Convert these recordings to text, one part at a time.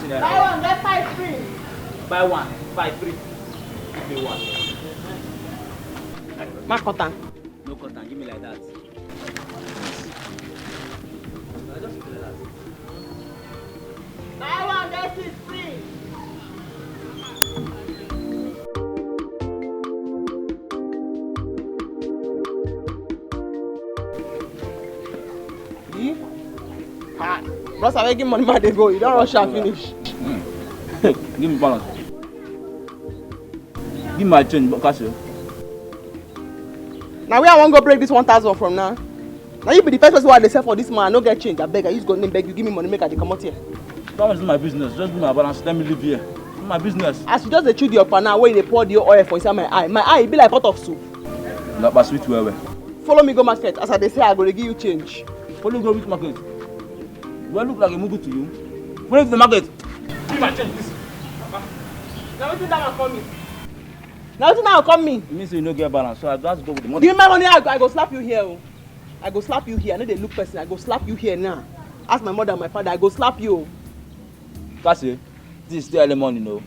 naira. Buy one, get 5 free. Buy one, buy three. Give me one. Ma cotton. No cotton, give me like that. I just feel like that. Buy one, get 6 free. Bros, I give money, man, they go. You don't rush and finish. Give me balance. Give my change, cash. Now where I want to go break this 1,000 from now. Now you be the first person who they sell for this man. No get change. I beg. I use God name beg you. Give me money, make I come out here. That is my business. Just give me my balance. Let me live here. It's my business. As you just chew the upper now, where they pour the oil for inside my eye be like pot of soup. Not but sweet well. Follow me go market. As they say, I go to give you change. Follow go which market? Do I look like a mugu to you? Follow to the market. Give my change, please. Now what's that come me? Now what's that come me? It means you no get balance, so I just go with the money. Give me my money. I go slap you here. I go slap you here. I know they look person. I go slap you here now. Ask my mother and my father. I go slap you. Kasi, this is still early morning, no.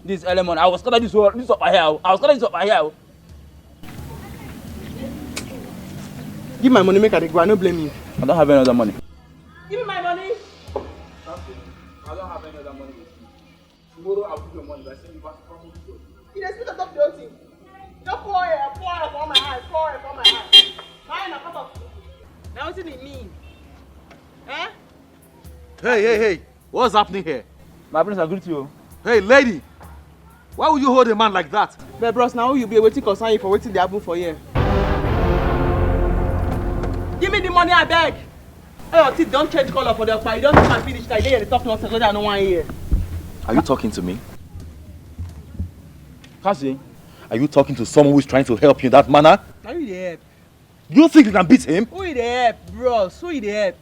This is early morning. I was scatter this up my hair. I was scatter this up my hair. Give my money, make I go. I don't blame you. I don't have any other money. Give me my money. I don't have any other money. Tomorrow I'll give you money. I say you want to come with you. You just speak to talk the whole thing. Just pour it for my hand. Pour it for my hand. Mine a cup of. Now what does it mean? Eh? Hey. What's happening here? My friends agree to you. Hey, lady. Why would you hold a man like that? But bros, now you be waiting concern you for waiting the happen for here. Give me the money, I beg. Hey, your teeth don't change color for the fire. You don't think I finish like they talk nonsense whether I don't want to hear. Are you talking to me? Kasi, Are you talking to someone who is trying to help you in that manner? Now you the help. You think you can beat him? Who you the help, bros? Who you the help?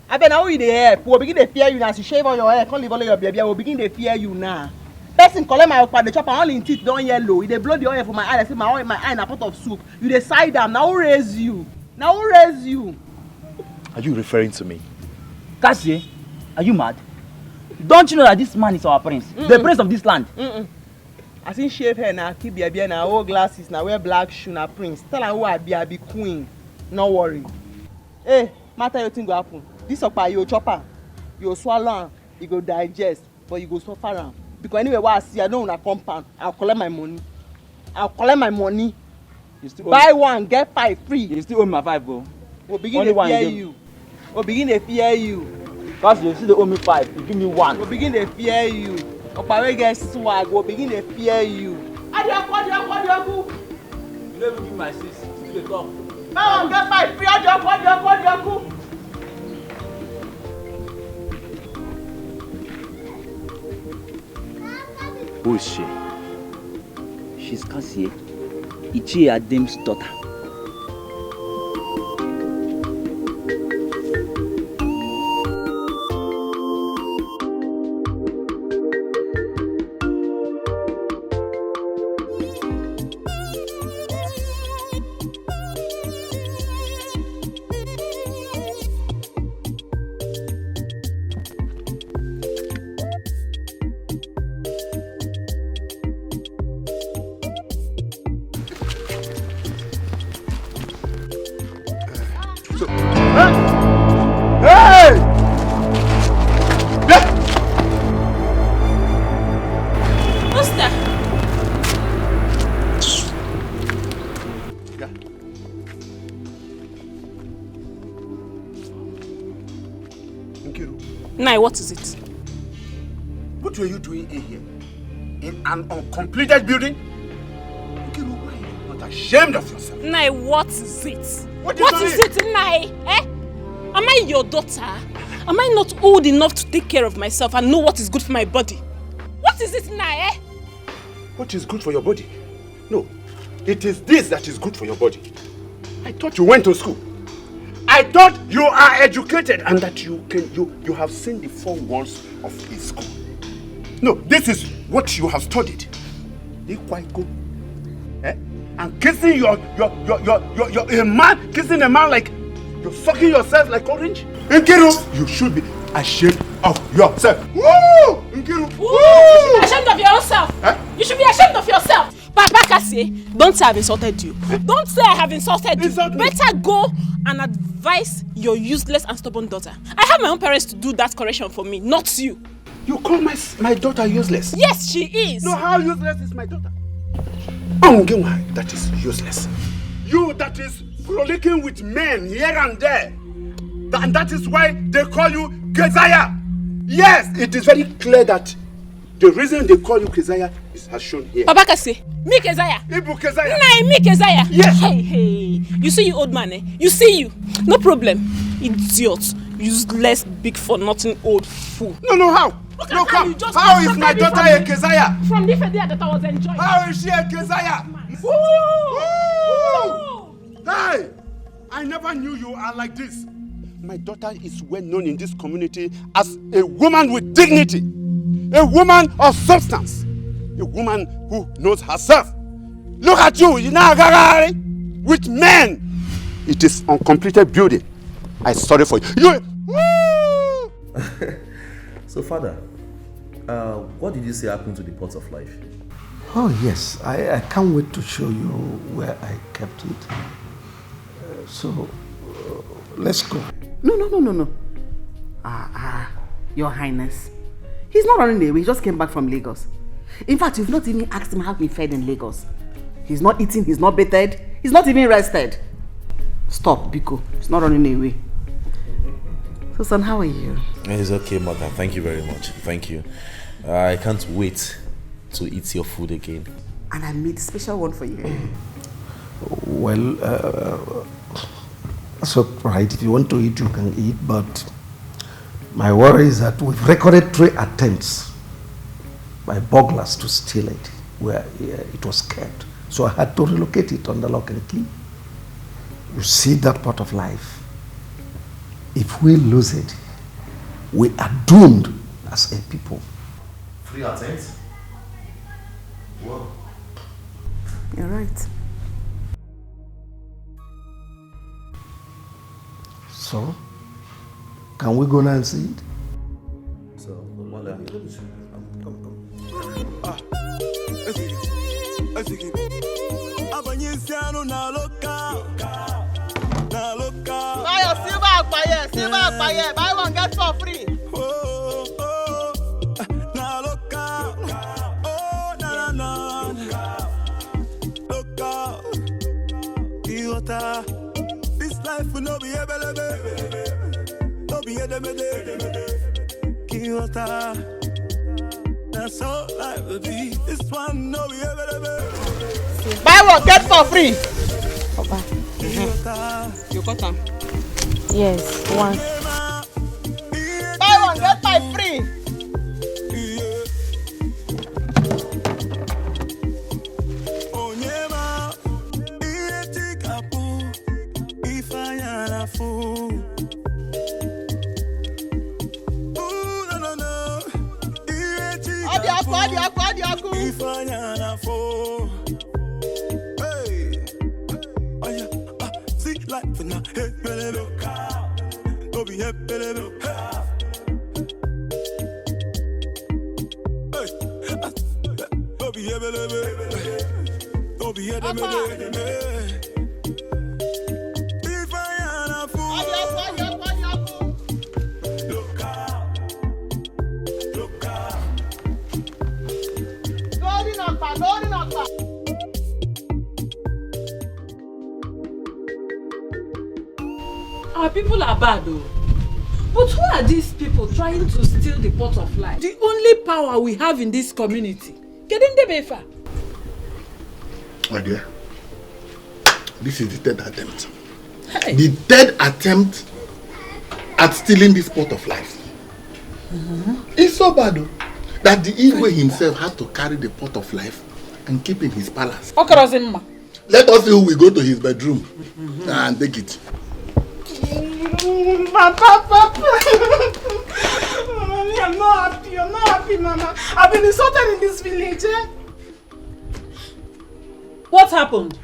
I bet now who you the help. We'll begin to fear you now. As you shave all your hair, can't leave all your baby. We'll begin to fear you now. Person collect my okpa, the chopper all in teeth don't yellow. They blow the oil for my eye. I say my eye in a pot of soup. You decide them. Now who raise you? Now who raise you? Are you referring to me? Kasi, are you mad? Don't you know that this man is our prince? The prince of this land. I see shave hair now, keep baby now, wear glasses now, wear black shoe now, prince. Tell her who I be queen. No worry. Hey, matter you think go happen. This okpa you chopper, you swallow am, you go digest, but you go suffer am. Because anyway, what I see, I don't want to compound. I'll collect my money. You still Buy one, get 5 free. You still owe me my 5, bro. We'll begin to fear you. We'll begin to fear you. Kasi, you still owe me 5. You give me 1. We'll begin to fear you. Okpa we get swag, we'll begin to fear you. Adiaku. You never give my 6. Still dey talk. Buy one, get 5 free. Adiaku. Who is she? She's Kasi, Ichie Adem's daughter. What is it? What were you doing in here? In an uncompleted building? Nkiru, why are you not ashamed of yourself? Nai, what is it? What is it, Nai? Eh? Am I your daughter? Am I not old enough to take care of myself and know what is good for my body? What is it, Nai, eh? What is good for your body? No, it is this that is good for your body. I thought you went to school. I thought you are educated and that you have seen the 4 walls of a school. No, this is what you have studied. You quite good. Eh? And kissing a man like you're sucking yourself like orange. Nkiru, you should be ashamed of yourself. Woo! Nkiru. Woo! You should be ashamed of yourself. Huh? You should be ashamed of yourself. Papa Kasi, don't say I've insulted you. Don't say I have insulted you. Better go and advise your useless and stubborn daughter. I have my own parents to do that correction for me, not you. You call my daughter useless? Yes, she is. No, how useless is my daughter? Ongenwa, that is useless. You that is frolicking with men here and there. And that is why they call you Keziah. Yes, it is very clear that the reason they call you Keziah has shown here. Papa Kasi, me Keziah. Ibu Keziah. Nah, me Keziah. Yes. Hey. You see you old man, eh? You see you. No problem. Idiot. Useless, big for nothing old fool. No, how? Look No, at how come. you just How is my daughter a Keziah? From the day that I was enjoying. How is she a Keziah? Woo! Hey! I never knew you are like this. My daughter is well known in this community as a woman with dignity, a woman of substance, a woman who knows herself. Look at you, with men. It is uncompleted building. I'm sorry for you. Woo! So, Father, what did you say happened to the pot of life? Oh yes, I can't wait to show you where I kept it. Let's go. No. Your Highness. He's not running away. He just came back from Lagos. In fact, you've not even asked him how he fed in Lagos. He's not eating, he's not bathed, he's not even rested. Stop, Biko. He's not running away. So, son, how are you? It's okay, Mother. Thank you very much. Thank you. I can't wait to eat your food again. And I made a special one for you. Well, that's all right. If you want to eat, you can eat. But my worry is that we've recorded 3 attempts by burglars to steal it where it was kept. So I had to relocate it under lock and key. You see that part of life. If we lose it, we are doomed as a people. 3 attempts? Wow. You're right. So, can we go now and see it? So, Mother, Buy one, get for free. This life will not be able to be that's all life will be. This one no be able. Buy one, get for free. Papa. You got them? Yes, one. Buy one, get 5 free. Our people are bad though. But who are these people trying to steal the pot of life? The only power we have in this community. Getting the befa. My dear, this is the 3rd attempt. Hey. The 3rd attempt at stealing this pot of life. It's so bad though, that the Igwe himself had to carry the pot of life and keep in his palace. Let us see who will go to his bedroom and take it. Papa. I'm not happy, Mama. I've been insulted in this village, eh? What happened?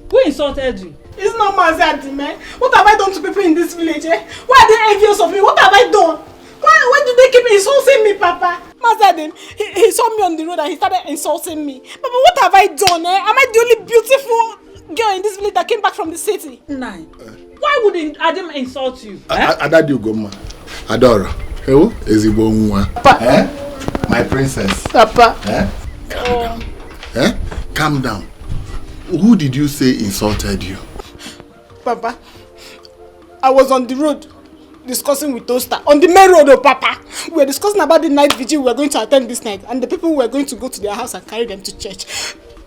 Who insulted you? It's not Mazadi, man. What have I done to people in this village, eh? Why are they envious of me? What have I done? Why do they keep insulting me, Papa? Master, he saw me on the road and he started insulting me. Papa, what have I done? Am I the only beautiful girl in this village that came back from the city? Nine. Why would Adam insult you? Adadi Ugoma. Adora. Hello? Ezibo Nwa. Papa. My princess. Papa. Calm down. Calm down. Who did you say insulted you? Papa, I was on the road discussing with Toaster. On the main road, Papa. We were discussing about the night vigil we were going to attend this night and the people were going to go to their house and carry them to church.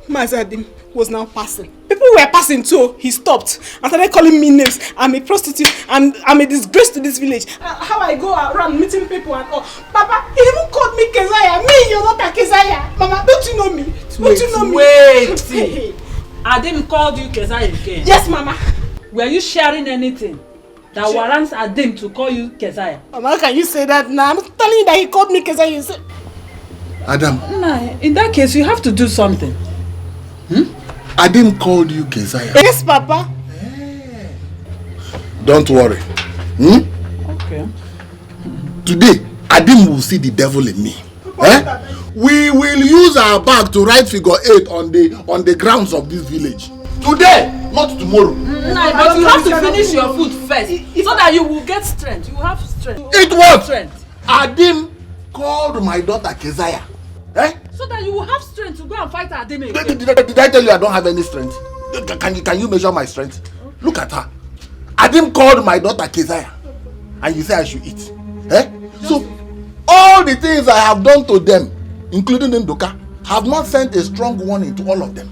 Mazadim was now passing. People were passing too. He stopped and started calling me names. I'm a prostitute. I'm a disgrace to this village. How I go around meeting people and all. Papa, he even called me Kezaya. Me, your daughter Kezaya. Mama, don't you know me? Don't you know me? Wait. Adim called you Kezaya again? Yes, Mama. Were you sharing anything that warrants Adim to call you Kezaya? Mama, how can you say that now? I'm telling you that he called me Kezaya. You say... Adam. Nah, in that case, you have to do something. Adim called you Kezaya. Yes, Papa. Don't worry. Okay. Today, Adim will see the devil in me. We will use our bag to write figure 8 on the grounds of this village. Today, not tomorrow. But you have to finish your food first so that you will get strength. You have strength. It was Adim called my daughter Kezaya. So that you will have strength to go and fight Adim again. Did I tell you I don't have any strength? Can you measure my strength? Look at her. Adim called my daughter Kezaya. And you say I should eat. So, all the things I have done to them, including Ndoka, have not sent a strong warning to all of them.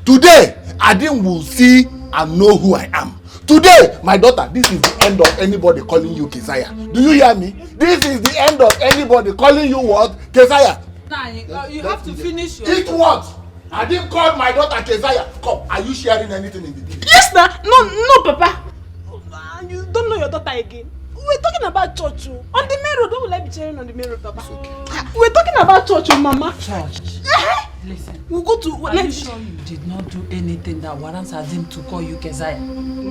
Today, Adim will see and know who I am. Today, my daughter, this is the end of anybody calling you Kezaya. Do you hear me? This is the end of anybody calling you what? Kezaya. Nah, you have to finish your... Eat what? Adim called my daughter Kezaya. Come, are you sharing anything in the video? Yes, nah. No, Papa. You don't know your daughter again. We're talking about church. On the main road, what will I be sharing on the main road, Papa? Okay. We're talking about church, Mama. Church. Listen. We'll go to... Are you sure you did not do anything that warrants Adim to call you Kezaya?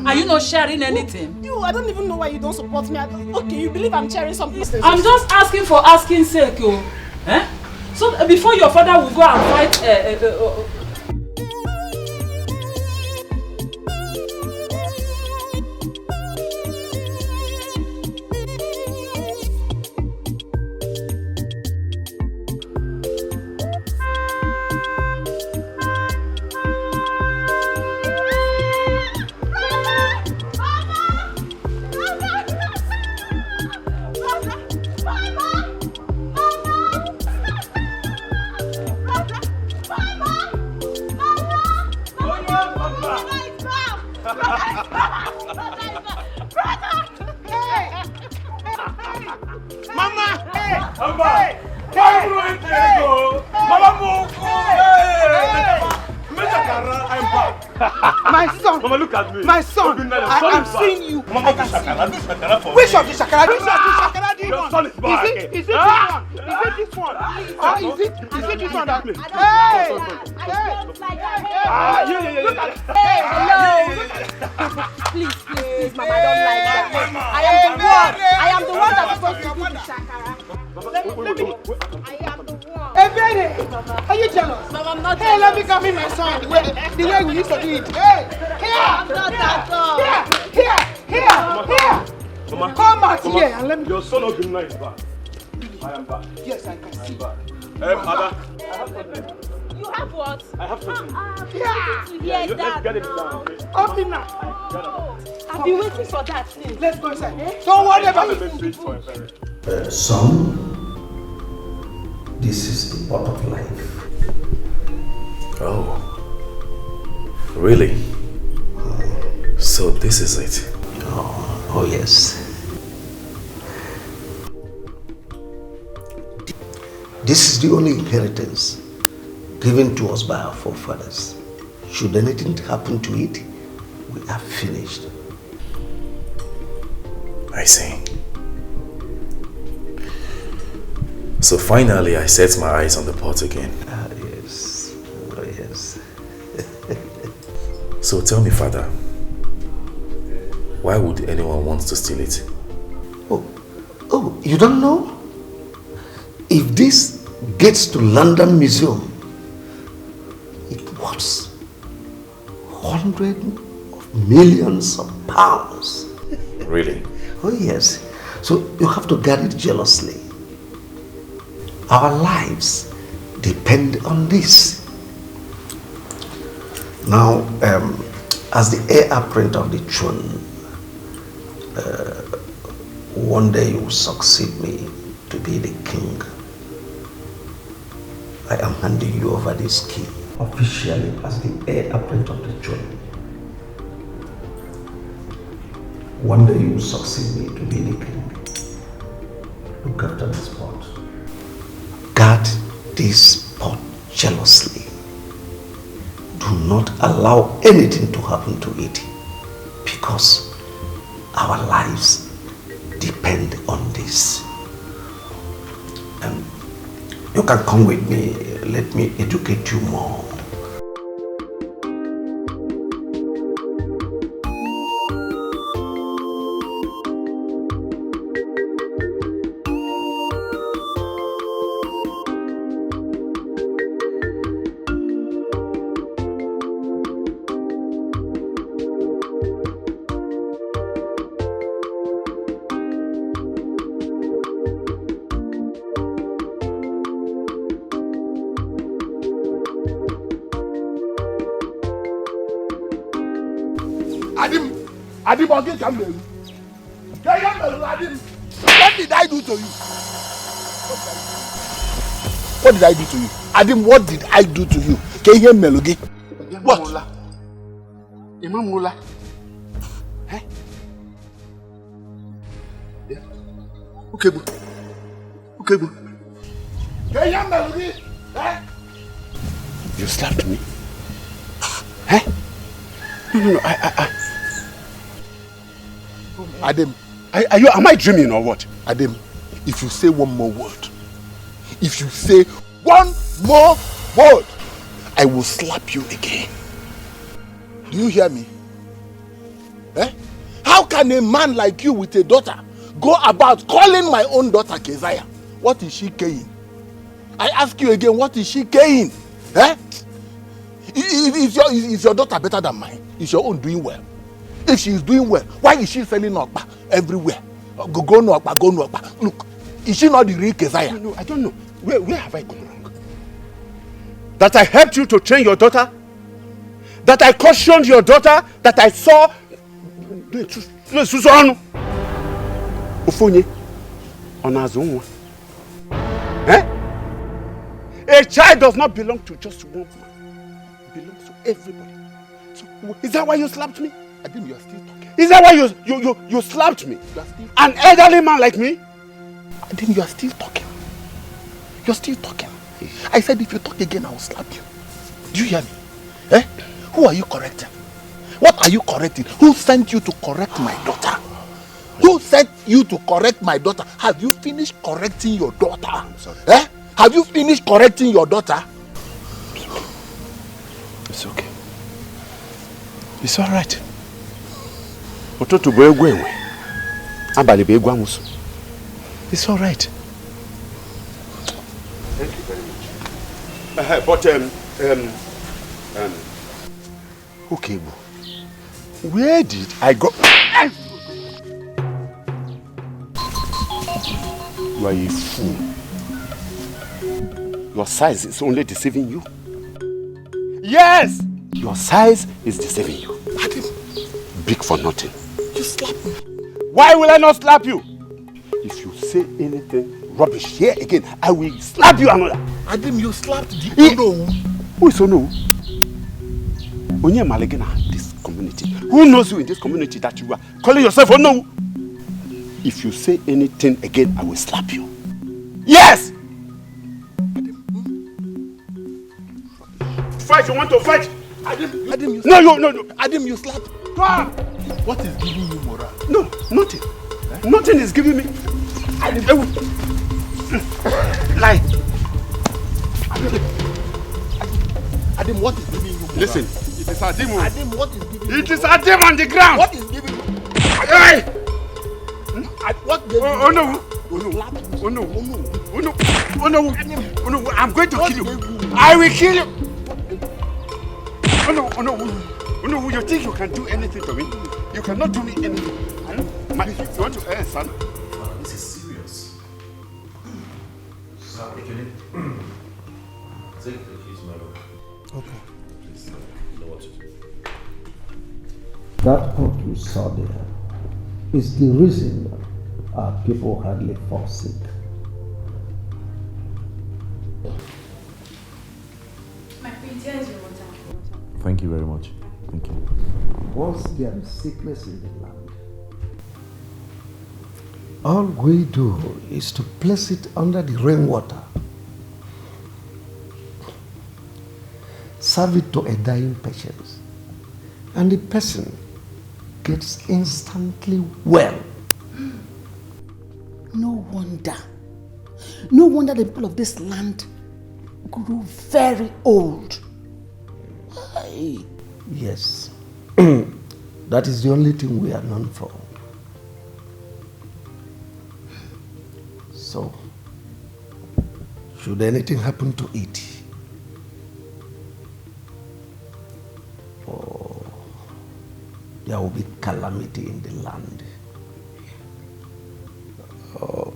Are you not sharing anything? I don't even know why you don't support me. Okay, you believe I'm sharing something? I'm just asking for asking sake, So before your father will go and fight... My son, I'm seeing you. I can see you. Which of the shakara? Which of the shakara do you want? Is it this one? Is it this one? Is it this one? Hey! Look at it. Hello. Please, Mama, I don't like that. I am the one that's supposed to do the shakara. I am the one. Hey, baby, are you jealous? Mama, I'm not jealous. Hey, let me come in my son. The way we used to do it. Hey, here. Mama. Come out here and let me. Your son of the night is back. I am back. Yes, I can see. Ada, I have something. You have what? I have something. Let's get it down, okay? Open now. I've been waiting for that thing. Let's go inside. Don't worry about it. I have a message for a parent. Son, this is the pot of life. Oh, really? So this is it? Oh yes. This is the only inheritance given to us by our forefathers. Should anything happen to it, we are finished. I see. So finally I set my eyes on the pot again. Yes. Oh yes. So tell me, Father, why would anyone want to steal it? Oh, Oh, you don't know? If this gets to London Museum, it was hundreds of millions of pounds. Really? Oh yes. So you have to guard it jealously. Our lives depend on this. Now, as the heir apparent of the throne, one day you will succeed me to be the king. I am handing you over this key officially as the heir apparent of the throne. One day you will succeed me to be the king. Look after this pot. Guard this pot jealously. Do not allow anything to happen to it, because our lives depend on this. You can come with me. Let me educate you more. What did I do to you? What did I do to you? Adim, what did I do to you? Can you hear Melogi? What? Imam Mula. Eh? Yeah. Okay, boo. Okay, boo. Can you hear Melogi? Eh? You slapped me. Eh? No, Adam, am I dreaming or what? Adam, if you say one more word, I will slap you again. Do you hear me? Eh? How can a man like you with a daughter go about calling my own daughter Keziah? What is she carrying? I ask you again, what is she carrying? Eh? Is your daughter better than mine? Is your own doing well? If she is doing well, why is she selling Okpa everywhere? Go Okpa. Look, is she not the real Keziah? No, I don't know. Where have I gone wrong? That I helped you to train your daughter? That I cautioned your daughter? That I saw... Eh? A child does not belong to just one man. It belongs to everybody. So, is that why you slapped me? I think you are still talking. Is that why you slapped me? An elderly man like me? I think you are still talking. You're still talking. I said if you talk again, I will slap you. Do you hear me? Eh? Who are you correcting? What are you correcting? Who sent you to correct my daughter? Who sent you to correct my daughter? Have you finished correcting your daughter? I'm sorry. Eh? Have you finished correcting your daughter? It's okay. It's all right. It's all right. Thank you very much. But okay, where did I go? You are a fool. Your size is only deceiving you. Yes! Your size is deceiving you. Big for nothing. You slap me. Why will I not slap you? If you say anything rubbish here again, I will slap you another. Adam, you slapped the Ono. Who is Ono? Onye Malegina, this community. Who knows you in this community that you are calling yourself Ono? If you say anything again, I will slap you. Yes! Fight, you want to fight? Adam, you no. Adam, you slapped. What is giving you morale? No, nothing. Nothing is giving me. Lie. Adam, what is giving you morale? Listen, it is Adam. Adam, what is giving you? It is Adam on the ground. What is giving you? Hey! What gave you? Oh no! Oh no, I'm going to kill you. I will kill you. Oh no, you think you can do anything to me? You cannot do me anything. You want to earn, son? This is serious. Take the keys, my lord. Okay. Please, you know what to do. That hope you saw there is the reason our people hardly fall sick. My printer is your water. Thank you very much. Thank you. Once there is sickness in the land, all we do is to place it under the rainwater, serve it to a dying patient, and the person gets instantly well. No wonder the people of this land grew very old. Aye. Yes, that is the only thing we are known for. So, should anything happen to it, there will be calamity in the land.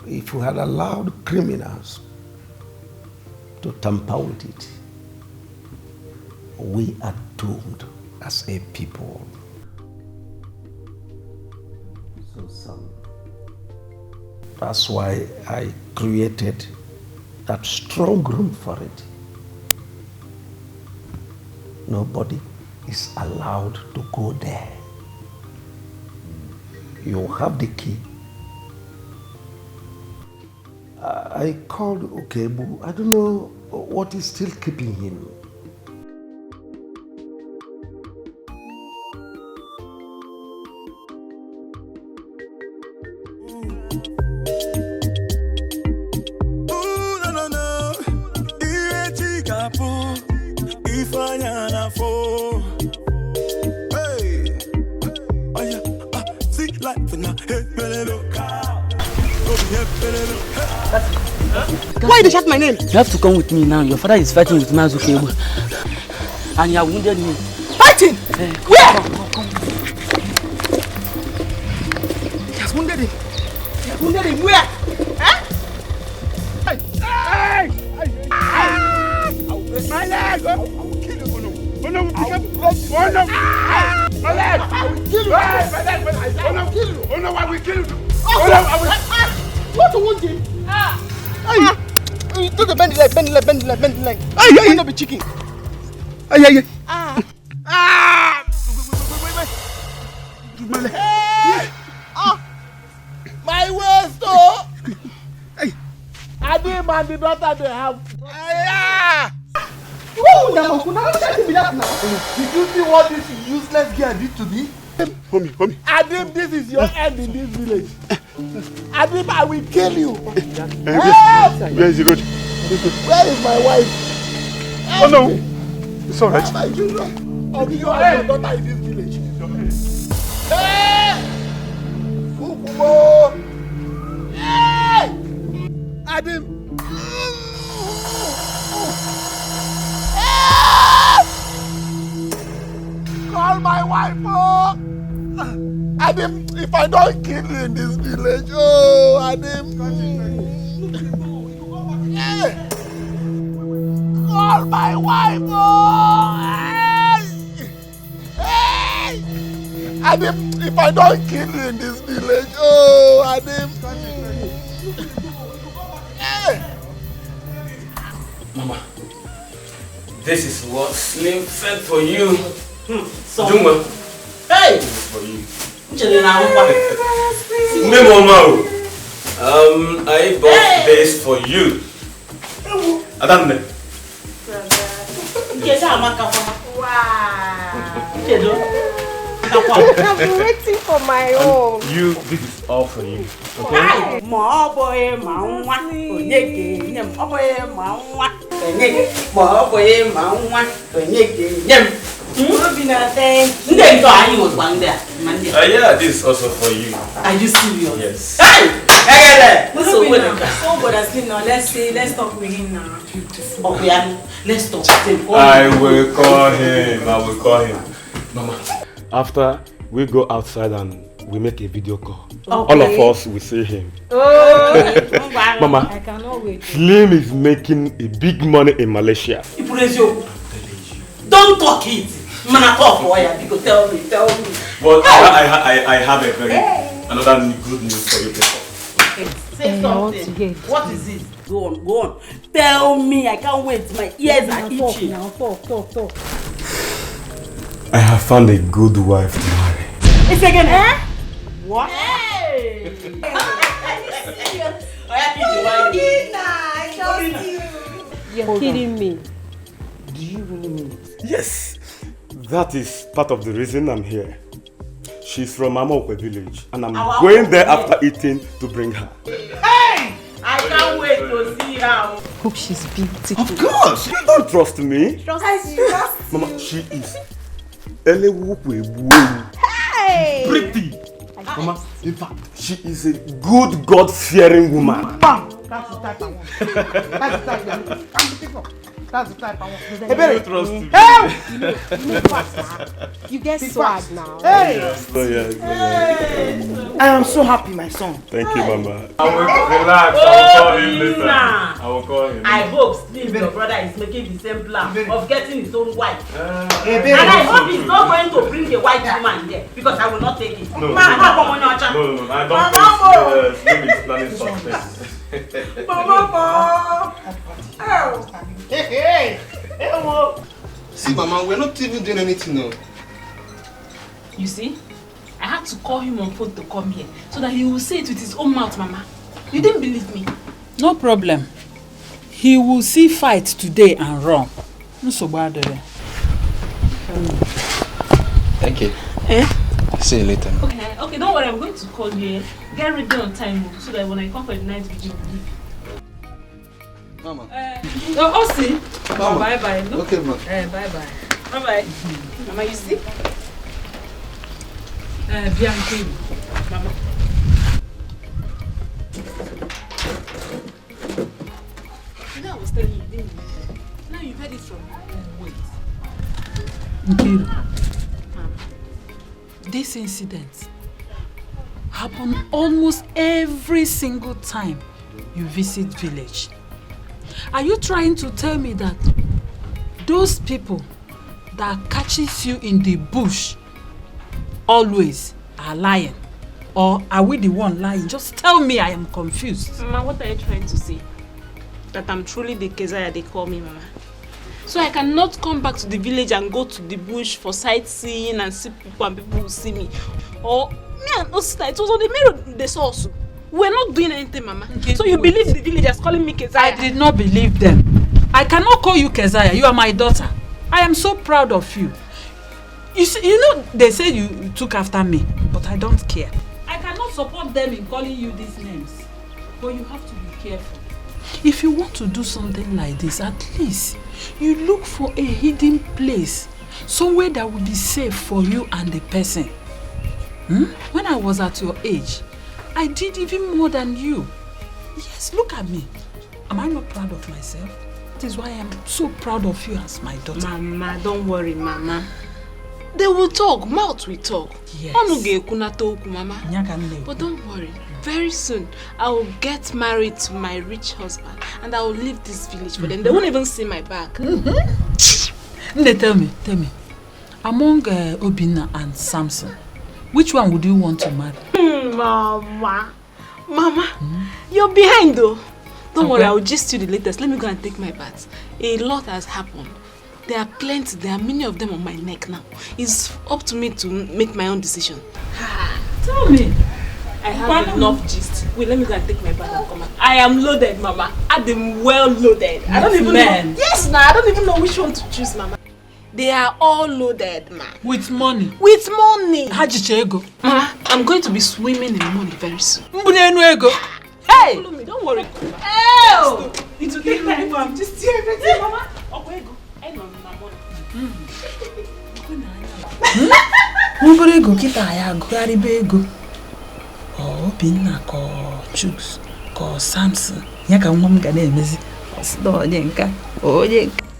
If we had allowed criminals to tamper with it, we are doomed as a people. So, son, that's why I created that strong room for it. Nobody is allowed to go there. You have the key. I called Okebu. I don't know what is still keeping him. Why did you shout my name? You have to come with me now. Your father is fighting with Mazukebu. And you have wounded me. Fighting? Where? Come. He has wounded him. He has wounded him where? Huh? Hey! I will break my leg! I will kill you, Bono! Bono, be careful! Bono! My leg! I will kill you! My leg! Bono, kill you! Bono, I will kill you! Bono, I will... What to wound him? You do the bend the leg. You not be chicken. Wait. My leg. Hey! My waist, oh! Hey! I didn't man the daughter they have. Woo! Now, did you see what this useless girl did to me? Homie. Adib, this is your end in this village. Adib, I will kill you. Where is he going? Where is my wife? Oh no! It's alright. My children. I'll be your daughter in this village. Hey! Kukumo! Hey! Adib! Call my wife, oh! Adim, if I don't kill you in this village, oh, Adim. Hey. Call my wife, oh! Hey. Adim, if I don't kill you in this village, oh, Adim. Hey. Mama, this is what Slim said for you. Jumbo. Hey! For you. I bought this for you. Adam. I've been waiting for my own. You, this is all for you. Okay? Yeah, this is also for you. Are you serious? Yes. Hey! Let's talk with him now. Okay, let's talk. I will call him. Mama, after we go outside and we make a video call, all of us will see him. Mama, I cannot wait. Slim is making a big money in Malaysia. Don't talk it. Man, talk for you. Because tell me. But I have a another good news for you people. Say something. What is it? Go on. Tell me. I can't wait. My ears are itching. Now talk. I have found a good wife to marry. It's again, eh? What? Hey! You're kidding me. Do you really mean it? Yes, that is part of the reason I'm here. She's from Amokwe village and I'm going there after eating to bring her. Hey! I can't wait to see her. Hope she's beautiful. Of course! You don't trust me? Trust Mama, she is Hey! pretty. Mama, in fact, she is a good God-fearing woman. Bam! That's the type I want. That's the type I want. Hey, baby. Trust me. Hey! You get swag now. Hey! I am so happy, my son. Thank you, Mama. I will relax. I will call him later. I will call him. I hope Steve, your brother, is making the same plan of getting his own wife. And baby. I hope he's not going to bring a white woman here because I will not take it. No, I don't think Steve is planning something. See, Mama, we're not even doing anything now. You see, I had to call him on phone to come here so that he will say it with his own mouth, Mama. You didn't believe me. No problem. He will see fight today and run. No so bad. Thank you. Eh? See you later. Okay, don't worry, I'm going to call you. Get ready on time so that when I come for the night video, we'll leave. Mama. See. Mama. Bye-bye. No? Okay, ma. Bye-bye. Bye-bye. Mama, you see? Bianchi. Mama. You know I was telling you, didn't you? Now you've heard it from me. Wait. Nkiru. This incident happens almost every single time you visit village. Are you trying to tell me that those people that catches you in the bush always are lying? Or are we the one lying? Just tell me, I am confused. Mama, what are you trying to say? That I'm truly the Keziah they call me, Mama. So I cannot come back to the village and go to the bush for sightseeing and see people and people will see me. Or me and Osita, it was on the mirror they saw us. We're not doing anything, Mama. So you believe the villagers calling me Keziah? I did not believe them. I cannot call you Keziah. You are my daughter. I am so proud of you. You see, you know, they say you took after me, but I don't care. I cannot support them in calling you these names. But you have to be careful. If you want to do something like this, at least you look for a hidden place, somewhere that will be safe for you and the person. When I was at your age, I did even more than you. Yes, look at me. Am I not proud of myself? That is why I am so proud of you as my daughter. Mama, don't worry, Mama. They will talk, mouth will talk. Yes. Mama. But don't worry. Very soon, I will get married to my rich husband and I will leave this village for them. They won't even see my back. Tell me. Among Obina and Samson, which one would you want to marry? Mama, you're behind though. Don't worry, I will just do the latest. Let me go and take my bath. A lot has happened. There are plenty, there are many of them on my neck now. It's up to me to make my own decision. Tell me. I have enough gist. Wait, let me go and take my bath and come back. I am loaded, Mama. I am well loaded. I don't even know. Yes, I don't even know which one to choose, Mama. They are all loaded, ma. With money? With money. Hajichego. Mama, I'm going to be swimming in money very soon. Hey! Follow me, don't worry. Oh! It will take time for me. Just see everything, Mama. Okay, go. I know my money. Oh, Obinna ko Chooks ko Samson. Nyaka nwa ga na-emezi. Osido onye nka.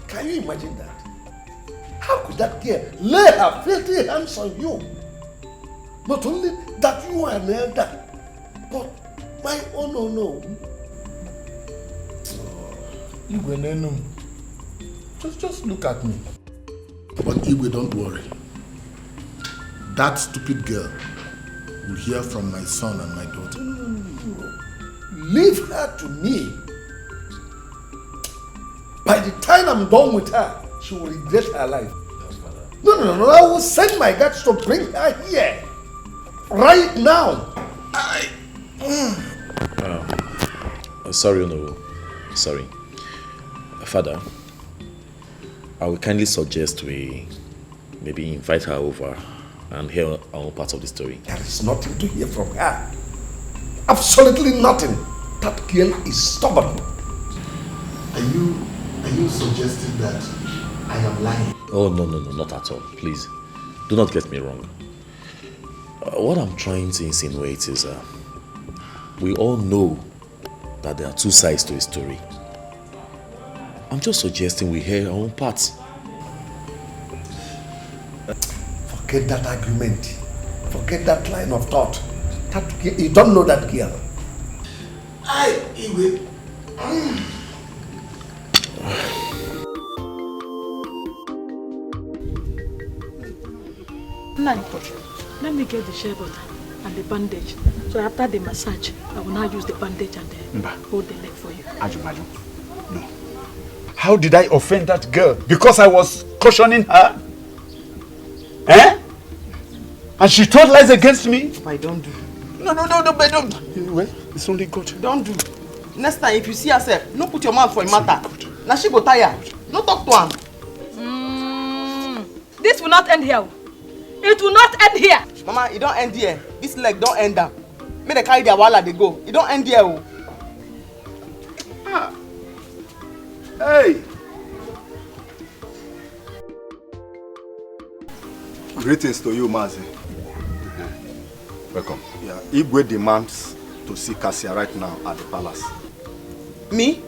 Can you imagine that? How could that girl lay her filthy hands on you? Not only that you are an elder, but my own no. Igwe, just look at me. But Igwe, don't worry. That stupid girl will hear from my son and my daughter. No. Leave her to me. By the time I'm done with her, she will regret her life. No. I will send my guards to bring her here. Right now. Sorry, no. Sorry. Father, I will kindly suggest we maybe invite her over and hear our own part of the story. There is nothing to hear from her. Absolutely nothing. That girl is stubborn. Are you suggesting that I am lying? Oh, no, not at all. Please, do not get me wrong. What I'm trying to insinuate is we all know that there are two sides to a story. I'm just suggesting we hear our own parts. Forget that argument. Forget that line of thought. You don't know that girl. Igwe. Let me get the shea butter and the bandage. So after the massage, I will now use the bandage and hold the leg for you. Ajumaju, no. How did I offend that girl? Because I was cautioning her? Eh? And she told lies against me? I don't do. No, but don't. Well, it's only God. Don't do. Next time, if you see herself, no put your mouth for a matter. Now she go tire. No talk to him. This will not end here. It will not end here. Mama, it don't end here. This leg don't end up. May they carry their walla, they go. It don't end here. Hey! Greetings to you, Mazi. Welcome. Yeah, Igwe demands to see Cassia right now at the palace. Me?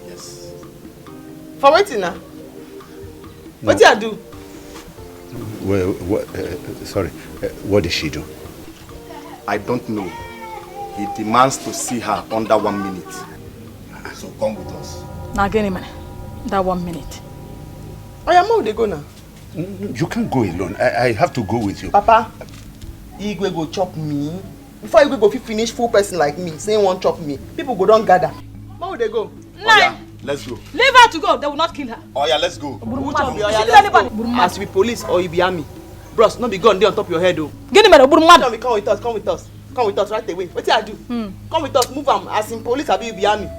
Yes. For waiting now? What did I do? Well, what did she do? I don't know. He demands to see her under 1 minute. So come with us. Now, get him, that 1 minute. I am how they go now. You can't go alone. I have to go with you. Papa, Igwe go chop me. Before Igwe go finish full person like me, saying one chop me, people go don't gather. How they go? Yeah, let's go. Leave her to go. They will not kill her. Oh yeah, let's go. As you be police or you be army. Bros, not be gun there on top of your head though. Get him, come with us, come with us. Come with us right away. What did I do? Come with us, move am. As in police, I be army.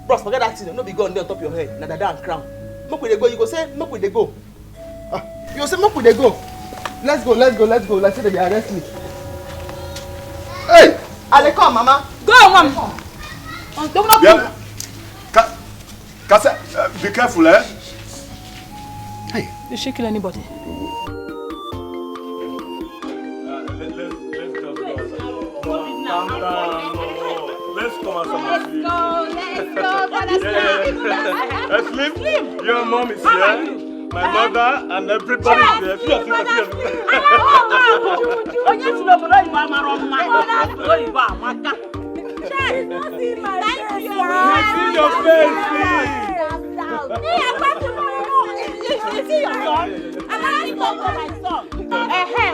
Bros, forget that thing. No be gun there on top of your head. Na dada and crown. Make we dey go. You go say, make we dey go. You go say, make we dey go. Let's go. Like say they arrest me. Hey! I come, mama. Go, mama. Don't not yeah. Kasa, be careful, eh? Hey. You should kill anybody. Let's go. Let's sleep. Your mom is here. My mother and everybody is here.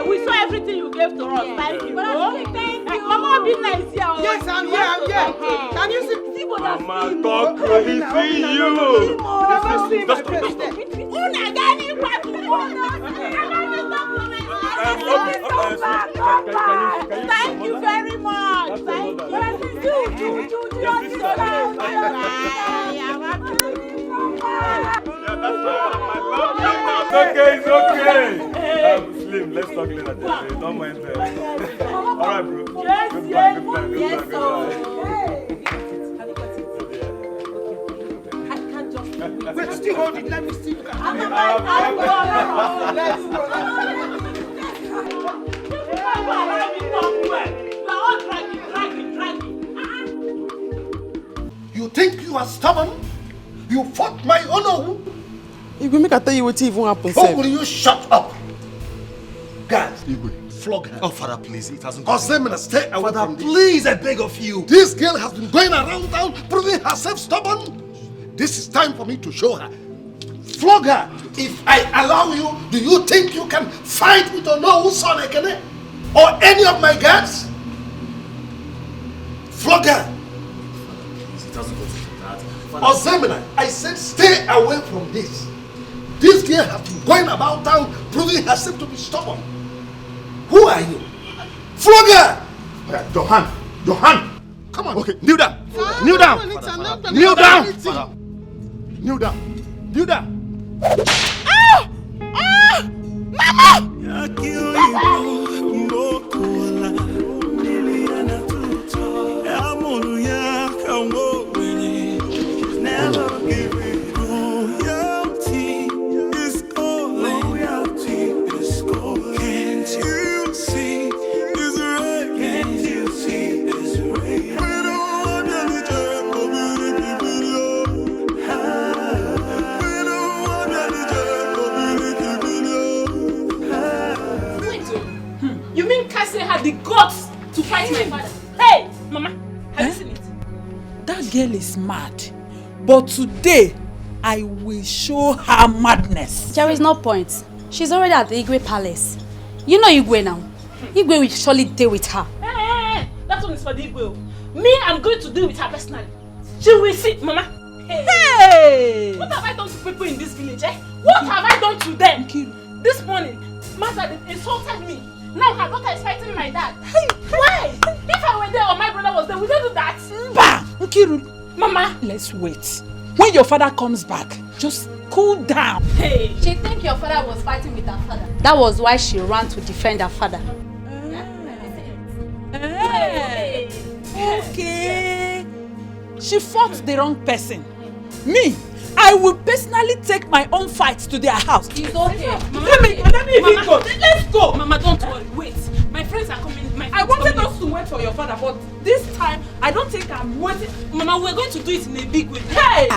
We saw everything you gave to us. Thank you. Thank you. Mama, be nice here. Yes, I'm here. Can you see what I'm Mama, talk to he see you. Thank you very much. Thank you. It's okay. Slim, let's talk later. Don't mind that. Alright, bro. Wait, still hold it. Let me see. Let's go. think you are stubborn? You fought my honor. Igwe, make I tell you what even happened. How will you shut up? Guys, Igwe, flog her. Oh, Father, please, it hasn't Osemina, stay away Father, from this. please, I beg of you. This girl has been going around town proving herself stubborn. This is time for me to show her. Flog her. If I allow you, do you think you can fight with Onowu son Ekene? Or any of my guards? Flog her. It hasn't got to that. Osemina, I said stay away from this. This girl has been going about town proving herself to be stubborn. Who are you? Flog her! Your hand. Your hand. Come on. Okay, kneel down. Kneel down. Kneel down. Kneel down. Kneel down. Ah! Ah! Mama! Had the guts to fight my father. Hey, Mama, have you seen it? That girl is mad. But today, I will show her madness. There is no point. She's already at the Igwe Palace. You know Igwe now. Igwe will surely deal with her. Hey, that one is for the Igwe. Me, I'm going to deal with her personally. She will see, Mama. Hey! What have I done to people in this village, eh? What have I done to them? This morning, Mother insulted me. Now her daughter is fighting my dad. Why? If I were there or my brother was there, would they do that? Bah! Nkiru, Mama, let's wait. When your father comes back, just cool down. Hey! She think your father was fighting with her father. That was why she ran to defend her father. Hey. Okay. She fought the wrong person. Me, I will personally take my own fights to their house. It's okay. Mama, let me go. Let's go. Mama, don't worry. Wait. My friends are coming. I wanted us to wait for your father, but this time I don't think I'm waiting. Mama, we're going to do it in a big way. Hey!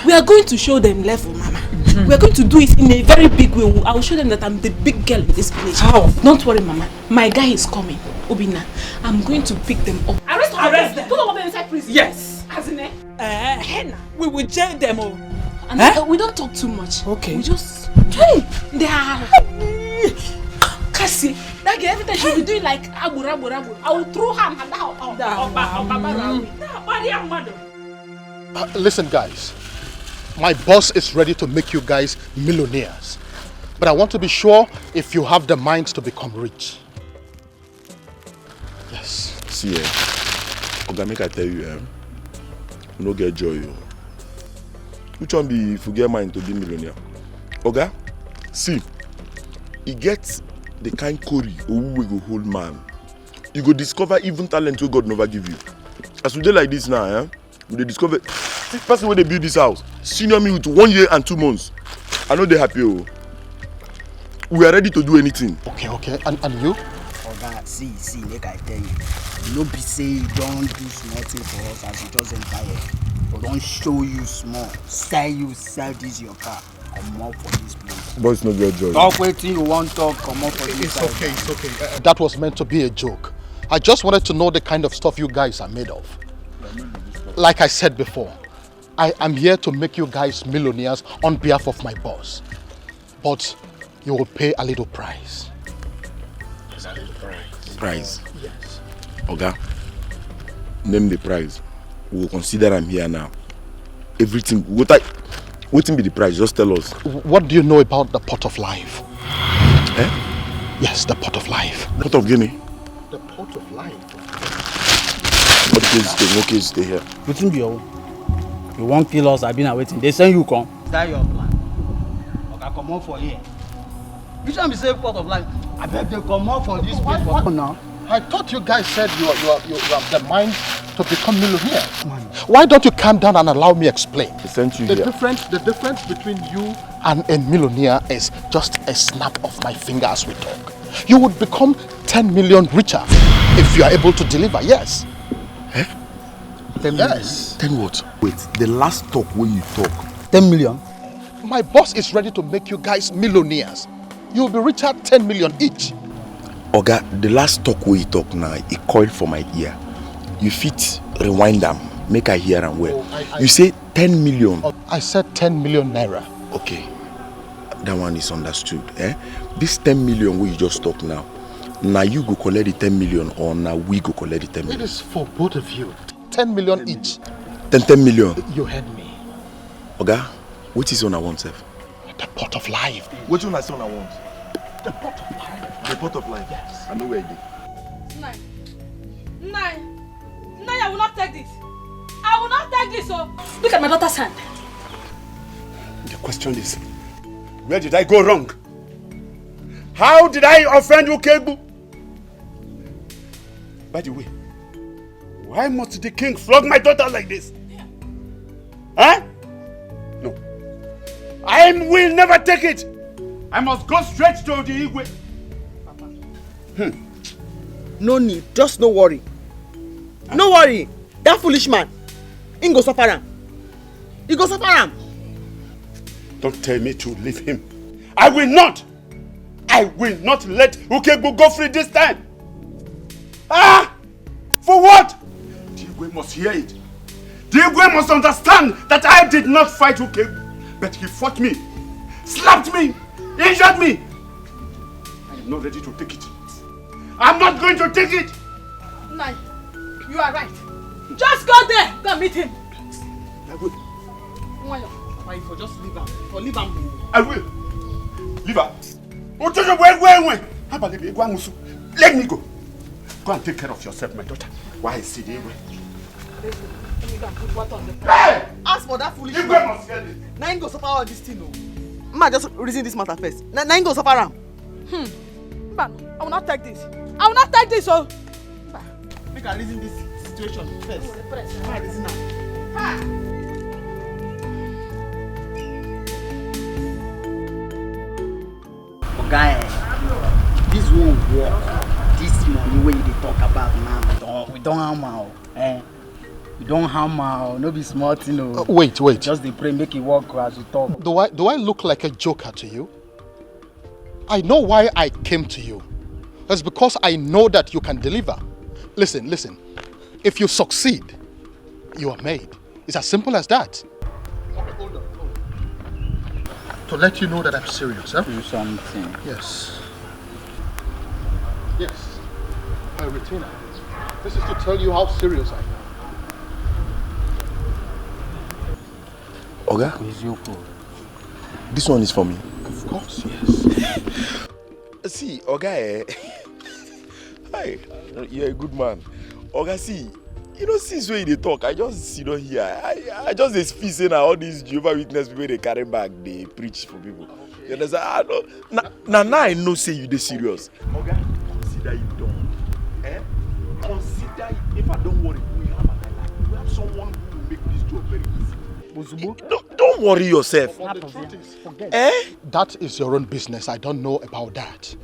We are going to show them level, Mama. We're going to do it in a very big way. I will show them that I'm the big girl in this village. How? Don't worry, Mama. My guy is coming. Obina, I'm going to pick them up. Arrest them. Put them inside prison. Yes. As in, Henna. We will jail them all. And we don't talk too much. Okay. We just... Hey! They are... Cassie, that girl, every time she will be doing like abu. I will throw her and Listen, guys. My boss is ready to make you guys millionaires. But I want to be sure if you have the mind to become rich. Yes. See, Oga, make I tell you, you no get joy. Which one be if you get mind to be millionaire? Oga, see, he gets the kind curry who will go hold man. You go discover even talent who God never give you. As we do like this now, we discover the person where they build this house, senior me with 1 year and 2 months. I know they happy. We are ready to do anything. Okay. And you? Oga, see, make I tell you. No be say you don't do small thing for us as you just enter here. We don't show you small. Sell this your car. Come up for this place. Boys no get joy. Talk waiting you want talk, come up for this. It's okay. That was meant to be a joke. I just wanted to know the kind of stuff you guys are made of. Like I said before, I am here to make you guys millionaires on behalf of my boss. But you will pay a little price. Price? Yes. Oga, name the price. We will consider I'm here now. Everything. What be the price? Just tell us. What do you know about the pot of life? Eh? Yes, the pot of life. Pot of Guinea? The pot of life. What case stay? No case stay here. Waiting be you won't kill us, I've been waiting. They send you come. That your plan. Okay, come on for here. Which one be say pot of life? I bet they come on for this place. What now? I thought you guys said you have the mind to become millionaire. Why don't you calm down and allow me explain? The difference between you and a millionaire is just a snap of my finger as we talk. You would become 10 million richer if you are able to deliver, yes. 10 million. Yes. 10 what? Wait, the last talk when you talk. 10 million? My boss is ready to make you guys millionaires. You'll be richer 10 million each. Oga, the last talk where you talk now, it coiled for my ear. You fit rewind them, make I hear and well. You say 10 million. I said 10 million naira. Okay, that one is understood. This 10 million where you just talk now, you go collect the 10 million or now we go collect the 10 million? It is for both of you. 10 million each. 10 million? You heard me. Oga, what is on our one self? The pot of life. What you say on our want? The pot of life. The pot of life? Yes. I know where it is. Nine, I will not take this. I will not take this. Oh, look at my daughter's hand. The question is, where did I go wrong? How did I offend Ukegbu? By the way, why must the king flog my daughter like this? Huh? No. I will never take it. I must go straight to the Igwe. No need, just no worry. No worry. That foolish man, he go suffer him. He go suffer him. Don't tell me to leave him. I will not. I will not let Ukegbu go free this time. For what? The Igwe must hear it. The Igwe must understand that I did not fight Ukegbu, but he fought me, slapped me, injured me. I am not ready to take it. I'm not going to take it. Nine, you are right. Just go there. Go meet him. I will. Why for just leave him? For leave him. I will. Leave her. Let me go. Go and take care of yourself, my daughter. Why is it Igwe? Hey! Ask for that foolish man. Now you go suffer all this thing. Ma just reason this matter first. Now you go suffer him. But I will not take this. I will not take this. Oh. Make her reason this situation first. Ma reason now. Guy, this won't work. This money where you talk about now, we don't hammer, We don't hammer, no be smart, you know. Wait. Just the pray, make it work as you talk. Do I look like a joker to you? I know why I came to you. That's because I know that you can deliver. Listen. If you succeed, you are made. It's as simple as that. Okay, hold on. To let you know that I'm serious, huh? Do something. Yes. Yes. My retainer. This is to tell you how serious I am. Oga? This one is for me. Of course, yes. See, Oga, hi, you're a good man. Oga, see, since when they talk, I just sit down here. I just feel saying all these Jehovah's Witness people they carry back, they preach for people. Okay. You understand? Now I know say you dey serious. Oga, consider it done. Consider it. If I don't worry, we have someone who will make this job very easy. Don't worry yourself. That is your own business. I don't know about that.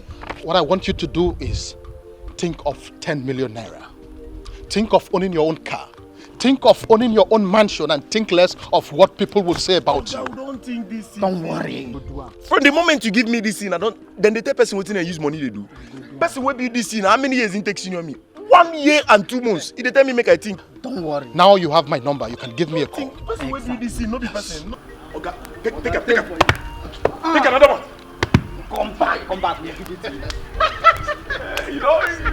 What I want you to do is think of 10 million naira. Think of owning your own car. Think of owning your own mansion and think less of what people will say about you. Don't think this. Don't worry. From the moment you give me this thing, then the third person waiting and use money they do. Person will be this thing. How many years it takes on me? 1 year and 2 months. It tell me make I think. Don't worry. Now you have my number. You can give me a call. Person will be this thing, not the person. No. Okay, take another one. Come back. We'll give it to you.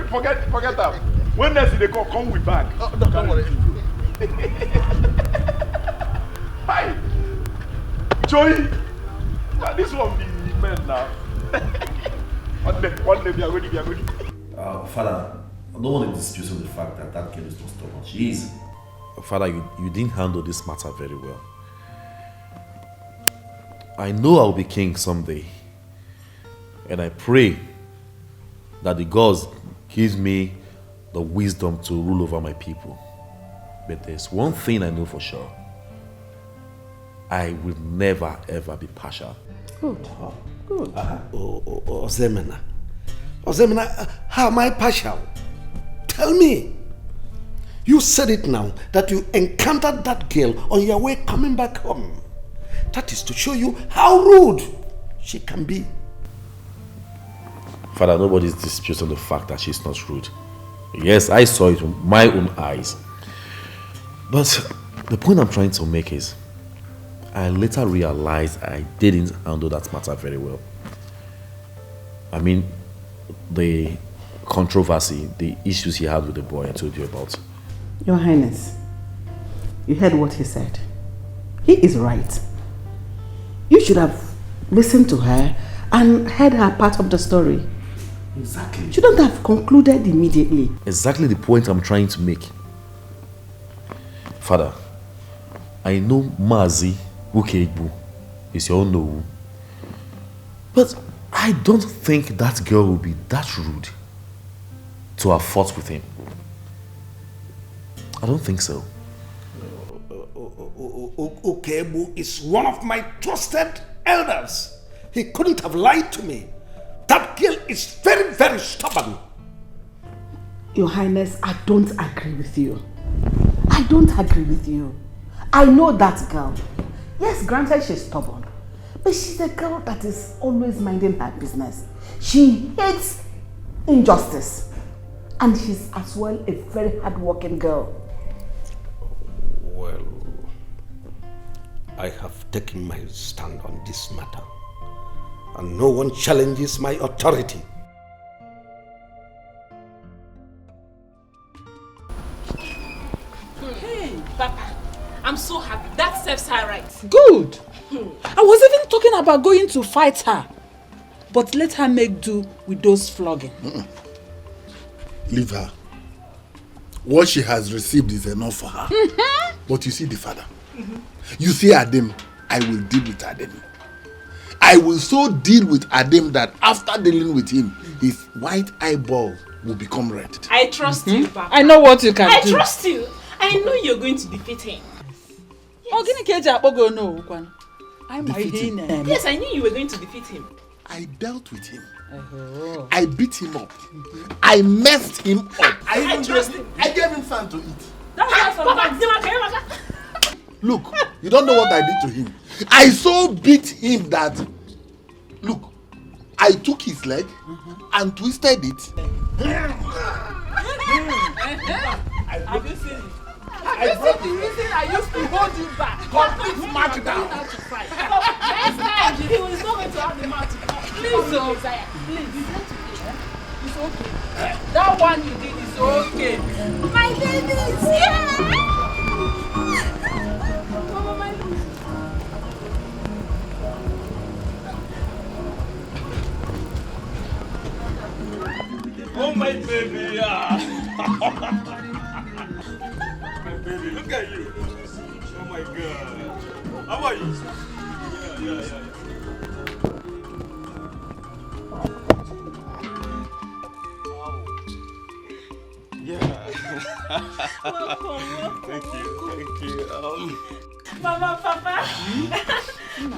Forget that. When they come with bag. Don't worry. Hi, Joey. Now this one be men now. One day we are ready. Father, I don't want to dispute on the fact that girl is not stubborn. She is. Father, you didn't handle this matter very well. I know I'll be king someday. And I pray that the gods give me the wisdom to rule over my people. But there's one thing I know for sure. I will never ever be partial. Good. Ozemena, how am I partial? Tell me. You said it now, that you encountered that girl on your way coming back home. That is to show you how rude she can be. Father, nobody's disputing the fact that she's not rude. Yes, I saw it with my own eyes. But the point I'm trying to make is, I later realized I didn't handle that matter very well. I mean, the controversy, the issues he had with the boy I told you about. Your Highness, you heard what he said. He is right. You should have listened to her and heard her part of the story. Exactly. You shouldn't have concluded immediately. Exactly the point I'm trying to make. Father, I know Mazi Ukegbu is your own no. But I don't think that girl will be that rude to have fought with him. I don't think so. Ukegbu is one of my trusted elders. He couldn't have lied to me. That girl is very, very stubborn. Your Highness, I don't agree with you. I don't agree with you. I know that girl. Yes, granted she's stubborn. But she's a girl that is always minding her business. She hates injustice. And she's as well a very hard-working girl. Well, I have taken my stand on this matter. And no one challenges my authority. Hey, Papa, I'm so happy. That serves her right. Good. I was even talking about going to fight her. But let her make do with those flogging. Leave her. What she has received is enough for her. But you see the father. You see Adam, I will deal with Adam. I will so deal with Adam that after dealing with him, his white eyeball will become red. I trust you, Papa. I know what you can do. I trust you. I know you're going to defeat him. Yes, I knew you were going to defeat him. I dealt with him. I beat him up. I messed him up. I trust him. I gave him something to eat. That's why Look, you don't know what I did to him. I so beat him that, look, I took his leg and twisted it. Have you seen it? Have you seen the reason I used to hold you back? Complete match down. Next time, he was not going to have the mouth to fight. Please, Isaiah, please. It's okay. That one you did is okay. My baby is here. Mama, my baby. Oh, my baby. My baby, look at you. Oh, my God. How are you? Yeah. Welcome. Thank you. Mama, Papa.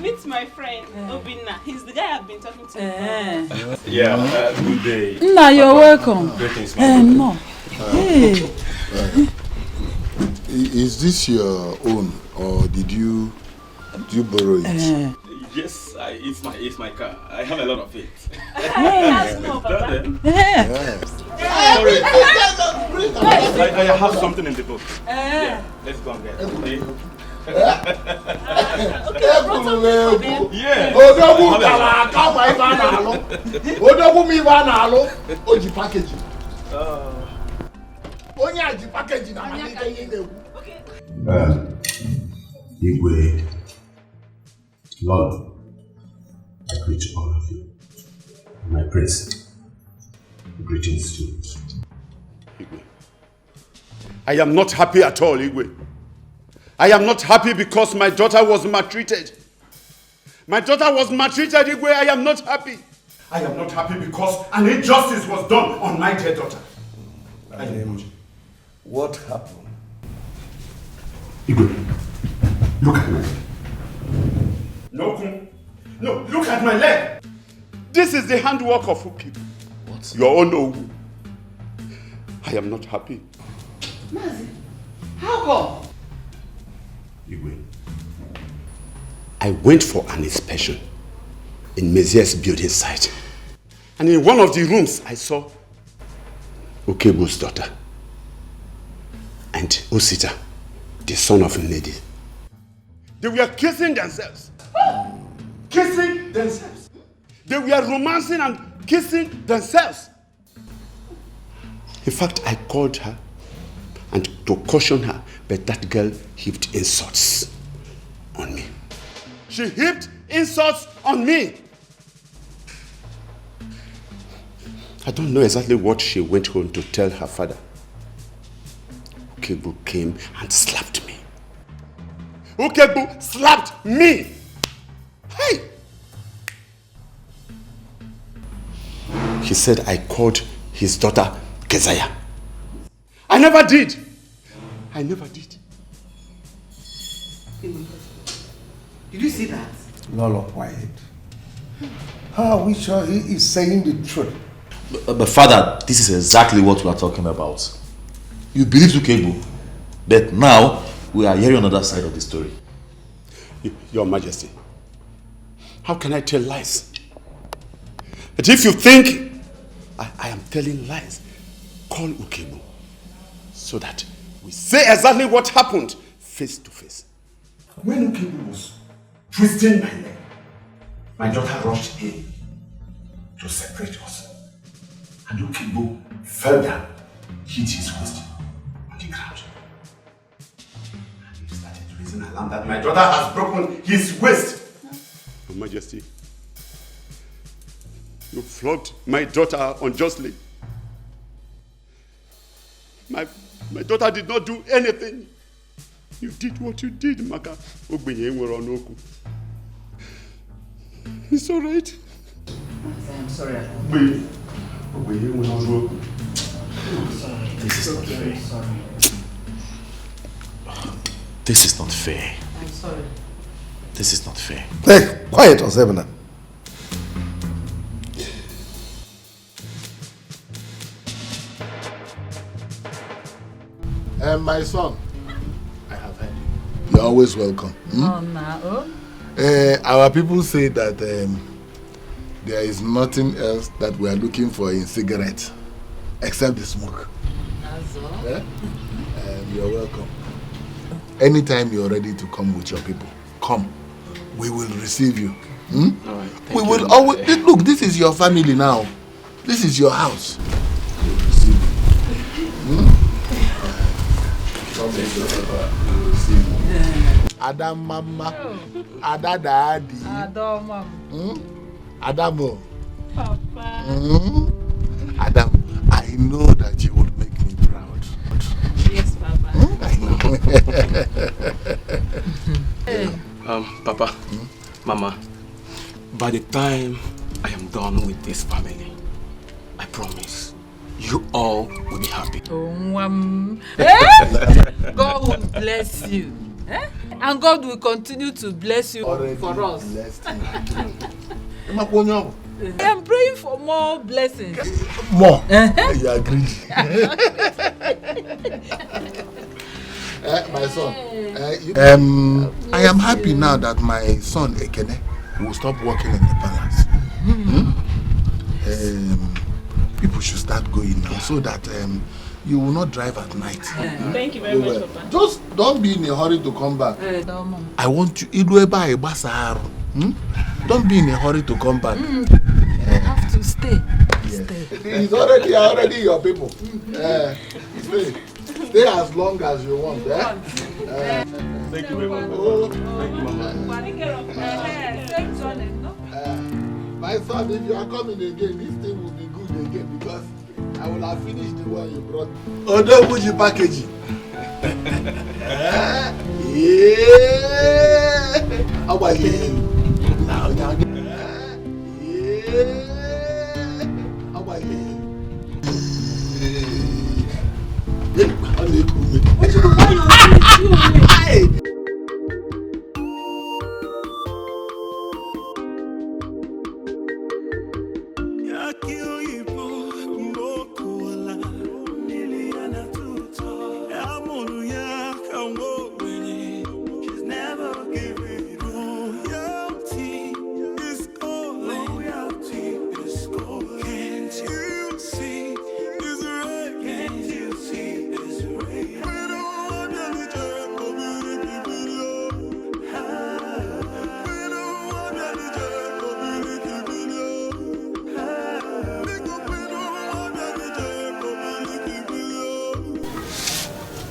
Meet my friend, Obinna. He's the guy I've been talking to. Good day. Nah, you're welcome. Greetings, No. Hey. Is this your own or did you borrow it? Yes, it's my car. I have a lot of it. That's no, Papa. Sorry. I have something in the book. Yeah, let's go and get it. Yeah. Igwe, Lord, I greet all of you. My praise, greetings to you. Igwe, I am not happy at all, Igwe. I am not happy because my daughter was maltreated. My daughter was maltreated, Igwe. I am not happy. I am not happy because an injustice was done on my dear daughter. What happened? Igwe, look at my leg. No, look at my leg. This is the handwork of who people. What? Your own Owu. I am not happy. Mazi, How come? I went for an inspection in Mezier's building site. And in one of the rooms, I saw Okebo's daughter and Osita, the son of Nnedi. They were kissing themselves. Kissing themselves. They were romancing and kissing themselves. In fact, I called her and to caution her, but that girl heaped insults on me. She heaped insults on me. I don't know exactly what she went home to tell her father. Okebo came and slapped me. Okebo slapped me. Hey! He said I called his daughter Keziah. I never did. I never did. Did you see that? Lolo, quiet. How are we sure he is saying the truth? But father, this is exactly what we are talking about. You believe Okebo, but now we are hearing another side of the story. Your Majesty, how can I tell lies? But if you think I am telling lies, call Okebo so that we say exactly what happened face to face. When Okebo was twisting my leg, my daughter rushed in to separate us. And Okebo fell down, hit his waist on the ground. And he started raising an alarm that my daughter has broken his waist. Your Majesty, you flogged my daughter unjustly. My daughter did not do anything. You did what you did, Maka. It's all right. I'm sorry. This is not fair. This is not fair. I'm sorry. This is not fair. Hey, quiet, Osebna. My son, I have heard you. You're always welcome. Our people say that there is nothing else that we are looking for in cigarettes except the smoke. That's all. Yeah? You're welcome. Anytime you're ready to come with your people, come. We will receive you. We will always look. This is your family now. This is your house. We will receive you. Ada mama, Ada daddy, Ada mama, Adamo. Papa. Adam, I know that you will make me proud. Yes, Papa. I know. Papa, Mama, by the time I am done with this family, I promise you all will be happy. God will bless you. And God will continue to bless you for us. I am praying for more blessings. More? You agree? My son, I am happy now that my son Ekene will stop working in the palace. People should start going now so that you will not drive at night. Thank you very much, Papa. Just don't be in a hurry to come back. I want you. Don't be in a hurry to come back. I have to stay. Yes. It's already your people. Stay as long as you want. Thank you very much. My son, if you are coming again, this thing will be good again because I will have finished the one you brought. Odo Buji packaging. Yeah. How about you? Now. Yeah. How about you?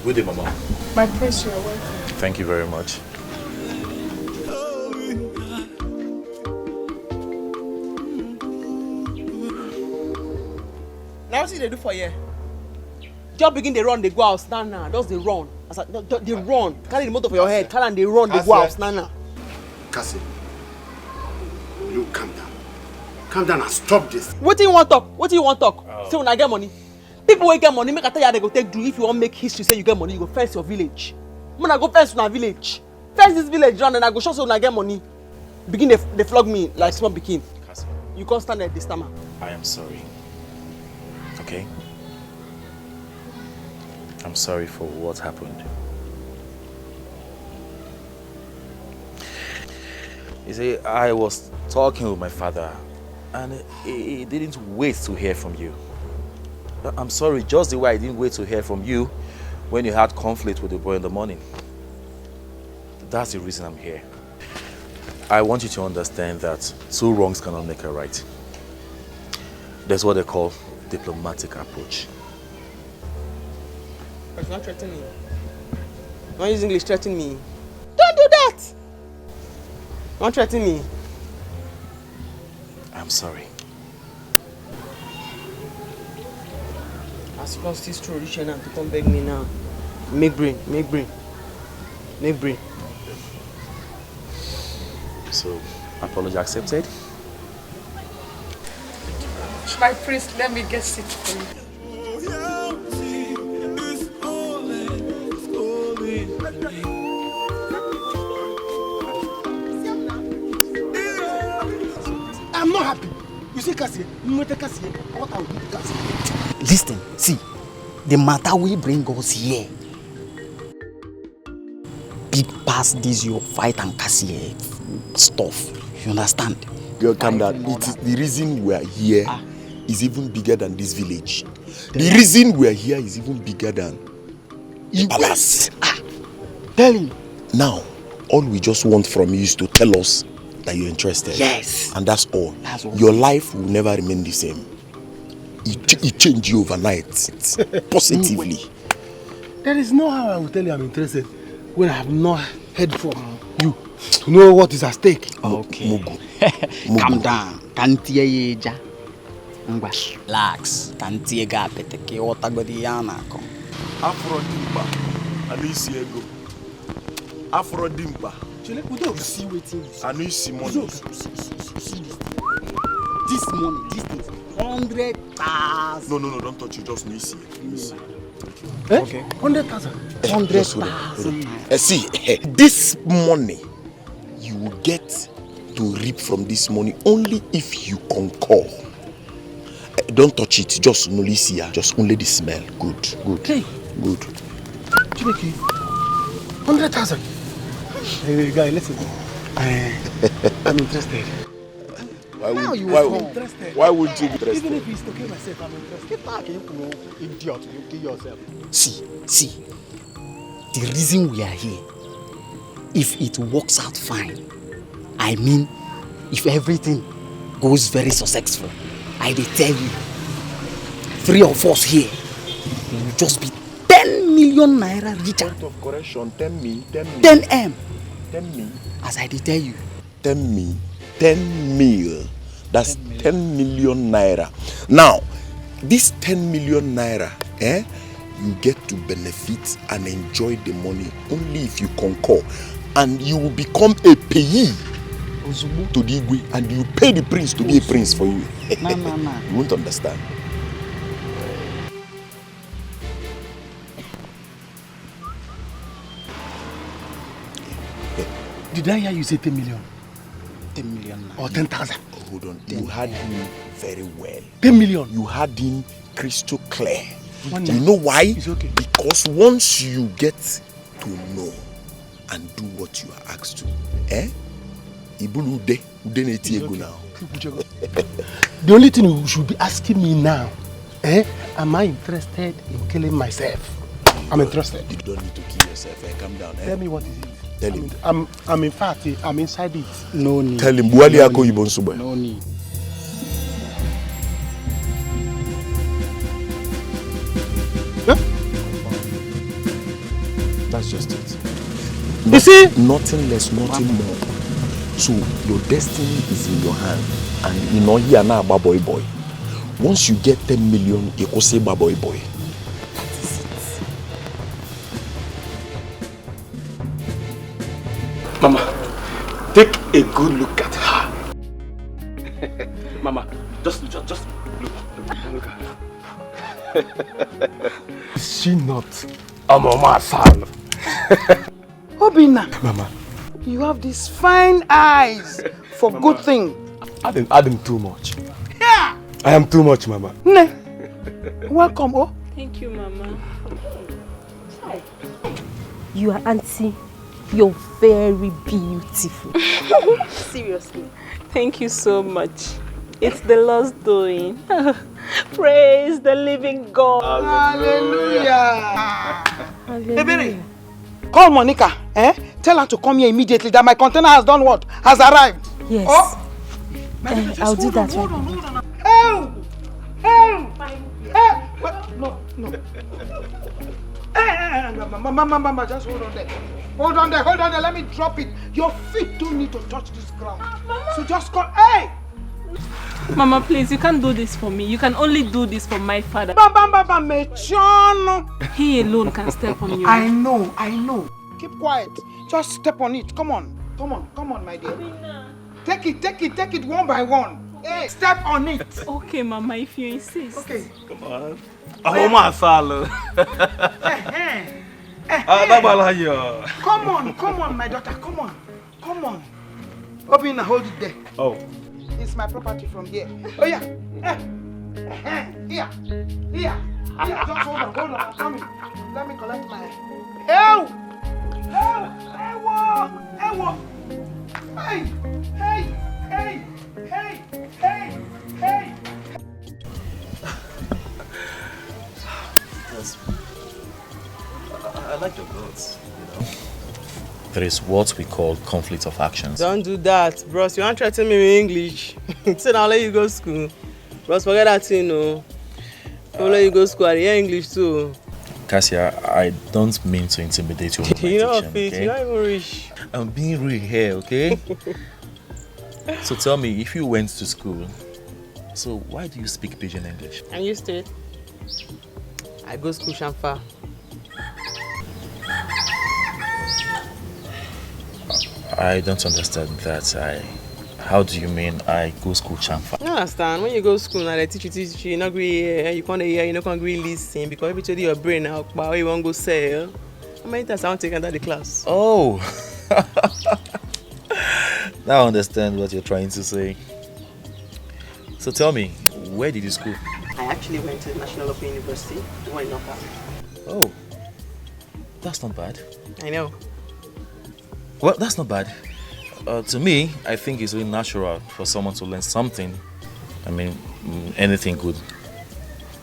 Good day, Mama. My prince, you're welcome. Thank you very much. Now what they do for you? Just begin they run, they go out, stand now. Just they run. They run. Carry the motor for your head. Carry and they run, they go out, stand now. Cassie, you calm down. Calm down and stop this. What do you want talk? What do you want talk? Say when I get money. People will get money, make I tell you how they go take do. If you want make history, say you get money, you go fence your village. When I go fence my village. Fence this village round and I go show so when I get money. Begin they flog me like small pikin. You can't stand at this time. I am sorry. Okay? I'm sorry for what happened. You see, I was talking with my father and he didn't wait to hear from you. I'm sorry, just the way I didn't wait to hear from you when you had conflict with the boy in the morning. That's the reason I'm here. I want you to understand that two wrongs cannot make a right. That's what they call diplomatic approach. But you're not threatening me. Don't use English, threaten me. Don't do that! Don't threaten me. I'm sorry. As you can still throw rich and to come beg me now. Make brain. So, apology accepted? My priest, let me get seat for you. I'm not happy. You see, Cassie, what I will do, Cassie. Listen, see, the matter we bring us here, big past this your fight and Cassie stuff. You understand? Girl, calm down. It is the reason we are here is even bigger than this village. The reason we are here is even bigger than the palace. Tell him. Now, all we just want from you is to tell us that you're interested. Yes. And that's all. That's all. Your life will never remain the same. It changed you overnight. Positively. There is no how I will tell you I'm interested when I have not heard from you to know what is at stake. Okay. Calm down. Can't hear you, Ja. Relax. Can't hear Gapeteke. What I got the Yana come. Afrodimba. Anisi ego. Afrodimba. We don't see waiting. Anisi money. This money, this thing, 100,000. No, don't touch it. Just Nisi. Okay. 100,000. 100,000. See, this money you will get to reap from this money only if you concur. Don't touch it. Just Nolisia. Just only the smell. Good. Hey. Good. Chibeke, 100,000. Hey, guy, listen. I'm interested. Why would you be interested? Even if it's to kill myself, I'm interested. Get back, you idiot. You kill yourself. See. The reason we are here, if it works out fine, I mean, if everything goes very successful, I will tell you, 3 of us here, we will just be 10 million naira richer. Point of correction, 10 me. 10M. 10 me. As I did tell you. 10 me. 10 mil. That's 10 million naira. Now, this 10 million naira, you get to benefit and enjoy the money only if you concur. And you will become a payee to the Igwe, and you pay the prince to be a prince for you. No. You won't understand. Did I hear you say 10 million? 10 million. Or 10,000? Hold on. You had him very well. 10 million? You had him crystal clear. You know why? It's okay. Because once you get to know and do what you are asked to, Ibulu now. The only thing you should be asking me now, am I interested in killing myself? I'm interested. You don't need to kill yourself. Calm down. Tell me what is it? Tell him. I'm in fact, I'm inside it. No need. Tell him. No need. That's just it. You see? Nothing less, nothing more. So your destiny is in your hand. And you know here now about boy. Once you get 10 million, you can say boy. That is it. Mama, take a good look at her. Mama, just look at her. Is she not a mama son? Obina, Mama, you have these fine eyes for Mama, good thing. Adding too much. Yeah. I am too much, Mama. Ne. Welcome, oh. Thank you, Mama. You are auntie. You're very beautiful. Seriously. Thank you so much. It's the Lord's doing. Praise the living God. Hallelujah. Hallelujah. Call Monica. Tell her to come here immediately that my container has done what? Has arrived. Yes. Oh. I'll do that right now. Help! No. Mama, just hold on there. Hold on there. Let me drop it. Your feet don't need to touch this ground. So just call. Hey! Mama, please, you can't do this for me. You can only do this for my father. He alone can step on you. I know. Keep quiet. Just step on it. Come on, my dear. Take it one by one. Hey, step on it. Okay, Mama, if you insist. Okay. Come on. Ahoma Salo. Come on, my daughter. Come on. Obina, hold it there. Oh. It's my property from here. Oh yeah. Here. Just hold on. Come in. Let me collect my. Hey! I like your girls, There is what we call conflict of actions. Don't do that, bros. You want to threaten me with English? So I'll let you go to school. Bros, forget that thing, no. I'll let you go to school. I hear English too. Cassia, I don't mean to intimidate you. You're not fit. You're not even rich. I'm being real here, okay? So tell me, if you went to school, so why do you speak pidgin English? I'm used to it. I go school Shamfa. I don't understand that. How do you mean I go school chamfa? You understand? When you go to school now they teach you, not agree hear, you can't hear, you not agree listen because every day your brain now, but you want to go sell. How many times I want to take under the class? Oh, now I understand what you're trying to say. So tell me, where did you school? I actually went to National Open University, the one in Oka. Oh, that's not bad. I know. Well, that's not bad. To me, I think it's really natural for someone to learn something. I mean, anything good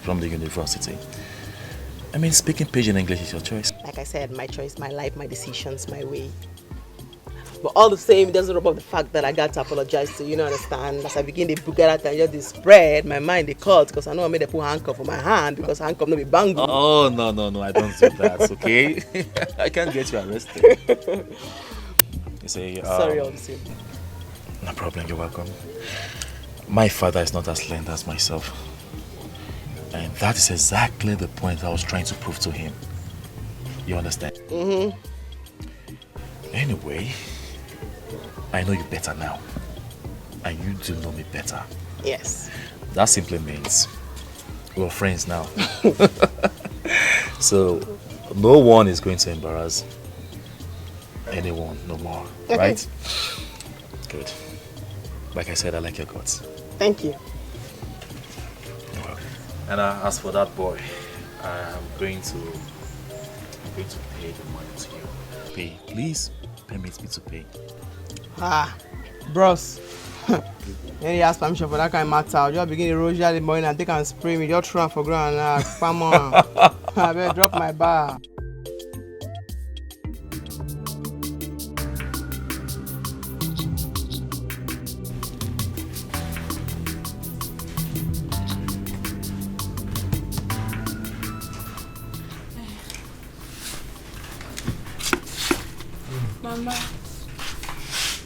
from the university. I mean, speaking pidgin English is your choice. Like I said, my choice, my life, my decisions, my way. But all the same, it doesn't rub off the fact that I got to apologize to you, understand? As I begin to book out and just spread, my mind they cut because I know I made a put handcuff on my hand because handcuff no be bangu. Oh, no, I don't do that, okay? I can't get you arrested. You say, sorry, all the same. No problem, you're welcome. My father is not as learned as myself. And that is exactly the point I was trying to prove to him. You understand? Mm-hmm. Anyway, I know you better now. And you do know me better. Yes. That simply means we're friends now. So, no one is going to embarrass anyone no more, right? Good. Like I said, I like your guts. Thank you. You're welcome. And as for that boy, I'm going to pay the money to you. Pay. Please permit me to pay. Bros. When you ask permission for that kind of matter, I'll just begin to roll the morning and take and spray me. Just throw on for ground now. Come on. I better drop my bar.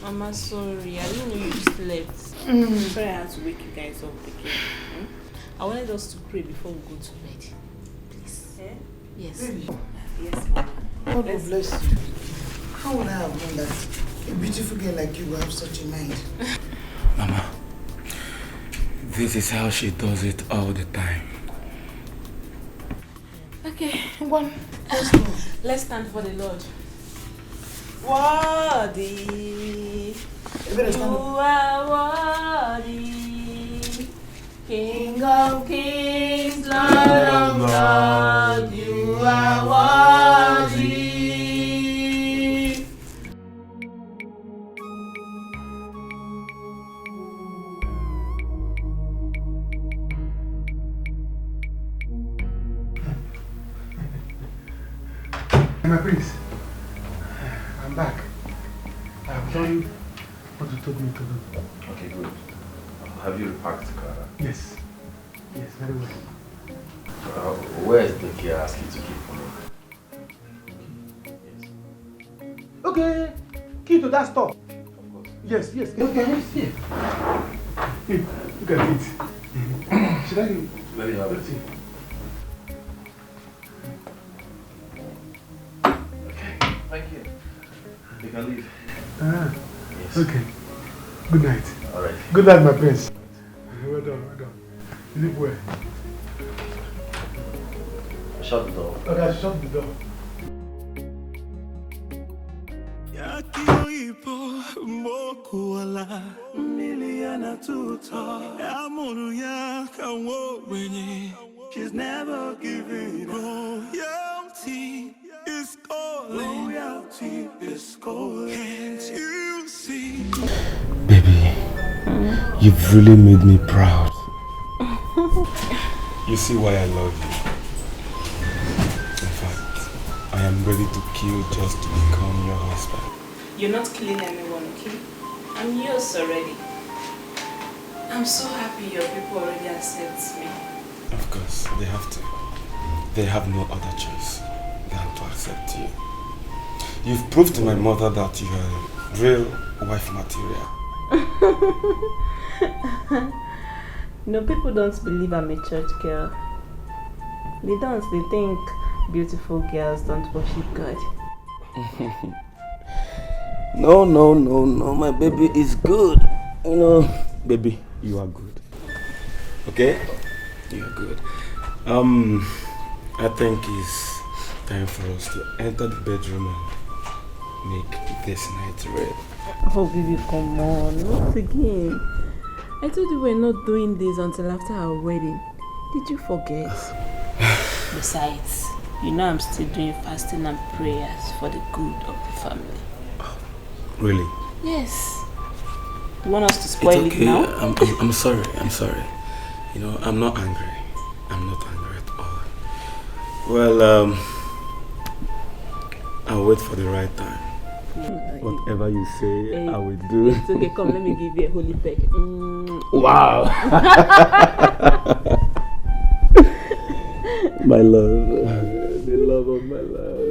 Mama, sorry. I didn't know you slept. Sorry I had to wake you guys up again. I wanted us to pray before we go to bed. Please. Eh? Yes. Really? Yes, Mama. God will bless you. How would I have known that a beautiful girl like you will have such a mind? Mama, this is how she does it all the time. Okay. One. Let's stand for the Lord. Worthy. You are worthy. King of kings, Lord of lords, you are worthy. My prince, I'm back. I have done what you told me to do. Okay, good. Have you repacked the car? Yes. Yes, very well. Where is Dikeh asked you to keep for me? Okay. Key to that store. Of course. Yes, yes. Okay, let's see. Hey, look at it. Should I give? Let me have it. Let's see. Thank you. You can leave. Yes. Okay. Good night. All right. Good night, my prince. Well done, well done. Sleep well. Shut the door. Okay, I shut the door. She's never giving royalty. Is calling. Royalty is calling. Can't you see? Baby, you've really made me proud. You see why I love you. In fact, I am ready to kill just to become your husband. You're not killing anyone, okay? I'm yours already. I'm so happy your people already accept me. Of course, they have to. They have no other choice than to accept you. You've proved to my mother that you are real wife material. No, people don't believe I'm a church girl. They don't. They think beautiful girls don't worship God. No, my baby is good. You know, baby, you are good. Okay? You are good. I think it's time for us to enter the bedroom and make this night red. Oh, baby, come on. Not again. I told you we're not doing this until after our wedding. Did you forget? Besides, you know I'm still doing fasting and prayers for the good of the family. Really? Yes. You want us to spoil it's okay. it now? I'm sorry. You know, I'm not angry. I'm not angry at all. Well, I'll wait for the right time. Whatever you say, I will do. It's okay, come, let me give you a holy peck. Wow! My love. The love of my love.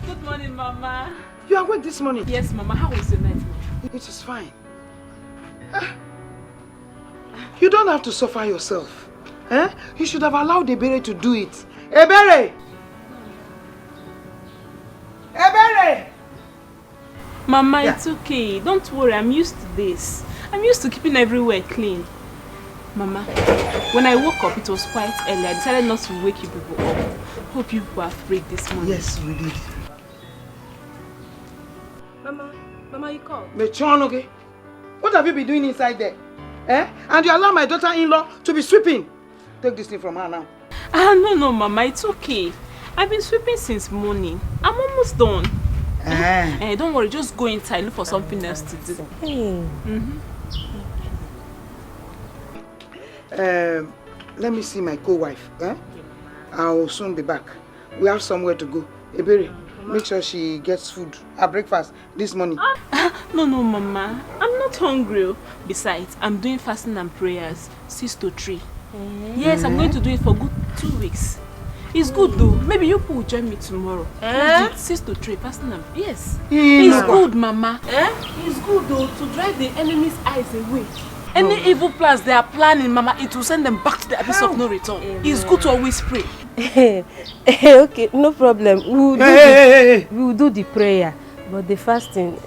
Good morning, Mama. You are awake this morning? Yes, Mama. How was the night, Mama? It is fine. You don't have to suffer yourself. You should have allowed Ebere to do it. Ebere! Ebere! Mama, it's okay. Don't worry, I'm used to this. I'm used to keeping everywhere clean. Mama, when I woke up, it was quite early. I decided not to wake you people up. Hope you people are free this morning. Yes, we did. Mama, you called? Mechonoge, what have you been doing inside there? And you allow my daughter-in-law to be sweeping? Take this thing from her now. No, Mama, it's okay. I've been sweeping since morning. I'm almost done. Don't worry, just go inside, look for something else to do. Let me see my co-wife. I'll soon be back. We have somewhere to go. Ebere, make sure she gets food, her breakfast this morning. No, Mama. I'm not hungry. Besides, I'm doing fasting and prayers 6 to 3. Yes, I'm going to do it for good 2 weeks. It's good though. Maybe you will join me tomorrow. 6 to 3 fasting and yes. It's good, Mama. It's good though to drive the enemy's eyes away. Any evil plans they are planning, Mama, it will send them back to the abyss of no return. It's good to always pray. Okay, no problem. We will do the prayer, but the fasting.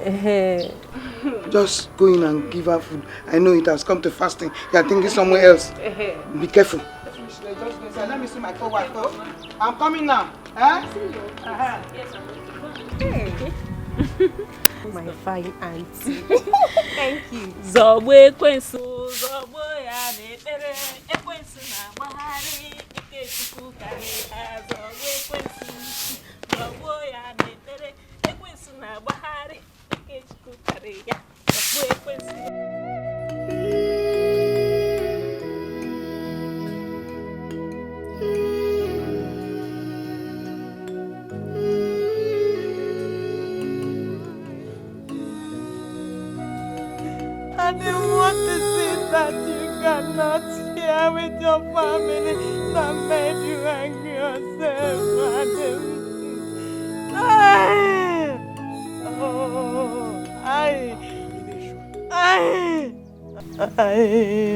Just go in and give her food. I know it has come to fasting. You are thinking somewhere else. Be careful. Let me see my co-wife. I'm coming now. My fine auntie. Thank you. Zowe kwensu, zobo ya nepere, ekwensu na mahari, ikechuku kare. Zowe kwensu, zobo ya nepere, ekwensu na mahari, ikechuku kare. Zowe kwensu. I didn't want to see that you cannot share with your family that made you angry yourself, Adam.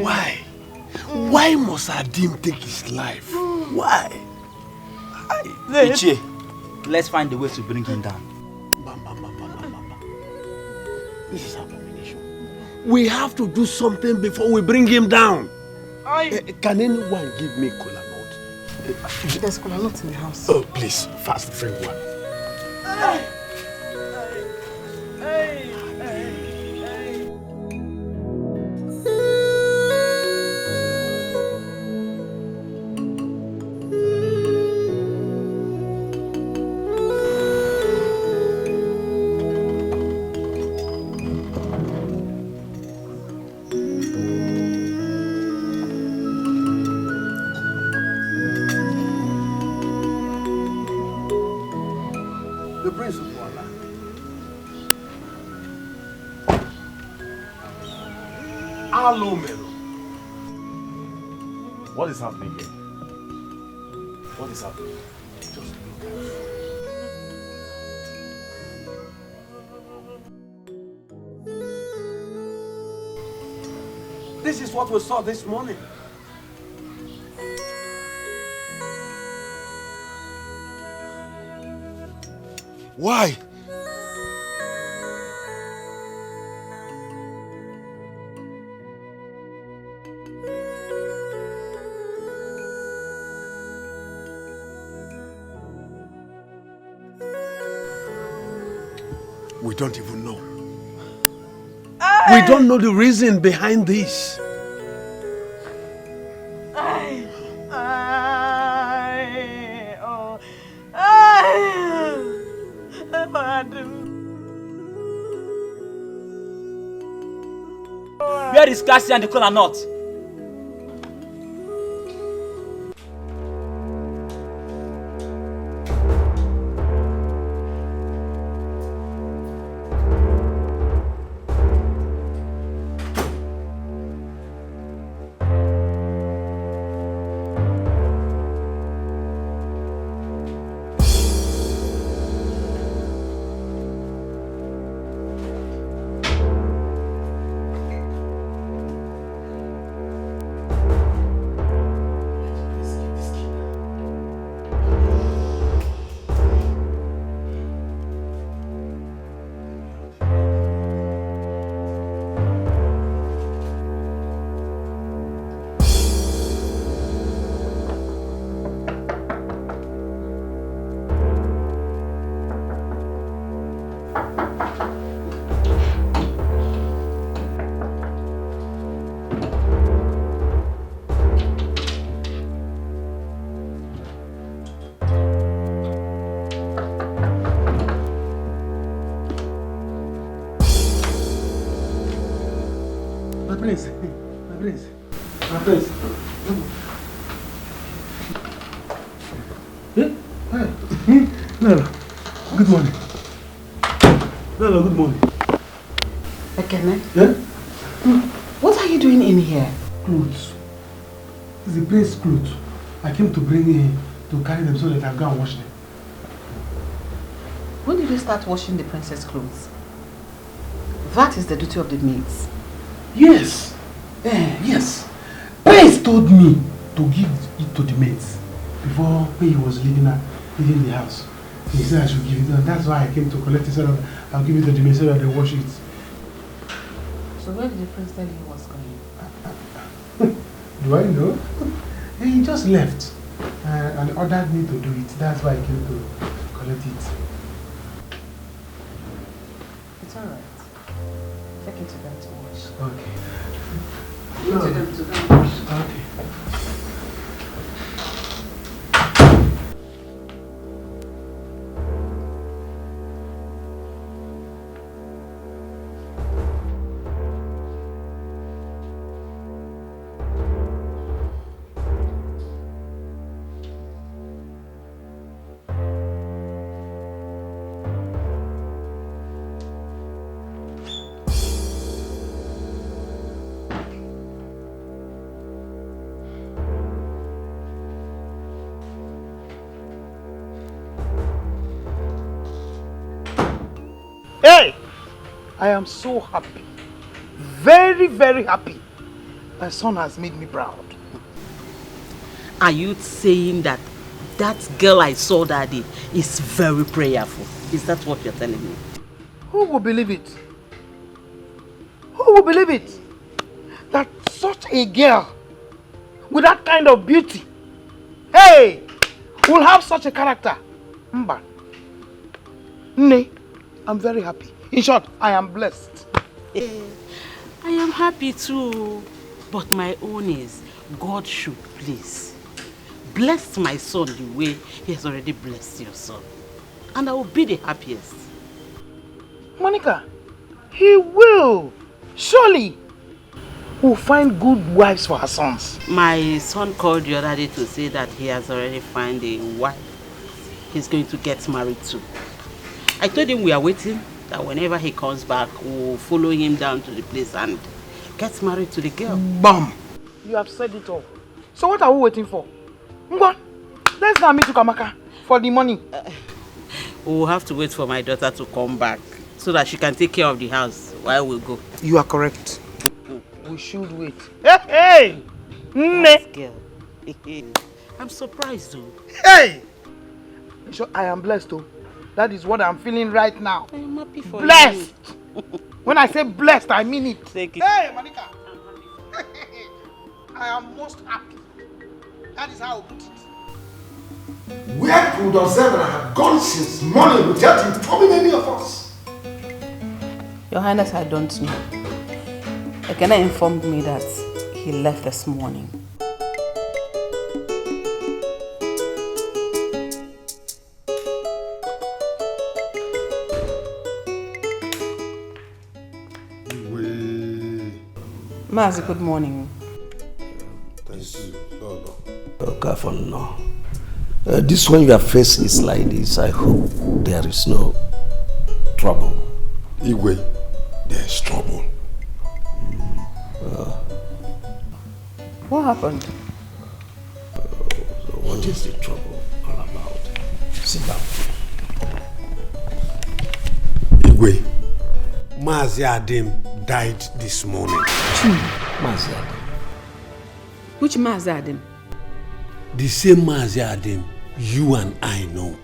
Why? Why must Adim take his life? Why? Ichie, let's find a way to bring him down. This is abomination. We have to do something before we bring him down. Can anyone give me cola nut? There's cola nut in the house. Oh, please, fast, bring one. Hello, Melo. What is happening here? What is happening? Just look at it. This is what we saw this morning. Why? We don't even know. We don't know the reason behind this. Where is Cassie and the cola nut? prince. My prince. My prince. No. Good morning. No, good morning. Ekene? Yeah? What are you doing in here? Clothes. It's the prince's clothes. I came to bring him to carry them so that I'll go and wash them. When did you start washing the princess' clothes? That is the duty of the maids. Yes. Yes. Prince told me to give it to the maids before when he was leaving the house. He said I should give it, and that's why I came to collect it so that I'll give it to the maids so that they wash it. So where did the prince tell you he was going? Do I know? He just left and ordered me to do it. That's why I came to collect it. It's alright. Take it to them to wash. Okay. Take it to them to wash. Okay. Hey! I am so happy. Very, very happy. My son has made me proud. Are you saying that girl I saw that day is very prayerful? Is that what you're telling me? Who will believe it? Who will believe it? That such a girl with that kind of beauty, hey, will have such a character. Mba. Nne, I'm very happy. In short, I am blessed. I am happy too. But my own is, God should please bless my son the way he has already blessed your son. And I will be the happiest. Monica, he will. Surely will find good wives for her sons. My son called the other day to say that he has already found a wife he's going to get married to. I told him we are waiting, that whenever he comes back, we'll follow him down to the place and get married to the girl. Bam! You have said it all. So what are we waiting for? Ngwa, let's go and meet Kamaka for the money. We'll have to wait for my daughter to come back so that she can take care of the house while we go. You are correct. We should wait. Hey! Nne! I'm surprised though. Hey! So I am blessed though. That is what I'm feeling right now. I am happy for blessed. When I say blessed, I mean it. Thank you. Hey, Monica. I am most happy. That is how I put it. Where could Ozebra have gone since morning without informing any of us? Your Highness, I don't know. Ekene informed me that he left this morning. Mazi, good morning. No. This one your face is like this. I hope there is no trouble. Igwe, there's trouble. What happened? So what is the trouble all about? Sit down. Igwe, Mazi Adim died this morning. Mazi Adim? Which Mazi Adim? The same Mazi Adim you and I know.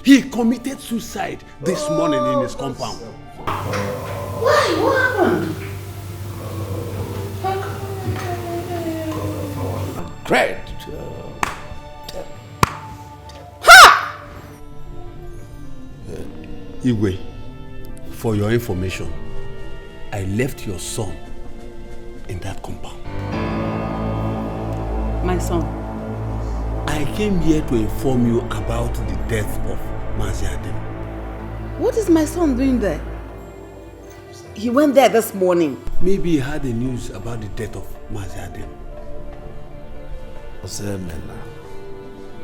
He committed suicide this morning in his compound. Why? What happened? Great. Igwe, for your information, I left your son in that compound. My son? I came here to inform you about the death of Mazi Adim. What is my son doing there? He went there this morning. Maybe he had the news about the death of Maziadem. Ozemena.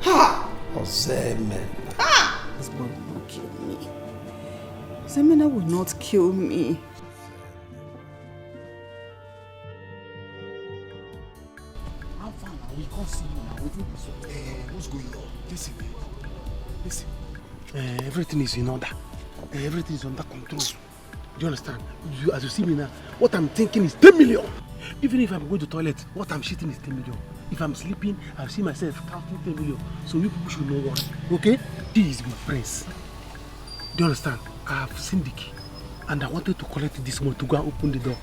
Ha! Ozemena. Ha! This boy will not kill me. Ozemena will not kill me. How far now? We can't see you now. What's going on? Listen. Everything is in order. Everything is under control. Do you understand? As you see me now, what I'm thinking is 10 million. Even if I'm going to the toilet, what I'm shitting is 10 million. If I'm sleeping, I see myself counting 10 million. So you people should know what. Okay? This is my prince. Do you understand? I have seen the key. And I wanted to collect this one to go and open the door.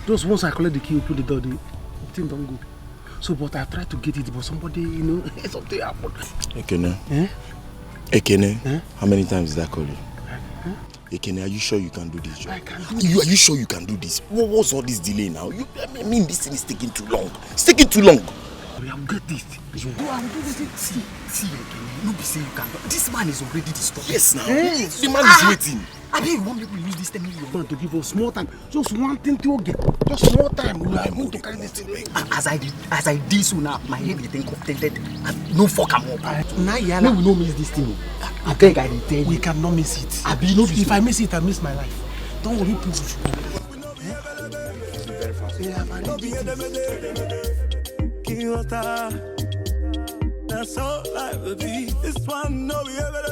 Just once I collect the key, open the door, the thing don't go. So, but I tried to get it, but somebody, something happened. Ekene. Ekene, how many times did I call you? Ekene, are you sure you can do this job? I can do this. Are you sure you can do this? What's all this delay now? I mean, this thing is taking too long. It's taking too long. We have got this. I will do this. See, Ekene, no be say you can. This man is already disturbed. Yes, now. The man is waiting. I mean, you want me to use this 10 million? To give us small time. Just one thing to get. Just small time. We are going to carry this thing. As I did so now, my head is contented. No fuck am up. Now we don't miss this thing. I think I did tell you. We cannot miss it. If I miss it, I miss my life. Don't worry, people should go. Very fast. That's all life will be. This one, no, we ever.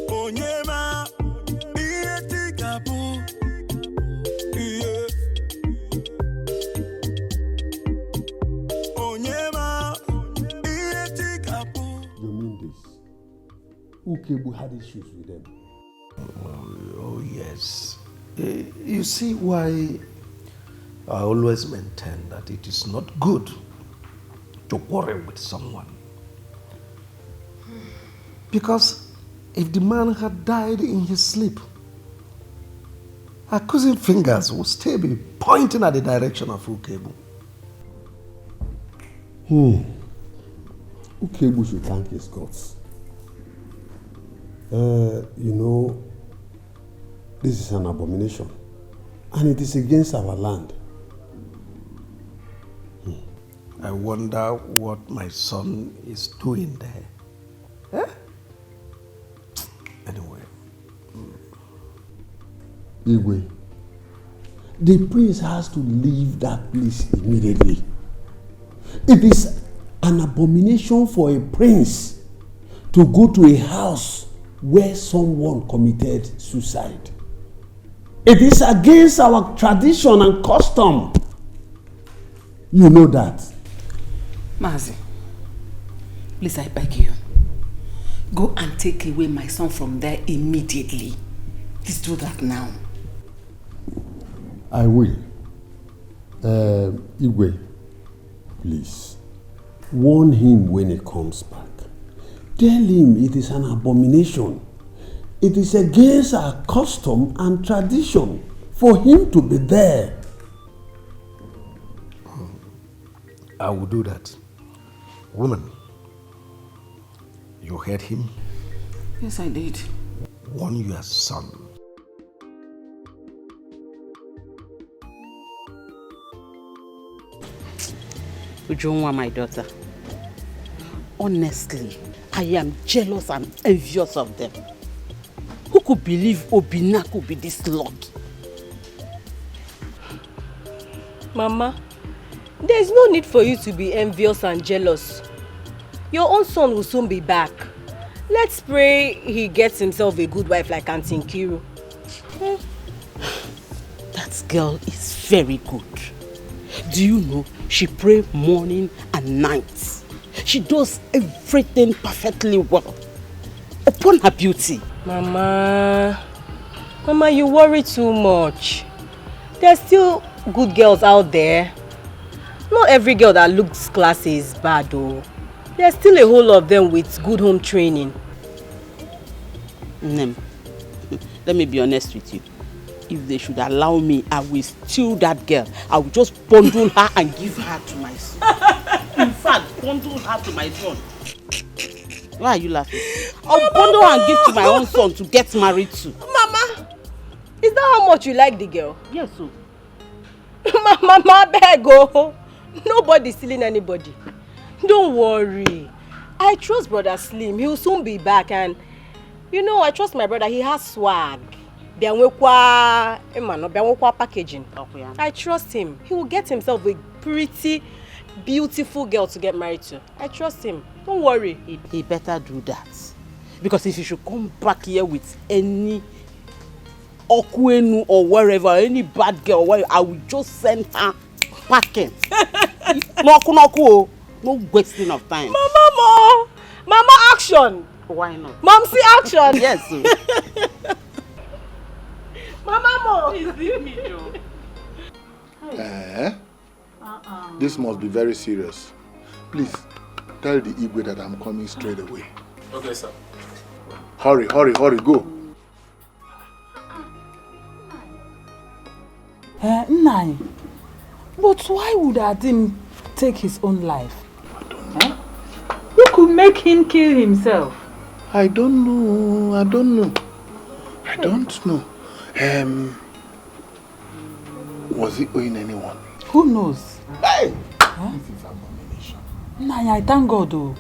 Onyema, Bietikapu, Onyema, Bietikapu. You mean this? Ukebu had issues with them. Oh yes. You see why I always maintain that it is not good to quarrel with someone. Because if the man had died in his sleep, accusing fingers would still be pointing at the direction of Ukebu. Ukebu should thank his gods. This is an abomination, and it is against our land. I wonder what my son is doing there. Eh? Anyway. Igwe, the prince has to leave that place immediately. It is an abomination for a prince to go to a house where someone committed suicide. It is against our tradition and custom. You know that. Mazi, please, I beg you. Go and take away my son from there immediately. Please do that now. I will. Igwe, please. Warn him when he comes back. Tell him it is an abomination. It is against our custom and tradition for him to be there. I will do that. Woman, you heard him? Yes, I did. Warn your son. Ujunwa, my daughter. Honestly, I am jealous and envious of them. Who could believe Obina could be this lucky? Mama, there's no need for you to be envious and jealous. Your own son will soon be back. Let's pray he gets himself a good wife like Auntie Nkiru. That girl is very good. Do you know she prays morning and night? She does everything perfectly well. Upon her beauty. Mama, you worry too much. There's still good girls out there. Not every girl that looks classy is bad though. There's still a whole lot of them with good home training. Nem, let me be honest with you. If they should allow me, I will steal that girl. I will just bundle her and give her to my son. In fact, bundle her to my son. Why are you laughing? I'll bundle and give to my own son to get married to. Mama, is that how much you like the girl? Yes, so. Mama, beg, oh. Nobody's stealing anybody. Don't worry. I trust brother Slim. He'll soon be back, and you know, I trust my brother. He has swag. Packaging. I trust him. He will get himself a pretty, beautiful girl to get married to. I trust him. Don't worry. He better do that. Because if he should come back here with any Okwenu or wherever, any bad girl, I will just send her packing. No wasting of time. Mama, action. Why not? Mom, see action. Yes. Mama, please leave me, Joe. This must be very serious. Please, tell the Igwe that I'm coming straight away. Okay, sir. Hurry, go. Nai, but why would Adim take his own life? I don't know. You could make him kill himself. I don't know. Was he owing anyone? Who knows? Hey! This is abomination. Nai, I thank God though.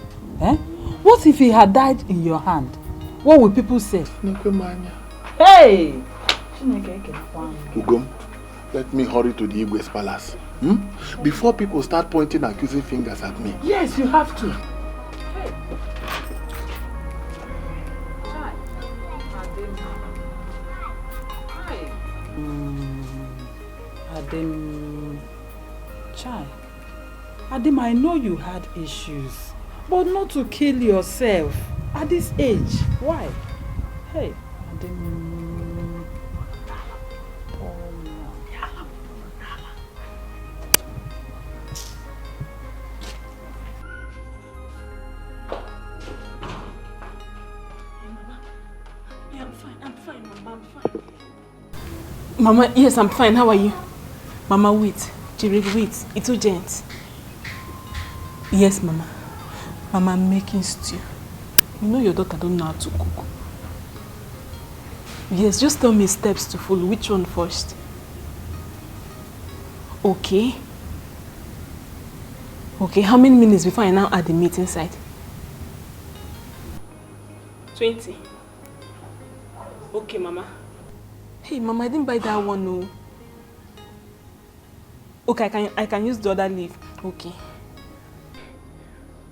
What if he had died in your hand? What will people say? Hey! Ugom, let me hurry to the Igwe's palace. Before people start pointing accusing fingers at me. Yes, you have to. Adim, I know you had issues, but not to kill yourself at this age. Why? Hey, Adim. Mama, yes, I'm fine. How are you? Mama, wait. Jirig, wait. It's urgent. Yes, Mama. Mama, I'm making stew. You know your daughter don't know how to cook. Yes, just tell me steps to follow. Which one first? Okay. Okay, how many minutes before I now add the meat inside? 20. Okay, Mama. Hey, Mama, I didn't buy that one, no. Okay, I can use the other leaf. Okay.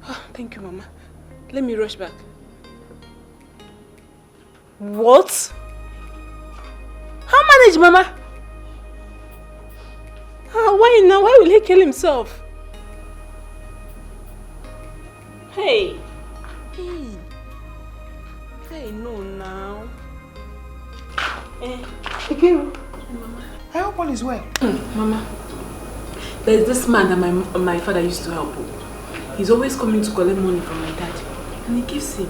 Oh, thank you, Mama. Let me rush back. What? How manage, Mama? Why now? Why will he kill himself? Hey. Hey, no now. Ikiru, I hope all is well. Mama, there's this man that my father used to help. He's always coming to collect money from my dad. And he gives him.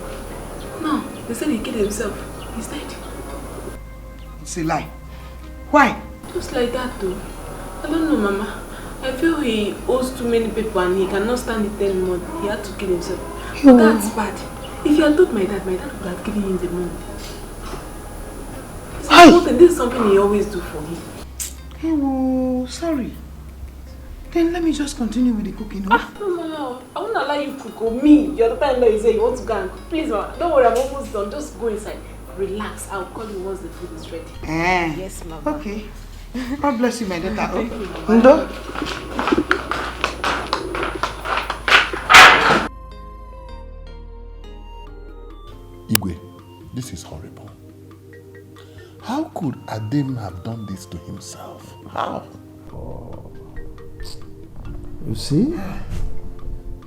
No, they said he killed himself. He's dead. It's a lie. Why? Just like that though. I don't know, Mama. I feel he owes too many people and he cannot stand it anymore. He had to kill himself. Oh. That's bad. If you had told my dad would have given him the money. This is something he always do for me. Oh, sorry. Then let me just continue with the cooking. No. I won't allow you to cook. Or me, your daughter-in-law, you say you want to go and cook. Please, Mama, don't worry, I'm almost done. Just go inside. Relax. I'll call you once the food is ready. Yes, Mama. Okay. God bless you, my daughter. Thank you, Mama. Ndo? Igwe, this is horrible. How could Adim have done this to himself? How? You see?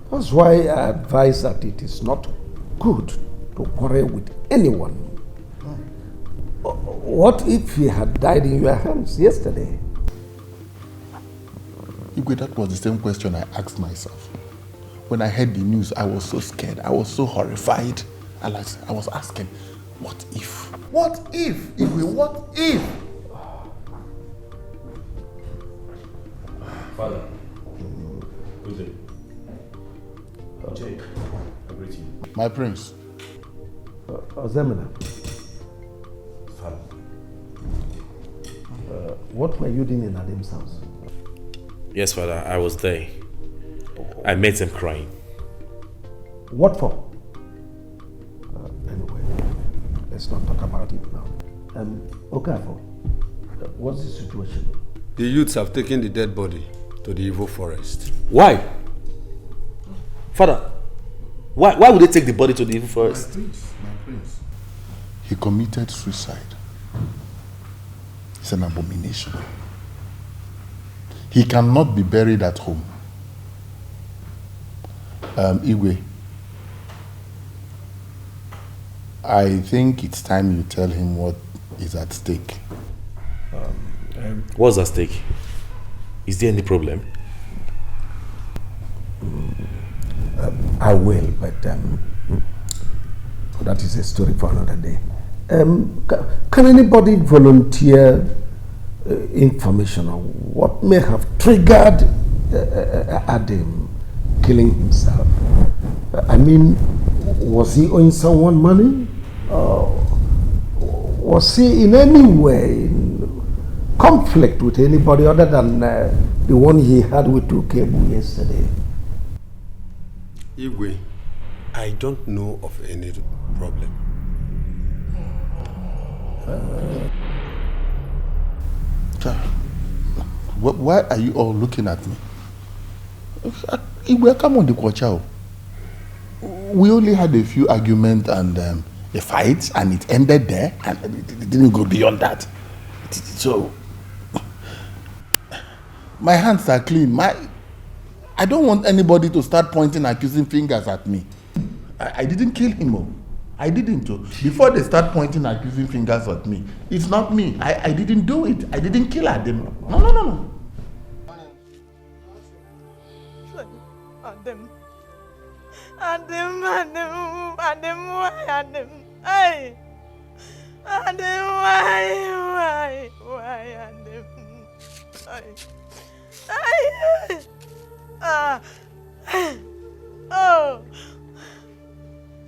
That's why I advise that it is not good to quarrel with anyone. What if he had died in your hands yesterday? Igwe, that was the same question I asked myself. When I heard the news, I was so scared. I was so horrified. I was asking, what if? What if? Igwe, what if? Father, who's it? Jake, I greet you. My prince. Ozemena. What were you doing in Adam's house? Yes, Father, I was there. I met him crying. What for? Anyway, let's not talk about it now. Okafor, what's the situation? The youths have taken the dead body to the evil forest. Why? Father, why would they take the body to the evil forest? My prince. He committed suicide. It's an abomination. He cannot be buried at home. Igwe, I think it's time you tell him what is at stake. What's at stake? Is there any problem? I will, but that is a story for another day. Can anybody volunteer information on what may have triggered Adam killing himself? I mean, was he owing someone money? Was he in any way in conflict with anybody other than the one he had with Ukebu yesterday? Igwe, I don't know of any problem. Why are you all looking at me? Igwe, come on, the Kwachao. We only had a few arguments and a fight, and it ended there, and it didn't go beyond that. So, my hands are clean. I don't want anybody to start pointing accusing fingers at me. I didn't kill him. I didn't. Before they start pointing accusing fingers at me, it's not me. I didn't do it. I didn't kill Adam. No. Adam, why Adam? Hey! Adam, why Adam? Oh!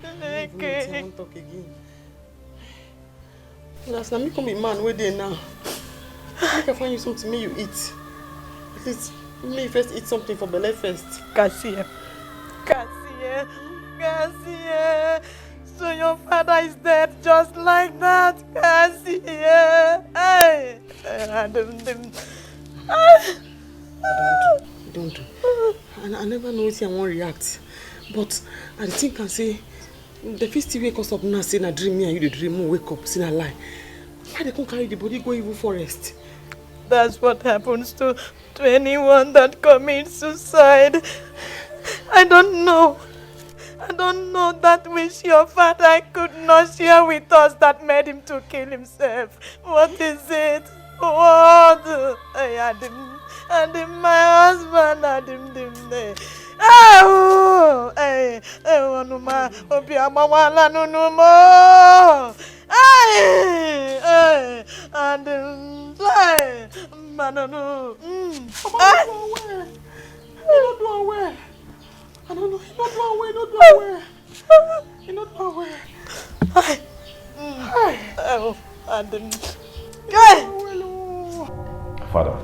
Dikeh. I won't talk again. Last time, me come be man, where they now? I can find you something, me you eat. At least, me first eat something for belly first. Cassie. So your father is dead just like that, Cassie. Hey! Don't. I never know if I won't react. But I think I say, the first wake us up now, saying a dream, me and you the dream, wake up, saying a lie. Why they can't carry the body go evil forest? That's what happens to anyone that commits suicide. I don't know that wish your father could not share with us that made him to kill himself. What is it? What? Adam, my husband, Adam. Oh, Wanuma, Obiama, Wala, no more. Adam, Manano. You don't do away. I don't know. You don't do away. You don't do away. Oh, Adam. Father,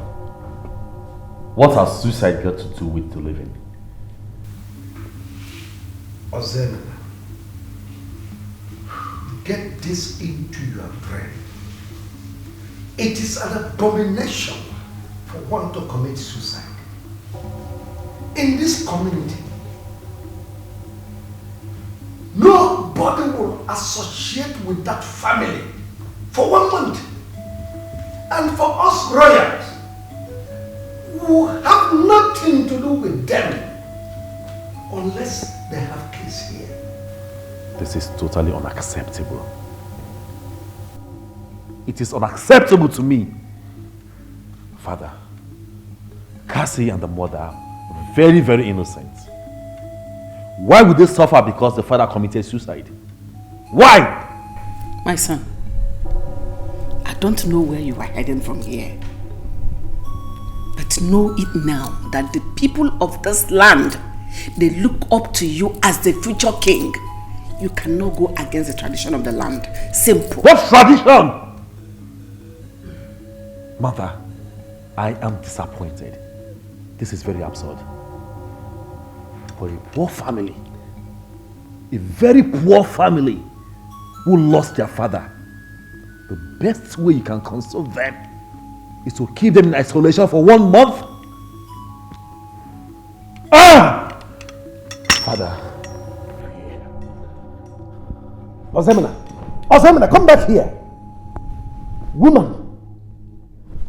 what has suicide got to do with the living? Ozemena, get this into your brain. It is an abomination for one to commit suicide. In this community, nobody will associate with that family for 1 month. And for us royals, who have nothing to do with them unless they have kids here. This is totally unacceptable. It is unacceptable to me. Father, Cassie and the mother are very, very innocent. Why would they suffer because the father committed suicide? Why? My son, I don't know where you are heading from here. But know it now that the people of this land, they look up to you as the future king. You cannot go against the tradition of the land. Simple. What tradition? Mother, I am disappointed. This is very absurd. For a poor family, a very poor family who lost their father, the best way you can console them is to keep them in isolation for 1 month. Ah! Father. Ozemina, come back here. Woman,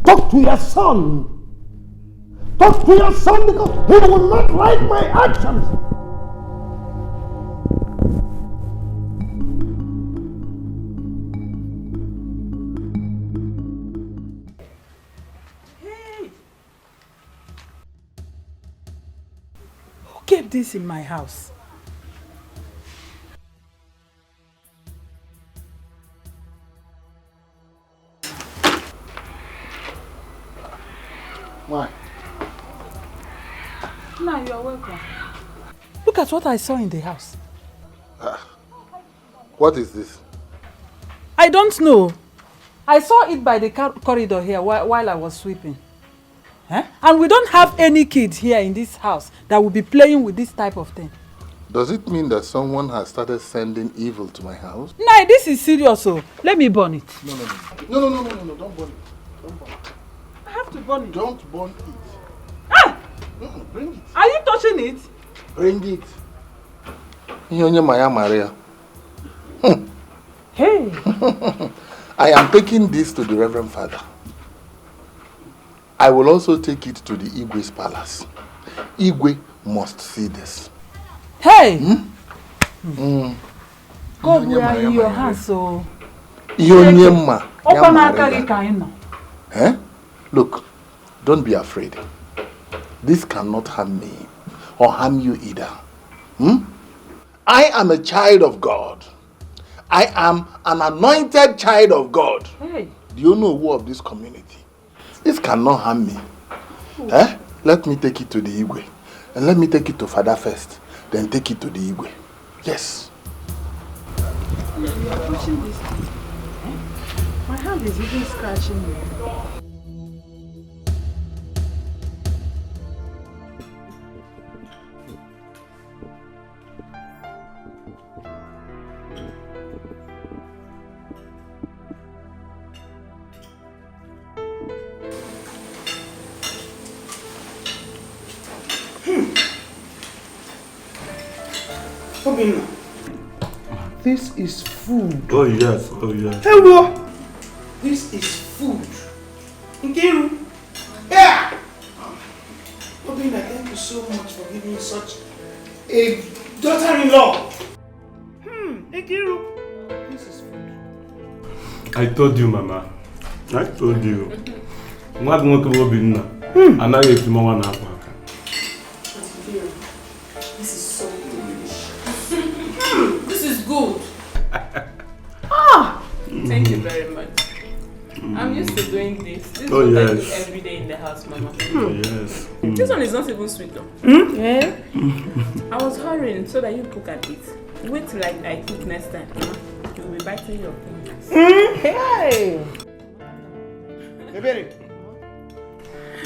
talk to your son. Talk to your son because he will not like my actions. Hey! Who kept this in my house? Why? No, you're welcome. Look at what I saw in the house. What is this? I don't know. I saw it by the corridor here while I was sweeping. And we don't have any kids here in this house that will be playing with this type of thing. Does it mean that someone has started sending evil to my house? No, this is serious, so let me burn it. No, don't burn it. Don't burn it. I have to burn it. Don't burn it. Ah! Bring it. Are you touching it? Bring it. Maria. Hey! I am taking this to the Reverend Father. I will also take it to the Igwe's palace. Igwe must see this. Hey! God, we are in your hands, so... Look, don't be afraid. This cannot harm me or harm you either. I am a child of God. I am an anointed child of God. Hey. Do you know who of this community? This cannot harm me. Let me take it to the Igwe. And let me take it to Father first. Then take it to the Igwe. Yes. You are pushing this thing. My hand is even scratching me. This is food. Oh yes, oh yes. Hello. This is food. Nkiru. Yeah. Obina, thank you so much for giving me such a daughter-in-law. Nkiru. This is food. I told you, Mama. I told you. This is so delicious. This is good. Thank you very much. I'm used to doing this. This is what I do every day in the house, Mama. Oh, yes. This one is not even sweet though. Yeah. I was hurrying so that you cook at it. Wait till I cook next time. You'll be biting your fingers. Hey! Hey,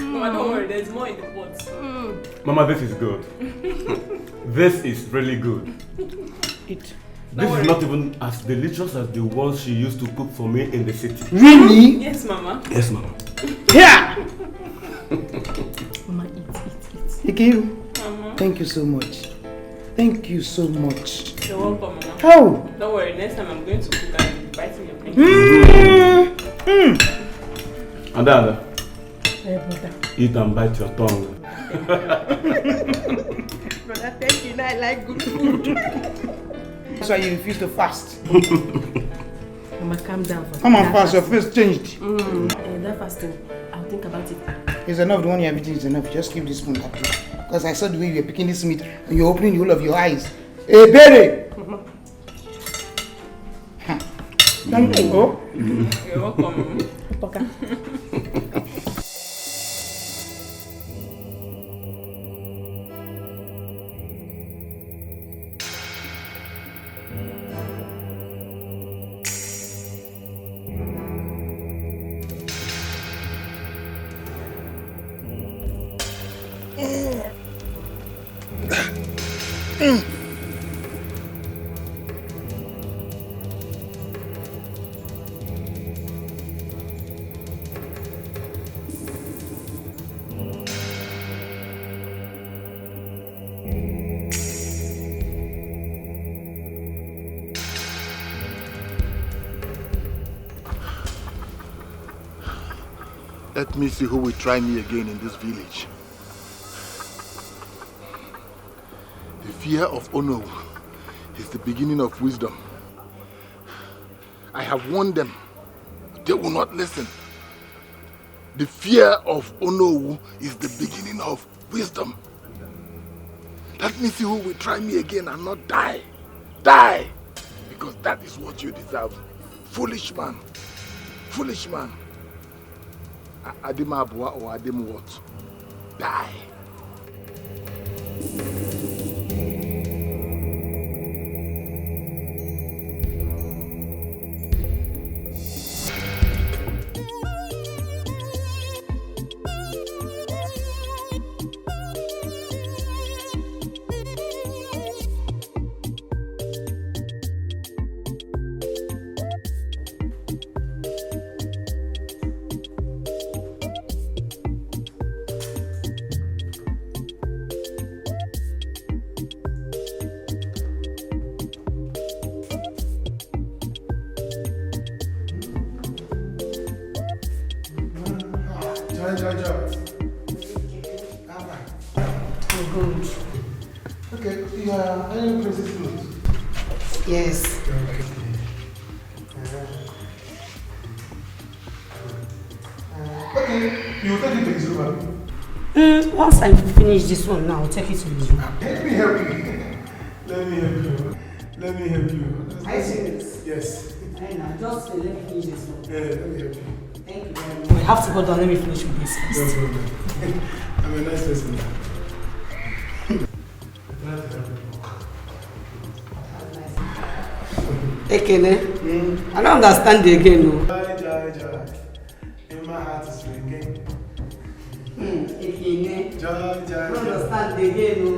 Mama, don't worry, there's more in the pot. Mama, this is good. This is really good. This is not even as delicious as the ones she used to cook for me in the city. Really? Yes, Mama. Yes, Mama. Yeah! Mama, eat. Nkiru, Mama. thank you so much. Thank you so much. You're welcome, Mama. How? Don't worry, next time I'm going to cook and you'll be biting your fingers. Ada. Hey, brother. Eat and bite your tongue. Brother, thank you. I like good food. That's why you refuse to fast. Mama, calm down. Come on, fast. Your face changed. That fasting, I'll think about it. It's enough. The one you are eating is enough. Just keep this spoon happy. Because I saw the way you were picking this meat and you're opening the whole of your eyes. Hey, Berry! Thank you. You're welcome. Let me see who will try me again in this village. The fear of Ono is the beginning of wisdom. I have warned them, but they will not listen. The fear of Ono is the beginning of wisdom. Let me see who will try me again and not die. Die! Because that is what you deserve. Foolish man. Foolish man. Adim Abua or Adim what? Die. Yes. Okay, you will take it to his room. Once I finish this one now, I'll take it to his room. Let me help you. Let me help you. Let me help you. Are you serious? Yes. Just let me finish this one. Yeah, let me help you. Thank you very much. We have to go down. Let me finish with this first. No problem. I'm a nice person. Ekene, I don't understand you again. No. Joy. In my heart is ringing. Ekene, Joy. I don't understand you again. No.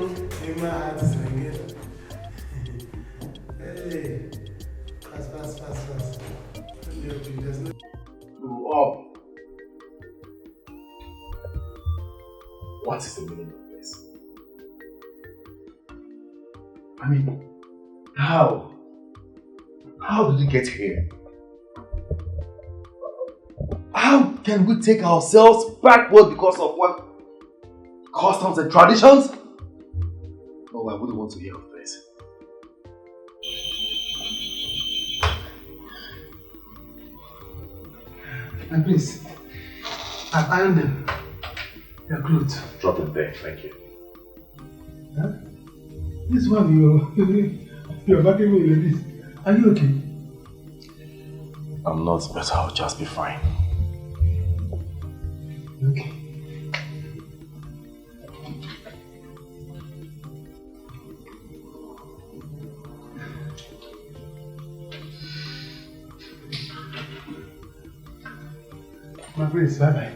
In my heart is ringing. Hey, fast. Let me help you. There's no. Grow up. What is the meaning of this? I mean, how? How did we get here? How can we take ourselves backward because of what? Customs and traditions? No, I wouldn't want to hear of this. And please, I've ironed them. Their clothes. Drop them there, thank you. Huh? This one, you're backing me like this. Are you okay? I'm not, but I'll just be fine. Okay. My prince, bye-bye.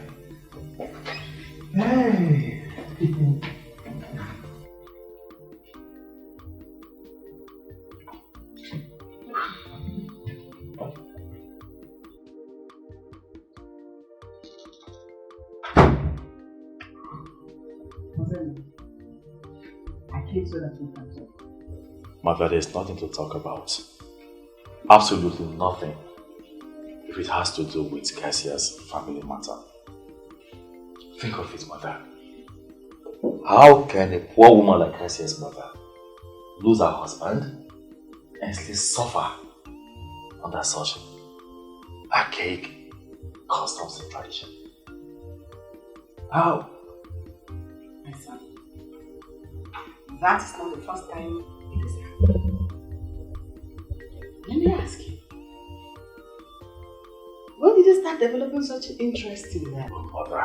Hey! So that we can talk. Mother, there's nothing to talk about. Absolutely nothing. If it has to do with Cassia's family matter. Think of it, Mother. How can a poor woman like Cassia's mother lose her husband and still suffer under such archaic customs and tradition? How? My son, that is not the first time it has happened. Let me ask you, when did you start developing such an interest in that? Oh, Mother,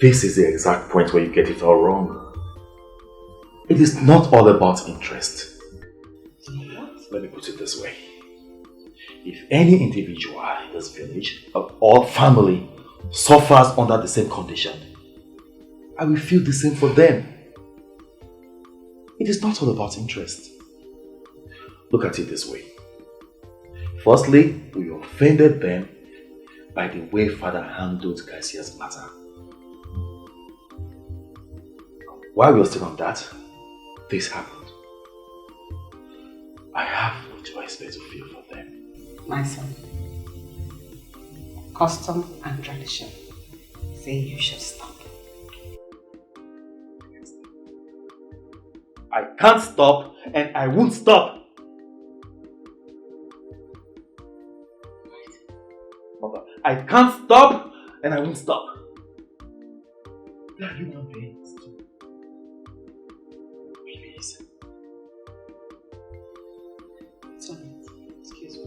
this is the exact point where you get it all wrong. It is not all about interest. What? Let me put it this way. If any individual in this village or family suffers under the same condition, I will feel the same for them. It is not all about interest. Look at it this way. Firstly, we offended them by the way Father handled Garcia's matter. While we were still on that, this happened. I have no choice but to feel for them. My son, custom and tradition say you should stop. I can't stop and I won't stop. Mother, I can't stop and I won't stop. We are human beings too. Please. Sorry, excuse me.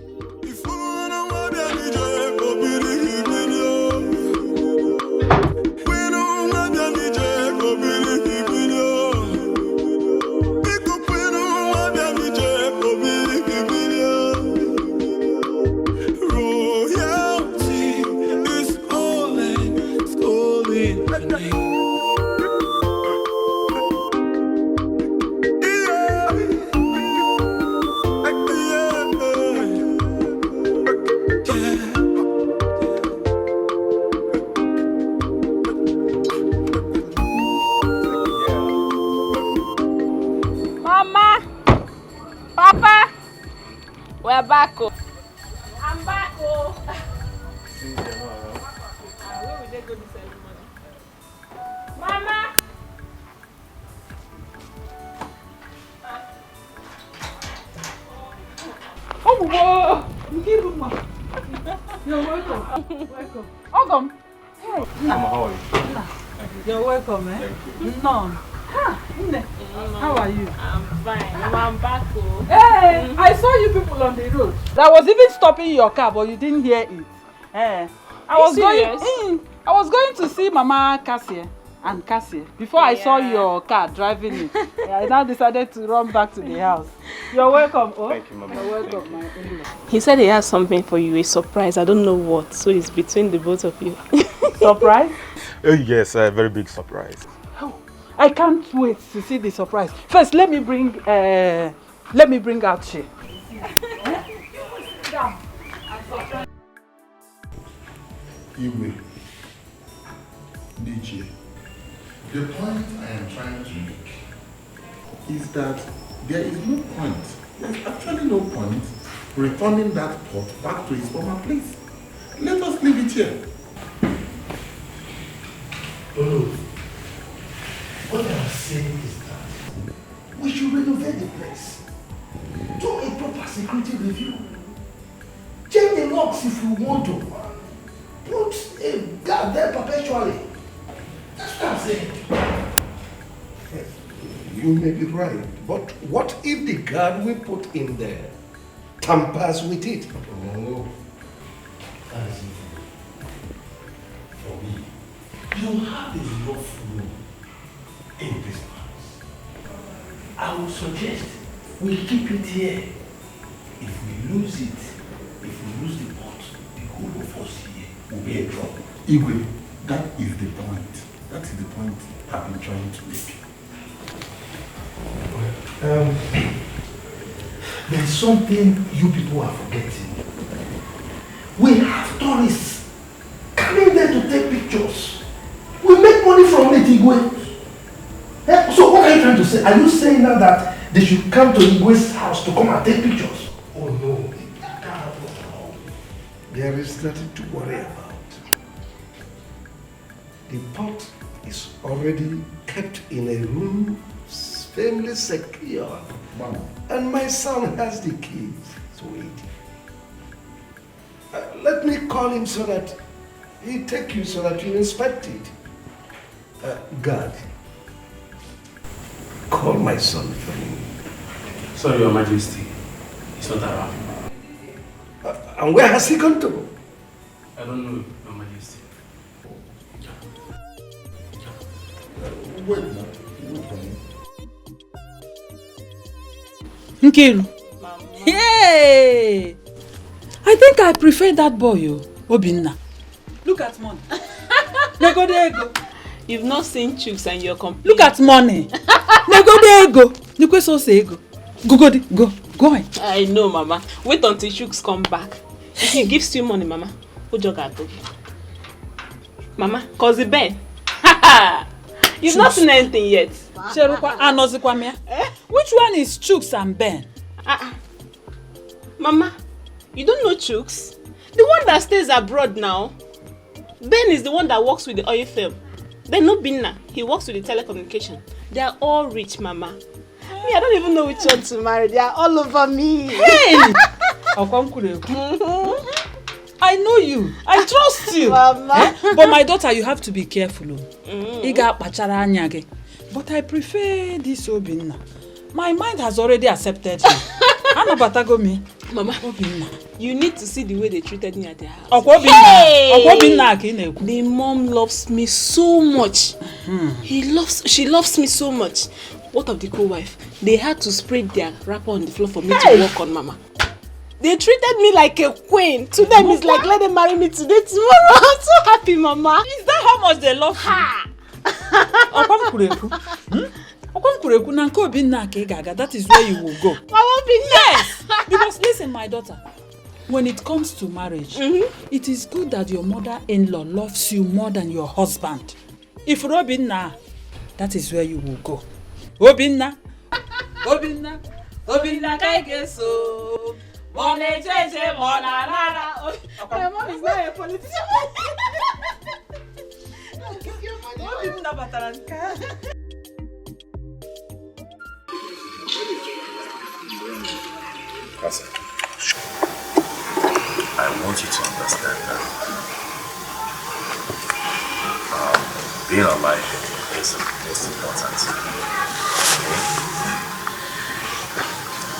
We're back. I'm back. Where will they go this ceremony? Mama! Oh, whoa! You're welcome. Welcome. Welcome. Hey. Mama, how are you? You're welcome, eh? No. How are you? I'm fine. I'm back. Hey, I saw you people on the road. I was even stopping your car, but you didn't hear it. I was going to see Mama Cassie and Cassie before I saw your car driving in. I now decided to run back to the house. You're welcome. Oh, thank you, Mama. You're welcome, my in-law. He said he has something for you, a surprise. I don't know what, so it's between the both of you. Surprise? Oh yes, a very big surprise. I can't wait to see the surprise. First, let me bring out Shay. Iwe, DJ, the point I am trying to make is that there is no point, there's actually no point returning that pot back to its former place. Let us leave it here. Oh, what I'm saying is that we should renovate the place. Do a proper security review. Change the locks if you want to. Put a guard there perpetually. That's what I'm saying. You may be right, but what if the guard we put in there tampers with it? Oh, that's it. For me, you have enough room in this house. I would suggest we keep it here. If we lose it, if we lose the pot, the whole of us here will be in trouble. Iwe, that is the point. That is the point I've been trying to make. There's something you people are forgetting. We have tourists coming there to take pictures. We make money from it, Igwe. So what are you trying to say? Are you saying now that they should come to Igwe's house to come and take pictures? Oh no. There is nothing to worry about. The pot is already kept in a room firmly secure. And my son has the keys to it. Let me call him so that he take you so that you inspect it. God, call my son for me. Sorry, Your Majesty. He's not around. And where has he gone to? I don't know, Your Majesty. Wait now. Wait for me. Nkiru. Yay! I think I prefer that boy, Obinna. Look at money. There you go. You've not seen chooks and you're complaining. Look at money. Nego. Nikwe so say go. Go on. I know, Mama. Wait until Shooks come back. If he gives you money, Mama, who jogato? Mama, cause the Ben. You've not seen anything yet. Which one is Chooks and Ben? Mama, you don't know Chooks? The one that stays abroad now. Ben is the one that works with the oil firm. Then no Binna, he works with the telecommunication. They are all rich, Mama. Me, I don't even know which one to marry. They are all over me. Hey! I know you. I trust you. Mama. But my daughter, you have to be careful. But I prefer this Obinna. My mind has already accepted you. Mama, you need to see the way they treated me at their house. The mom loves me so much. She loves me so much. What of the co-wife? They had to spread their wrapper on the floor for me to walk on, Mama. They treated me like a queen. To them, it's like, let them marry me today, tomorrow. I'm so happy, Mama. Is that how much they love you? That is where you will go. Yes! Because listen, my daughter, when it comes to marriage, it is good that your mother-in-law loves you more than your husband. If Robinna, that is where you will go. Obinna, Kaigeso. My mom is not a politician. Cousin, I want you to understand that being alive is the most important. Okay?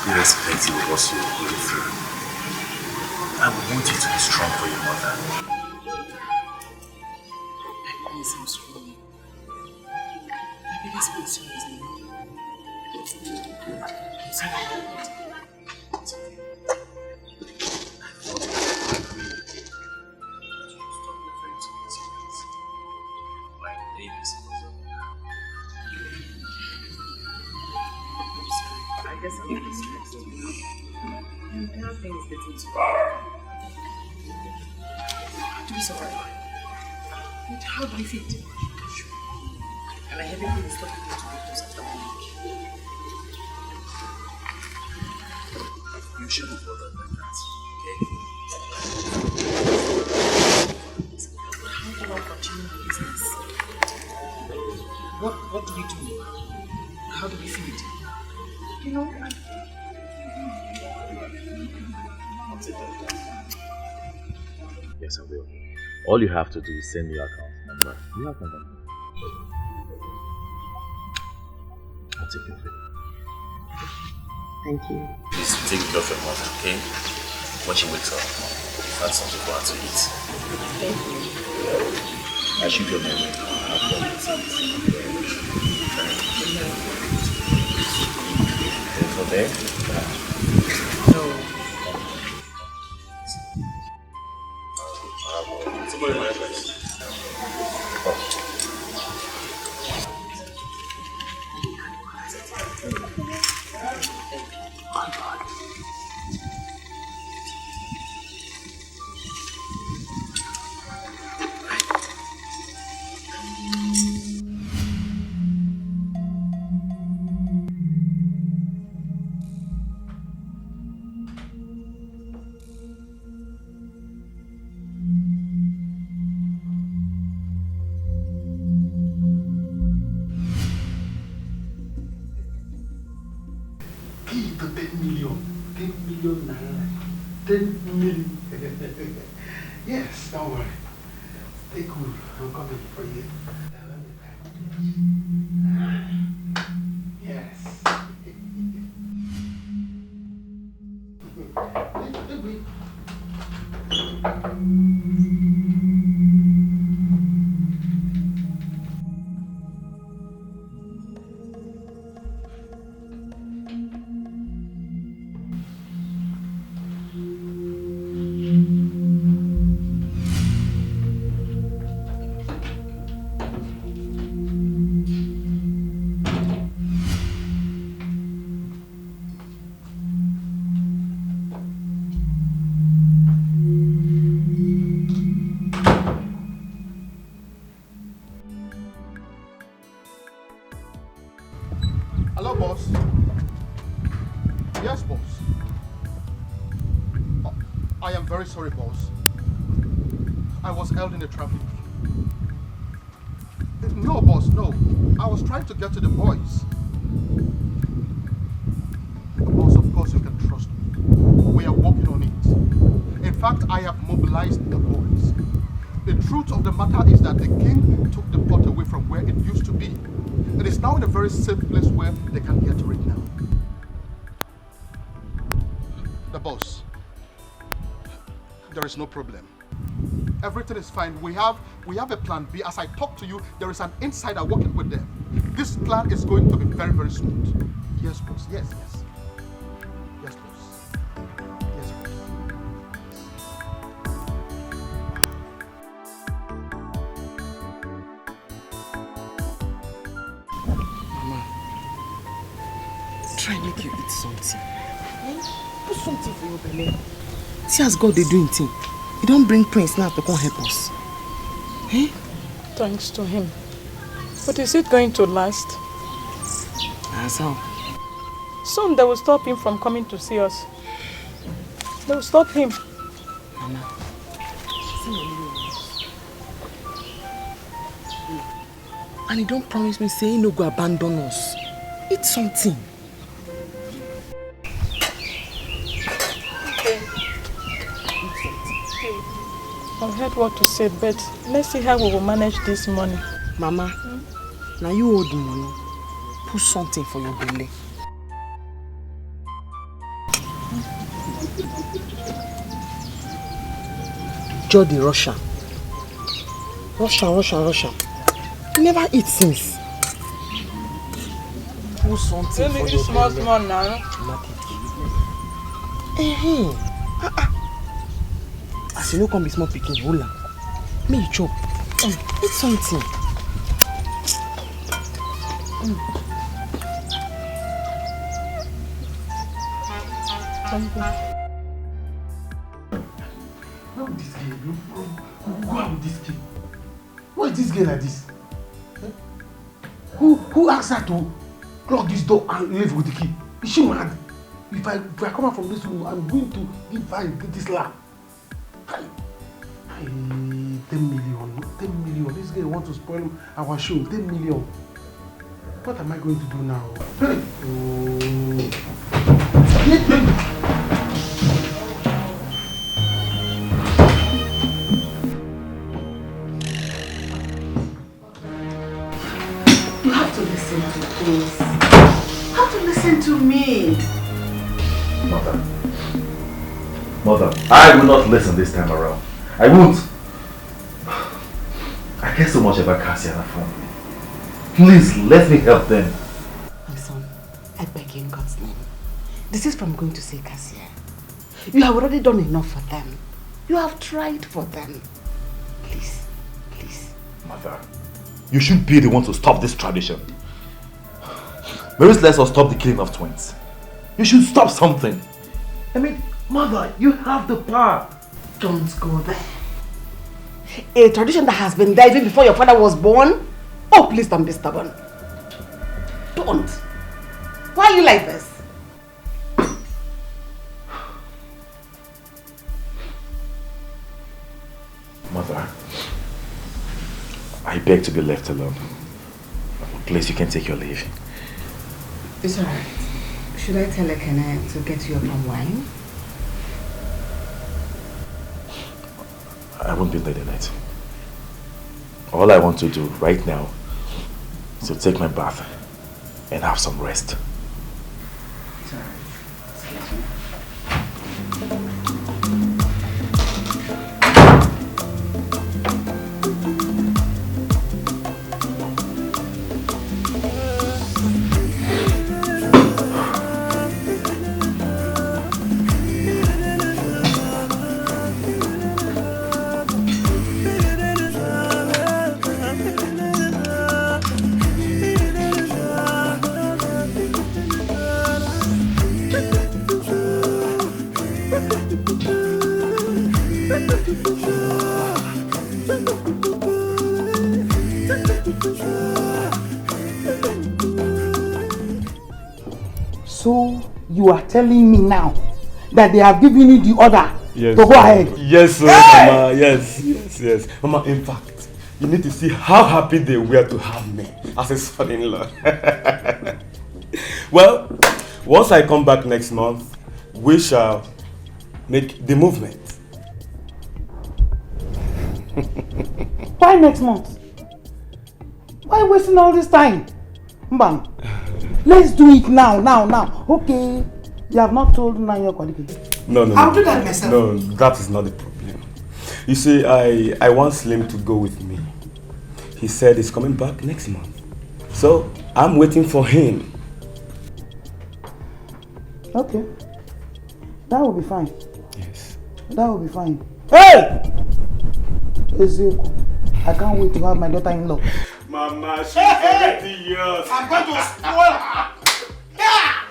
Irrespective of what you're going through, I want you to be strong for your mother. I'm strong. My biggest concern is me. I'm sorry. I guess I'm not stressed. And nothing is getting too far. To be sorry. But how do I fit? And I haven't been stopping you to get close after my week. You shouldn't bother like that, okay? But how do I continue my business? What do we do? How do we feed? You know, Yes, I will. All you have to do is send me your account number. You have my number. I'll take care of it. Thank you. Please take care of your mother, okay? When she wakes up, find something for her to eat. Thank you. I should go now. Go there? No. Somebody in my place. Give the 10 million. 10 million naira. 10 million. Yes, don't worry. Stay cool. I'm coming for you. Yes. Hello, boss. Yes, boss. I am very sorry, boss. I was held in the traffic. No, boss, no. I was trying to get to the boys. Boss, of course you can trust me. We are working on it. In fact, I have mobilized the boys. The truth of the matter is that the king took the pot away from where it used to be. It is now in a very safe place where they can get to it now. The boss. There is no problem. Everything is fine. We have a plan B. As I talk to you, there is an insider working with them. This plan is going to be very, very smooth. Yes, boss. Yes, yes. Yes, boss. Yes, boss. Mama, try make you eat something. Put something for your belly. See as God they doing thing. He don't bring Prince now to come help us. Eh? Thanks to him. But is it going to last? As how? Soon they will stop him from coming to see us. They will stop him. Mama, and he don't promise me say he no go abandon us. Eat something. I've heard what you said, but let's see how we will manage this money. Mama, now you hold the money. Put something for your belly. Jody Russia. Russia. You never eat since. Put something for your belly. Small now. As you know, come be small picking, hold on. May you chop. Eat something. Why would this girl go out with this kid? Why is this girl like this? Eh? Who asked her to lock this door and leave with the key? Is she mad? If I come out from this room, I'm going to give her this lap. 10 million. This girl wants to spoil our show. 10 million. What am I going to do now? Hey. You have to listen to this. You have to listen to me. Mother, I will not listen this time around. I won't. I care so much about Cassie and her family. Please, let me help them. My son, I beg you in God's name. This is from going to say Cassia. You have already done enough for them. You have tried for them. Please. Mother, you should be the one to stop this tradition. Mary's lets us stop the killing of twins. You should stop something. I mean, Mother, you have the power. Don't go there. A tradition that has been there even before your father was born? Oh, please don't be stubborn. Don't. Why are you like this? Mother, I beg to be left alone. Please, you can take your leave. It's alright. Should I tell Ekene to get you a palm wine? I won't be late tonight. All I want to do right now is to take my bath and have some rest. It's alright. So you are telling me now that they have given you the order Yes, to go ahead? Yes, sir, Mama. Yes. Mama, in fact, you need to see how happy they were to have me as a son-in-law. Well, once I come back next month, we shall make the movement. Why next month? Why wasting all this time? Mbam, let's do it now. Okay, you have not told your colleague. No. I'll do that myself. No, that is not the problem. You see, I want Slim to go with me. He said he's coming back next month. So, I'm waiting for him. Okay. That will be fine. Yes. That will be fine. Hey! Ezeku, I can't wait to have my daughter-in-law. Mama, she's already yours. I'm going to spoil her. Yeah!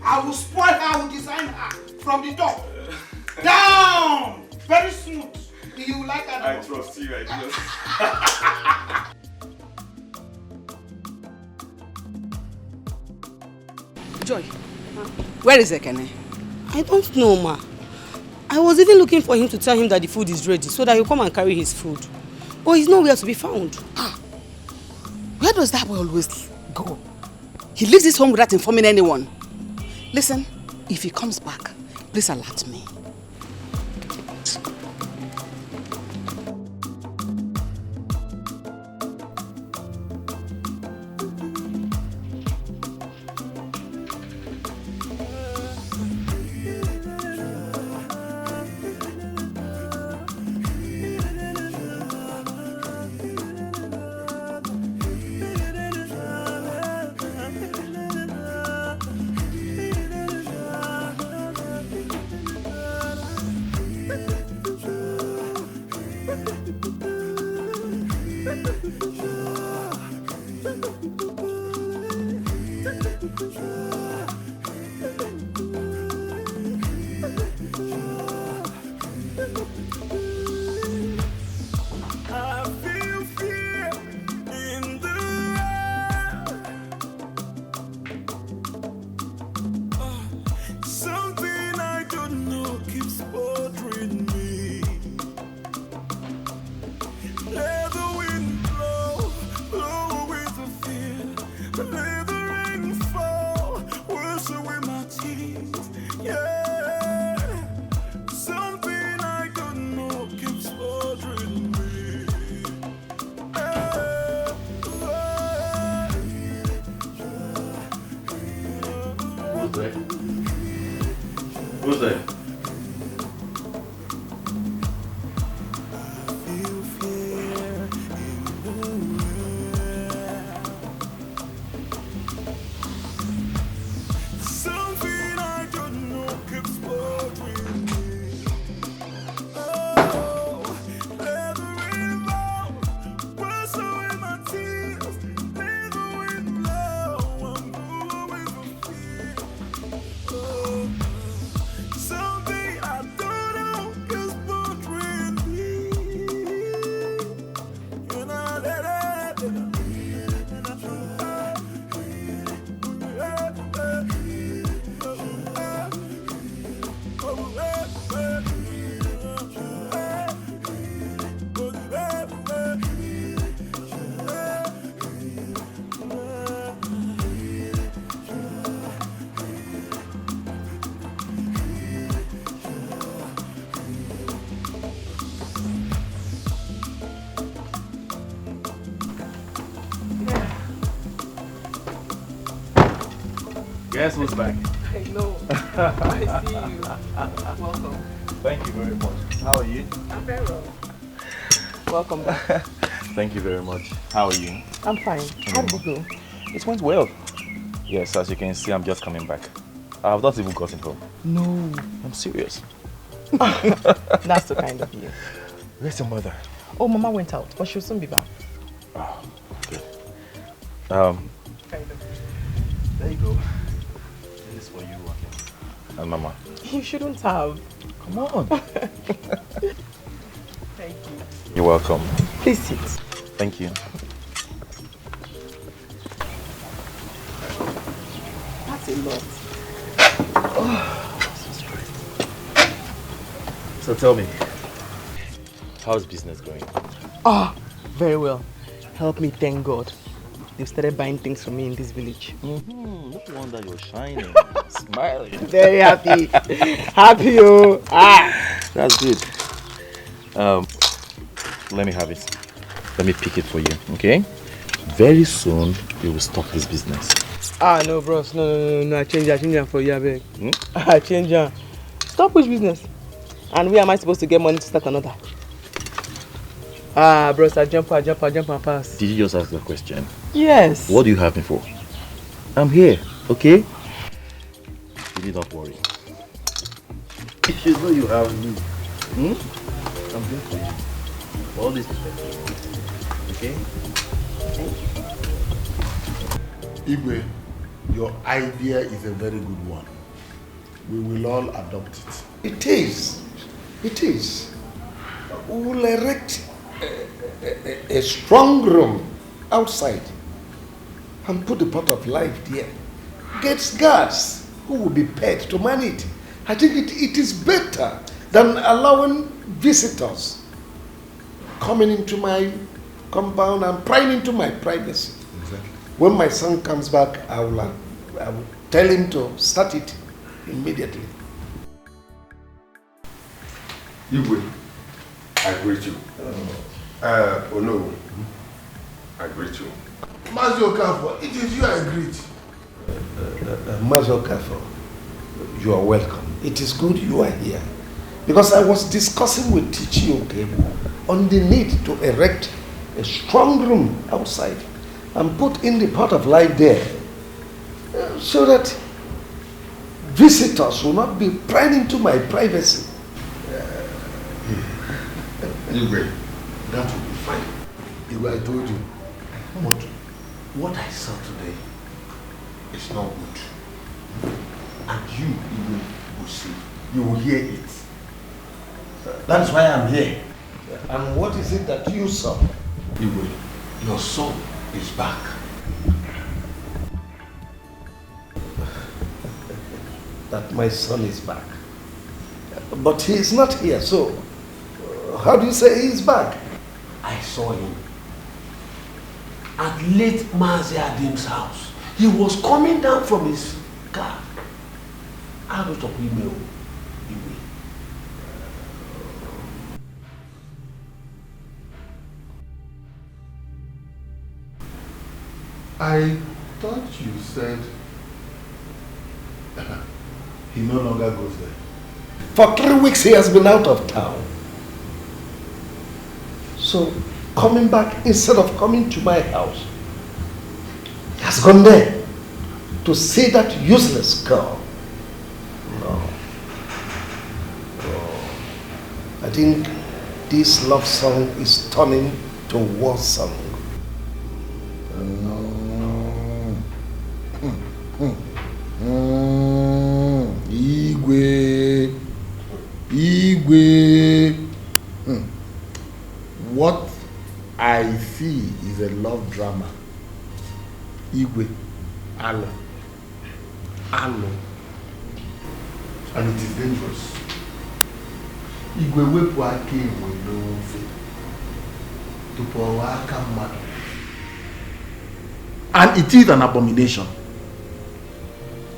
I will spoil her, I will design her from the top. Down! Very smooth. You like her? I trust you, I trust. Joy, where is Ekene? I don't know, ma. I was even looking for him to tell him that the food is ready so that he'll come and carry his food. But he's nowhere to be found. Where does that boy always go? He leaves his home without informing anyone. Listen, if he comes back, please alert me. Who's there? Guess who's back? I know. I see you. Welcome. Thank you very much. How are you? I'm very well. Welcome back. Thank you very much. How are you? I'm fine. How did it go? It went well. Yes, as you can see, I'm just coming back. I have not even gotten home. No. I'm serious. That's so kind of you. Where's your mother? Oh, Mama went out, but she'll soon be back. Oh, good. Kind of. There you go. This is for you and Mama. You shouldn't have. Come on. Thank you. You're welcome. Please sit. Thank you. a lot. So tell me, how's business going? Very well. Help me thank God. They've started buying things from me in this village. No wonder you're shining, smiling. Very happy. Happy, oh. That's good. Let me have it. Let me pick it for you, okay? Very soon, you will stop this business. No, bros. No. I change it for you, I beg. I change it. Stop which business? And where am I supposed to get money to start another? Bros, I jump and pass. Did you just ask the question? Yes. What do you have me for? I'm here, okay? You need not worry. You know you have me. I'm here for you. All this is okay? Igwe, your idea is a very good one. We will all adopt it. It is. We will erect a strong room outside and put the pot of life there. Get guards who will be paid to man it. I think it is better than allowing visitors coming into my compound and prying into my privacy. Exactly. When my son comes back, I will tell him to start it immediately. Igwe, I greet you. No, I greet you. Mazi Okafor, it is you I greet. Mazi Okafor, you are welcome. It is good you are here. Because I was discussing with Tichi Okebo on the need to erect a strong room outside and put in the pot of life there so that visitors will not be prying into my privacy. Anyway, that will be fine. Anyway, I told you, what I saw today is not good. And you will see, you will hear it. That's why I'm here. And what is it that you saw? Your son is back. That my son is back. But he is not here, so how do you say he is back? I saw him at late Mazi Adim's house. He was coming down from his car. Out of email. I thought you said he no longer goes there. For 3 weeks he has been out of town. So coming back instead of coming to my house, he has gone there to see that useless girl. No. I think this love song is turning to war song. Igwe. What I see is a love drama. Igwe. Alo. And it is dangerous. Igwe wepu aka enwe n'ofe tupu ọwa aka mmadụ. And it is an abomination.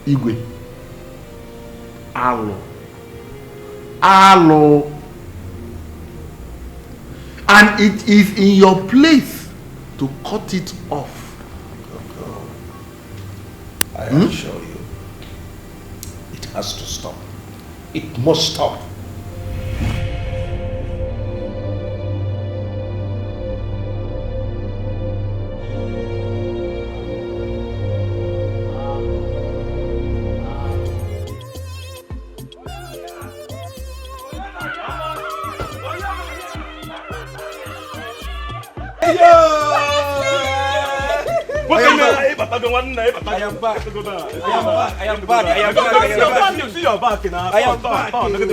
Igwe. Alo. And it is in your place to cut it off. I assure you, it has to stop. It must stop. I am back. You see your back now. I am back. What did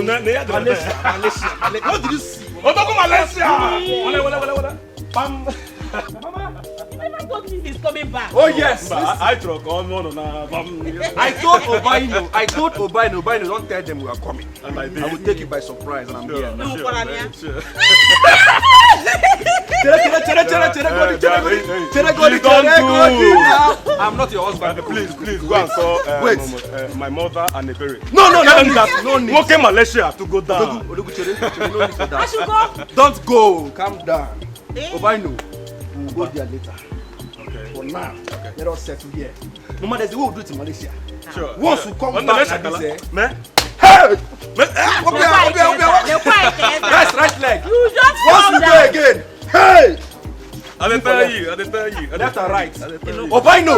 you see? Malaysia. told me he's coming back. Oh yes. I told Obaino, don't tell them we are coming. And I will take you by surprise, and I'm here. No, I'm not your husband. Please, go and call my mother and the parents. No need. Okay, Malaysia to go down. I should go. Don't go. Calm down. Obaino, we'll go there later. Okay. For now, let us settle here. No matter the way we'll do it in Malaysia. Sure. Once you come back like this, hey! Right leg. You just once you go again, hey! I didn't tell you. Left and right. Obaino!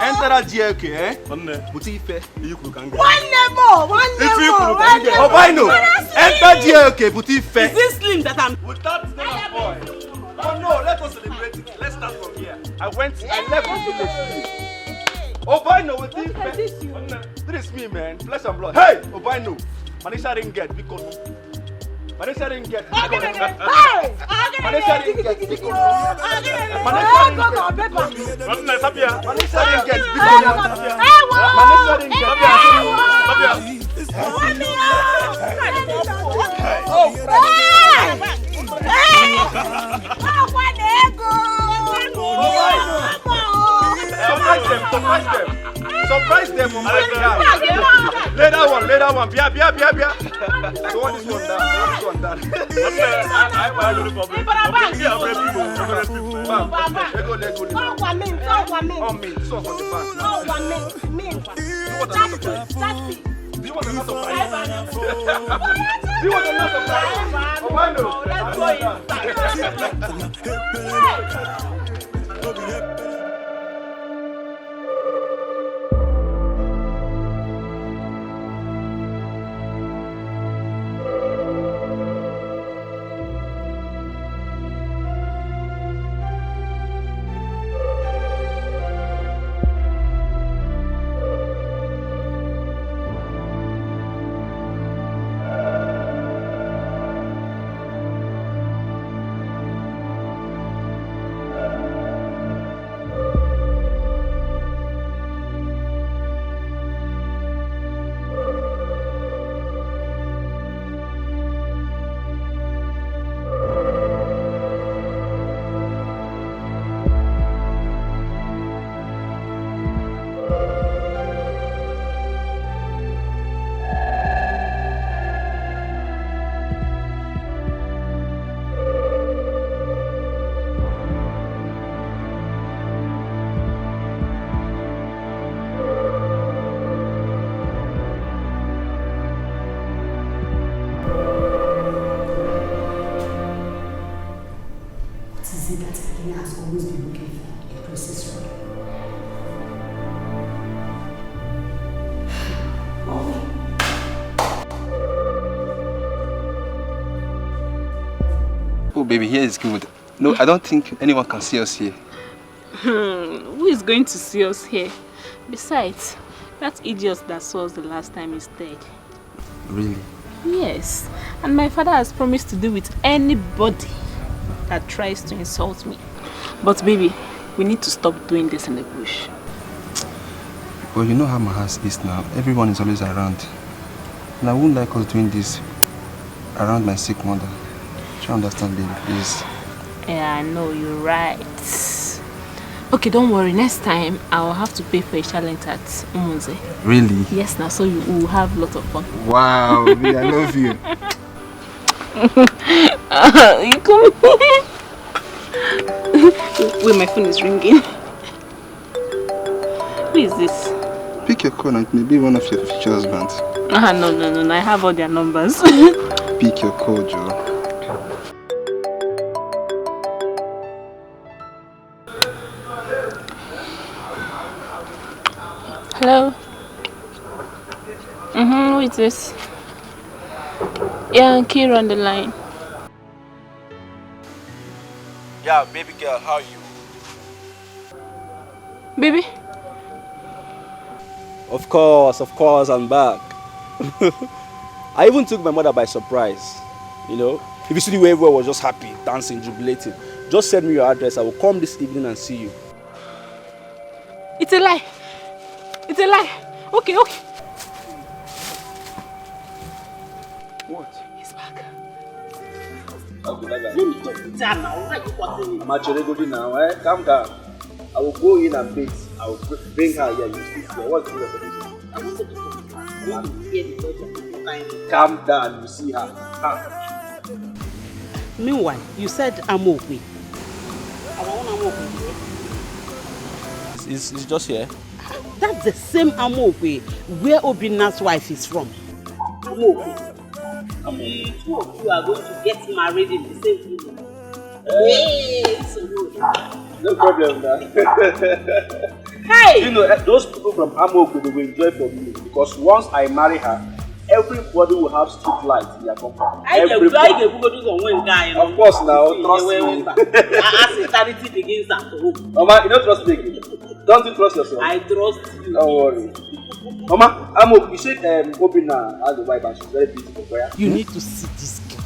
Enter that GLK, eh? Butife. One more. Obaino! Enter GLK, Butife. Is this slim that I'm... With that small boy. Oh no, let us celebrate it. Let's start from here. I left this village. Obaino, Butife. This is me, man. Flesh and blood. Hey! Obaino. Manisha didn't get because Manisha didn't get because Manisha didn't get because Surprise them on my behalf. Later one. Bia. So what is one down? Oh, baby, here is good. No, I don't think anyone can see us here. Who is going to see us here? Besides, that idiot that saw us the last time is dead. Really? Yes. And my father has promised to deal with anybody that tries to insult me. But baby, we need to stop doing this in the bush. Well, you know how my house is now. Everyone is always around. And I wouldn't like us doing this around my sick mother. Try to understand, baby, please. Yeah, I know, you're right. Okay, don't worry. Next time, I'll have to pay for a challenge at Umunze. Really? Yes, now, so you will have a lot of fun. Wow, baby, I love you. You come Wait, my phone is ringing. Who is this? Pick your call and maybe one of your future husbands. No, I have all their numbers. Pick your call, Joe. Hello? Who is this? Yeah, Kira on the line. Yeah, baby girl, how are you? Baby? Of course, I'm back. I even took my mother by surprise. You know, if you see the way everyone was just happy, dancing, jubilating, just send me your address. I will come this evening and see you. It's a lie. It's a lie. Okay. What? He's back. Let me talk to Jan now. Machirego now, eh? Calm down. I will go in and bait. I will bring her here. You see here. What's the matter? I wanted to talk to her. I want to hear the words. Calm down. You see her. Meanwhile, you said Amokwe. It's just here. That's the same Amokwe where Obina's wife is from. Amokwe. The two of you are going to get married in the same room. Hey, so good. No problem, man. Hey! You know, those people from Amokwe, they will enjoy from me because once I marry her, everybody will have street lights in their compound. Everybody. Of course, now, trust me. As eternity begins at home. Mama, you don't trust me again. Don't you trust yourself? I trust you. Don't worry. Mama, Amokwe, you said Obina has a wife and she's very beautiful. You need to see this girl.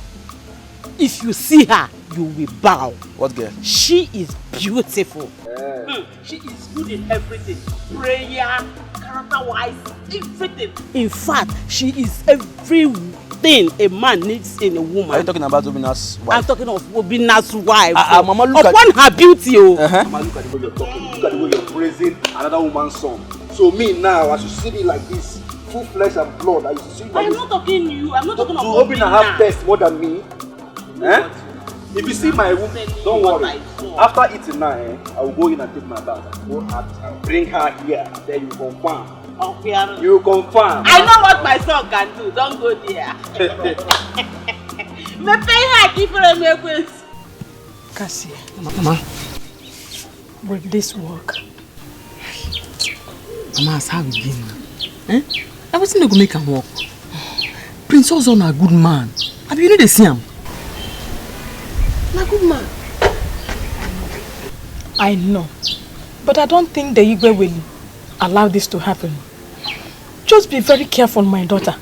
If you see her, you will bow. What girl? She is beautiful. Yeah. She is good in everything. Prayer, character-wise, everything. In fact, she is everything a man needs in a woman. Are you talking about Obina's wife? I'm talking of Obina's wife. Mama, look upon her beauty. Mama, look at the way you're talking. Look at the way you're praising another woman's son. So me now, as you see me like this, full flesh and blood, I used to see you like I'm not talking to you. I'm not talking about Obina have taste more than me. Eh? If you see my room, don't worry. After eating now, I will go in and take my bath. Go out and bring her here. Then you confirm. Okay. You confirm. I know what my son can do. Don't go there. Me pay her different ways. Cassie, Mama, will this work? Mama, as how it been? Eh? Everything they go make him work. Prince Ozon a good man. Have you know they see him? A good man. I know, but I don't think the Igwe will allow this to happen. Just be very careful, my daughter.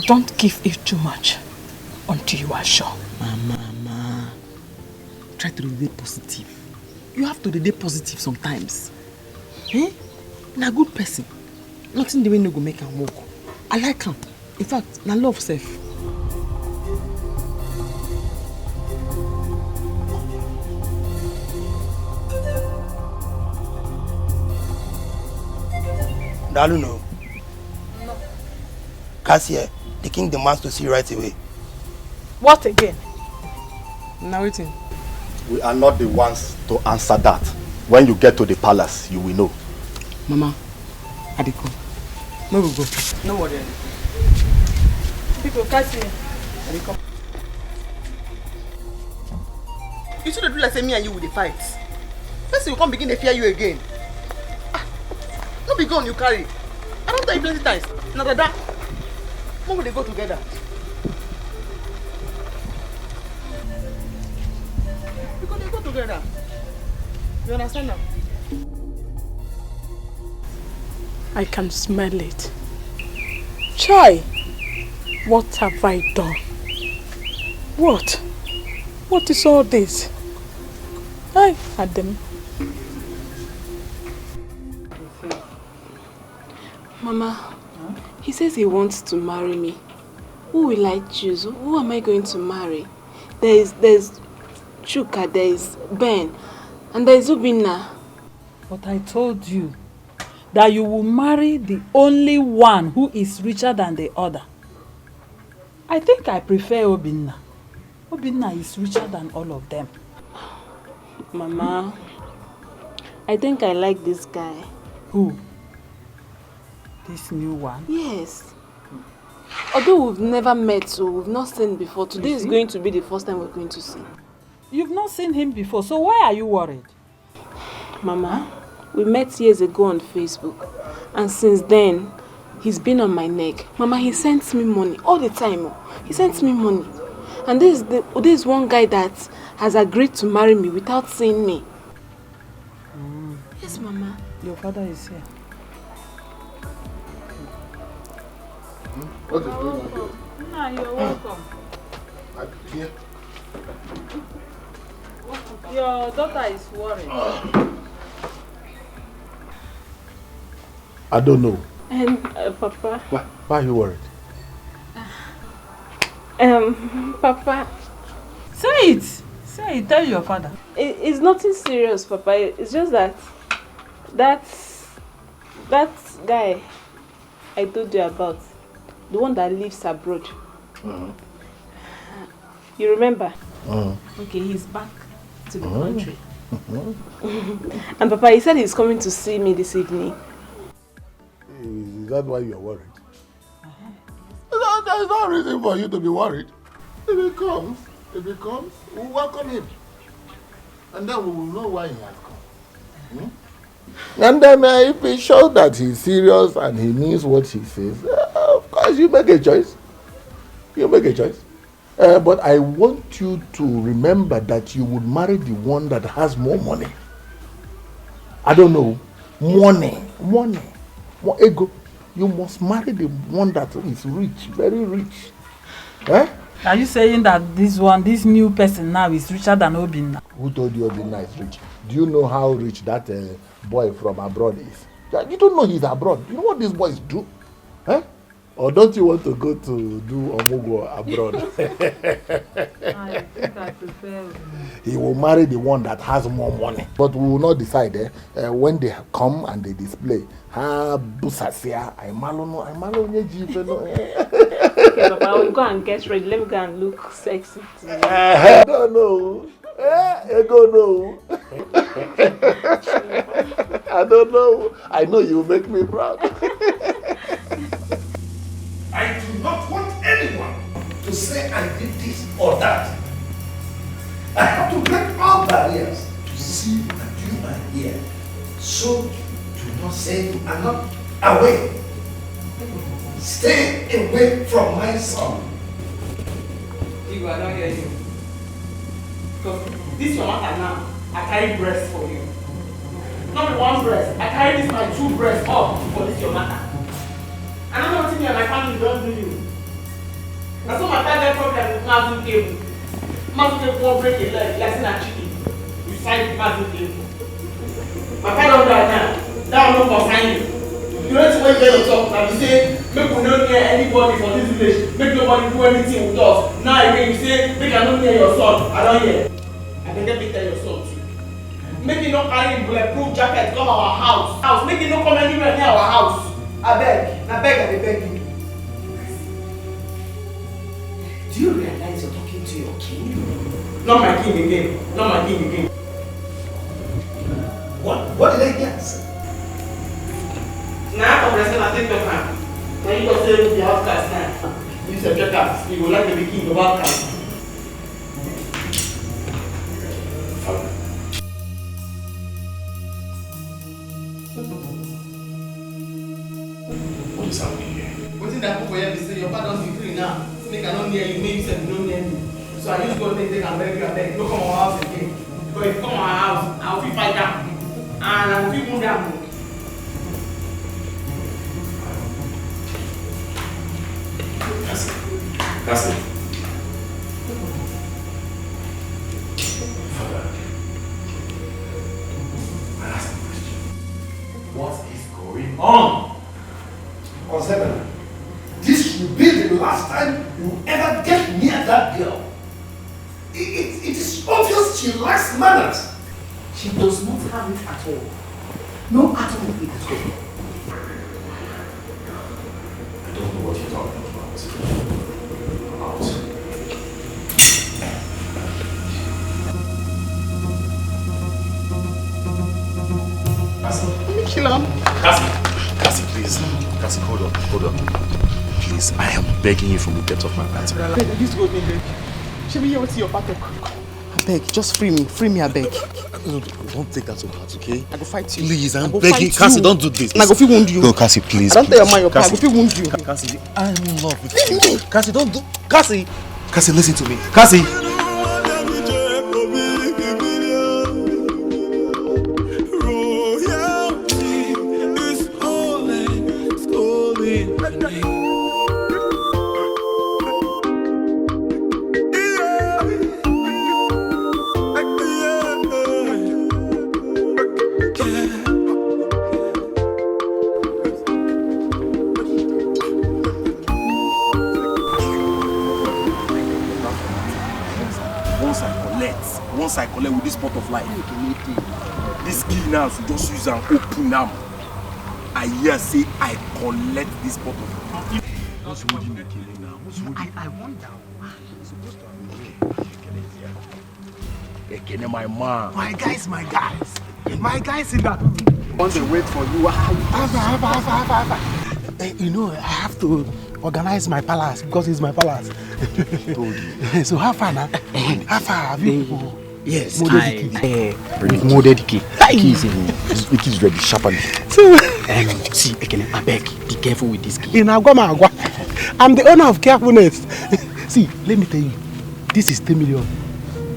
Don't give it too much until you are sure. Mama, try to be positive. You have to be positive sometimes. Eh? Na good person. Nothing the way no go make him walk. I like him. In fact, na love self. Dalu no. Cassie, the king demands to see you right away. What again? Now waiting. We are not the ones to answer that. When you get to the palace, you will know. Mama, Adiko, no we go. No worry. People, Cassie. Adiko. You should do like say me and you with the fight. First you come begin to fear you again. No be gun you carry. I don't tell you plenty times. Now that when will they go together? Because they go together. You understand now? I can smell it. Chai, what have I done? What? What is all this? I had them. Mama, he says he wants to marry me. Who will I choose? Who am I going to marry? There's Chuka, there's Ben, and there's Obina. But I told you that you will marry the only one who is richer than the other. I think I prefer Obina. Obina is richer than all of them. Mama, I think I like this guy. Who? This new one? Yes. Although we've never met, so we've not seen before, today is going to be the first time we're going to see. You've not seen him before, so why are you worried? Mama, we met years ago on Facebook, and since then, he's been on my neck. Mama, he sends me money all the time. He sends me money. And this is one guy that has agreed to marry me without seeing me. Yes, Mama. Your father is here. What is going on here? Nah, you're welcome. Here. Your daughter is worried. I don't know. And Papa. Why are you worried? Papa. Say it. Say it. Tell your father. It's nothing serious, Papa. It's just that guy I told you about, the one that lives abroad. You remember? Okay, he's back to the country. And Papa, he said he's coming to see me this evening. Is that why you're worried? There's no reason for you to be worried. If he comes, we'll welcome him. And then we will know why he has come. And then if he shows that he's serious and he means what he says, of course you make a choice. But I want you to remember that you would marry the one that has more money. I don't know. Money. More ego. You must marry the one that is rich, very rich. Eh? Are you saying that this new person now is richer than Obinna? Who told you Obinna is rich? Do you know how rich that boy from abroad is? You don't know he's abroad. You know what these boys do? Eh? Or don't you want to go to do Omugo abroad? I think I prefer. He will marry the one that has more money. But we will not decide when they come and they display. Okay, Papa, I will go and get ready. Let me go and look sexy. I don't know. I don't know. I don't know. I know you make me proud. I do not want anyone to say I did this or that. I have to break all barriers to see that you are here. So do not say you are not away. Stay away from my son. You are not hearing you. Because this is your matter now. I carry breast for you. Not with one breast. I carry this my 2 breasts up for this your matter. I don't know what me and my family don't do you. That's what my target problem with Mazin cable. Mazin cable won't break a leg, like a chicken. You side Mazin cable. My father don't do that now. That will not concern you. You know when you get on top and you say, make we not near anybody for this village, make nobody do anything with us. Now again you say, make I not near your son. I don't hear. I can get tell your son too. Make you not carry bulletproof jacket come our house. Make you not come anywhere near our house. I beg, I beg you. Do you realize you're talking to your king? Not my king again. What did I get? Now I'm wrestling at the time. Now you go say the outcast now. You say outcast. You go like to be king of outcast. What is happening here? What is that for you? Say your father doesn't decree now. Make I not near you. Make you say you don't near me. So I just go take and beg you. Don't come our house again. Because if you come our house, I will fight down. And I will feel more down. That's it. Father, I ask a question. What is going on? Consider, this will be the last time you ever get near that girl. It is obvious she lacks manners. She does not have it at all. No atom of it at all. I don't know what you're talking about. Cassie, please. Cassie, hold on. Please, I am begging you from the depth of my heart. This go me beg. Should we hear what's your pattern? I beg, just free me, I beg. No, don't take that to heart, okay? I go fight you. Please, I'm begging. Cassie, don't do this. And I go feel wound you. No, Cassie, please. I don't tell your man your plan. I go feel wound you. Cassie, I'm in love with you. Cassie, don't do. Cassie, listen to me. Cassie. I collect with this pot of life. This key now, so just use and open now. I hear say I collect this pot of life. What's holding the key now? I wonder why he's supposed to have been here. My man. My guys. My guys in that. Once they wait for you, you know, I have to organize my palace because it's my palace. So how far now? How far have you people? Yes, molded key. The key is ready, sharply. So, see, I beg, be careful with this key. In Agua, I'm the owner of carefulness. See, let me tell you, this is 10 million.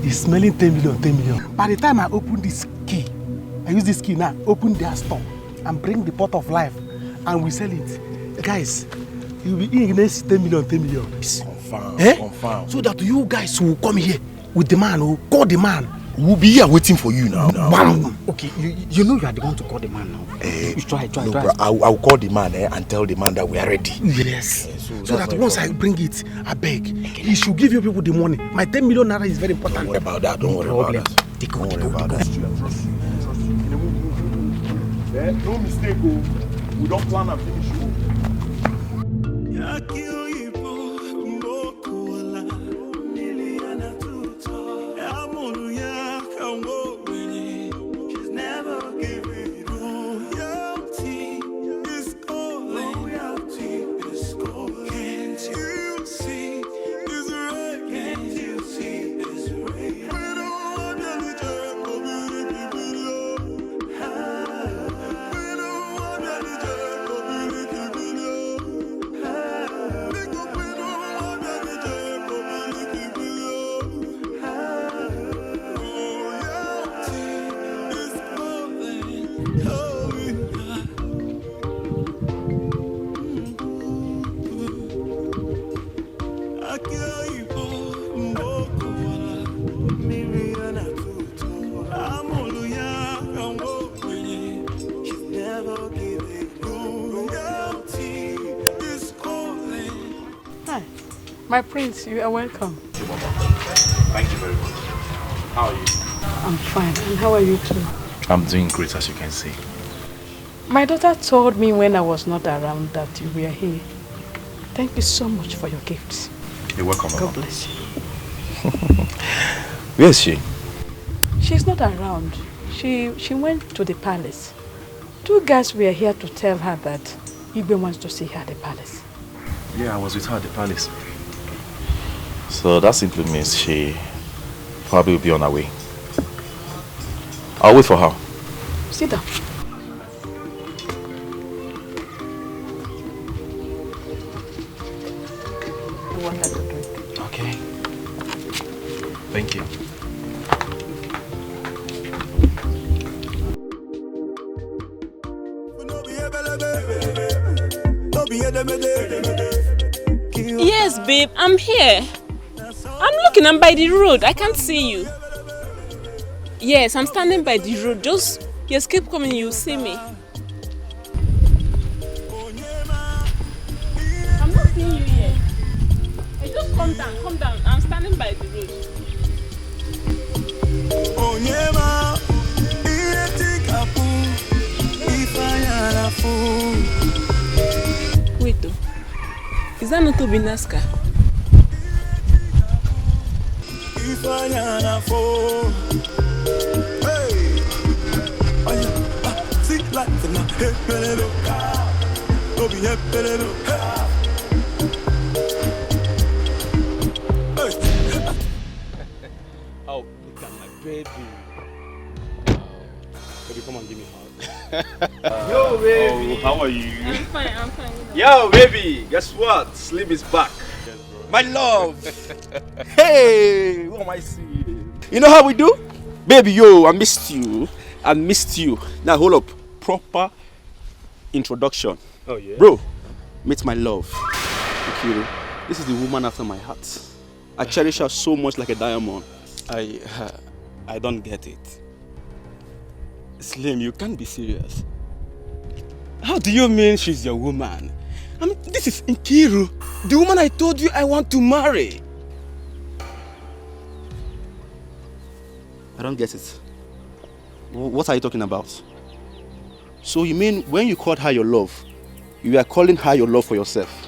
It's smelling 10 million. By the time I open this key, I use this key now, open their store and bring the pot of life and we sell it. Guys, you'll be in next 10 million. Confirm. So that you guys will come here with the man, who call the man. We'll be here waiting for you now. Okay, you know you are the one to call the man now. You try. Bro, I'll call the man and tell the man that we are ready. Yes. So that once I bring it, I beg, he should give you people the money. My 10 million naira is very important. Don't worry about that. Don't worry about that. Don't worry about that. No mistake, we don't plan and finish. My prince, you are welcome. Thank you very much. How are you? I'm fine. And how are you too? I'm doing great, as you can see. My daughter told me when I was not around that you were here. Thank you so much for your gifts. You're welcome, Mama. God bless you. Where is she? She's not around. She went to the palace. 2 guys were here to tell her that Igwe wants to see her at the palace. Yeah, I was with her at the palace. So that simply means she probably will be on her way. I'll wait for her. Sit down. I want her to drink. Okay. Thank you. Yes, babe, I'm here. I'm looking, I'm by the road. I can't see you. Yes, I'm standing by the road. Just keep coming, you'll see me. I'm not seeing you yet. Hey, just come down. I'm standing by the road. Wait though. Is that not Obinaska? Oh, look at my baby. Baby, come and give me a hug. Yo, baby. Oh, how are you? I'm fine. Yo, baby. Guess what? Slim is back. My love. Hey, what am I seeing? You know how we do? Baby, yo, I missed you. Now, hold up. Proper introduction. Oh, yeah? Bro, meet my love. Ikiru. This is the woman after my heart. I cherish her so much like a diamond. I don't get it. Slim, you can't be serious. How do you mean she's your woman? I mean, this is Nkiru, the woman I told you I want to marry. I don't get it. What are you talking about? So you mean when you called her your love, you were calling her your love for yourself?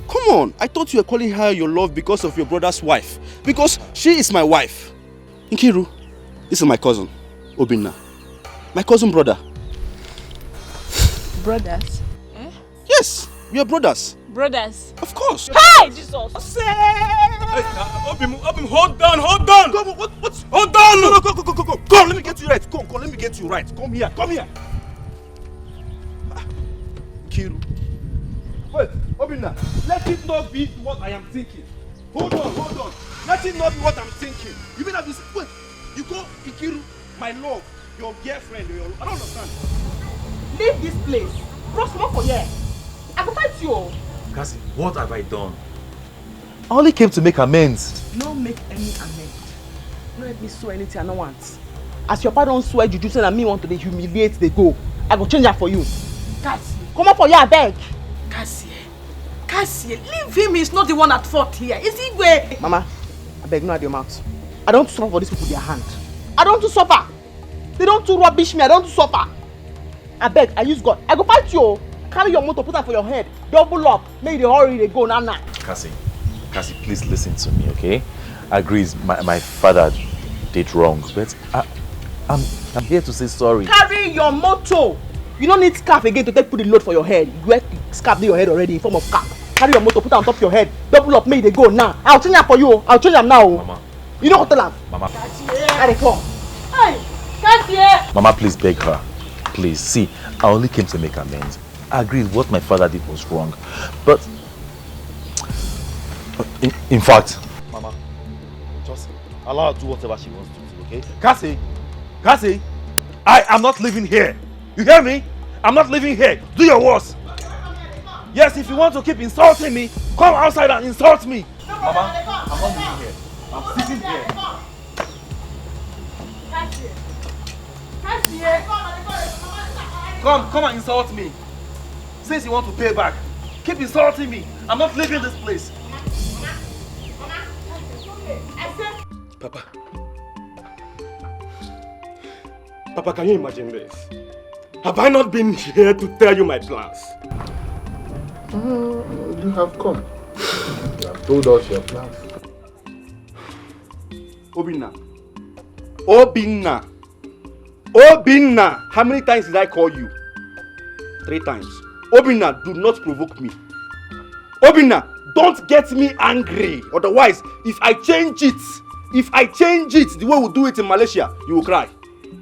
Come on, I thought you were calling her your love because of your brother's wife. Because she is my wife. Nkiru, this is my cousin, Obinna. My cousin brother. Brothers? Eh? Yes, we are brothers. Brothers? Of course. Hey, Jesus! Hey, Obim, hold on. What? Hold on! No, go. Come, let me get you right. Come, let me get you right. Come here. Nkiru. Wait, Obinna, let it not be what I am thinking. Hold on. Let it not be what I'm thinking. You mean I've been... Wait, you call Nkiru my love, your girlfriend, I don't understand. Leave this place. Bros, come on for here. I will fight you. Cassie, what have I done? I only came to make amends. No make any amends. No let me swear anything I don't want. As your father don't swear juju say that me want to dey humiliate the go. I go change that for you. Cassie. Come on for here, I beg. Cassie, leave him. He's not the one at fault here. Is he where? Mama, I beg no at your mouth. I don't suffer for these people their hand. I don't to suffer. They don't to rubbish me. I don't to suffer. I beg, I use God. I go fight you. Carry your motor, put her for your head. Double up. Make the hurry they go now. Cassie, please listen to me, okay? I agree, my father did wrong, but I'm here to say sorry. Carry your motor. You don't need scarf again to put the load for your head. You have scarf in your head already in form of cap. Carry your motor, put it on top of your head. Double up, make they go now. I'll change that for you. I'll change them now. Mama. You know what to them? Mama. I come. Hey, Cassie. Mama, please beg her. Please, see, I only came to make amends. I agree what my father did was wrong. But, in fact... Mama, just allow her to do whatever she wants to do, okay? Cassie, I am not living here. You hear me? I'm not living here. Do your worst. Yes, if you want to keep insulting me, come outside and insult me. Mama, I'm not living here. I'm sitting here. Come and insult me. Since you want to pay back, keep insulting me. I'm not leaving this place. Papa, can you imagine this? Have I not been here to tell you my plans? You have come. You have told us your plans. Obinna, how many times did I call you? 3 times. Obinna, do not provoke me. Obinna, don't get me angry. Otherwise, if I change it the way we do it in Malaysia, you will cry.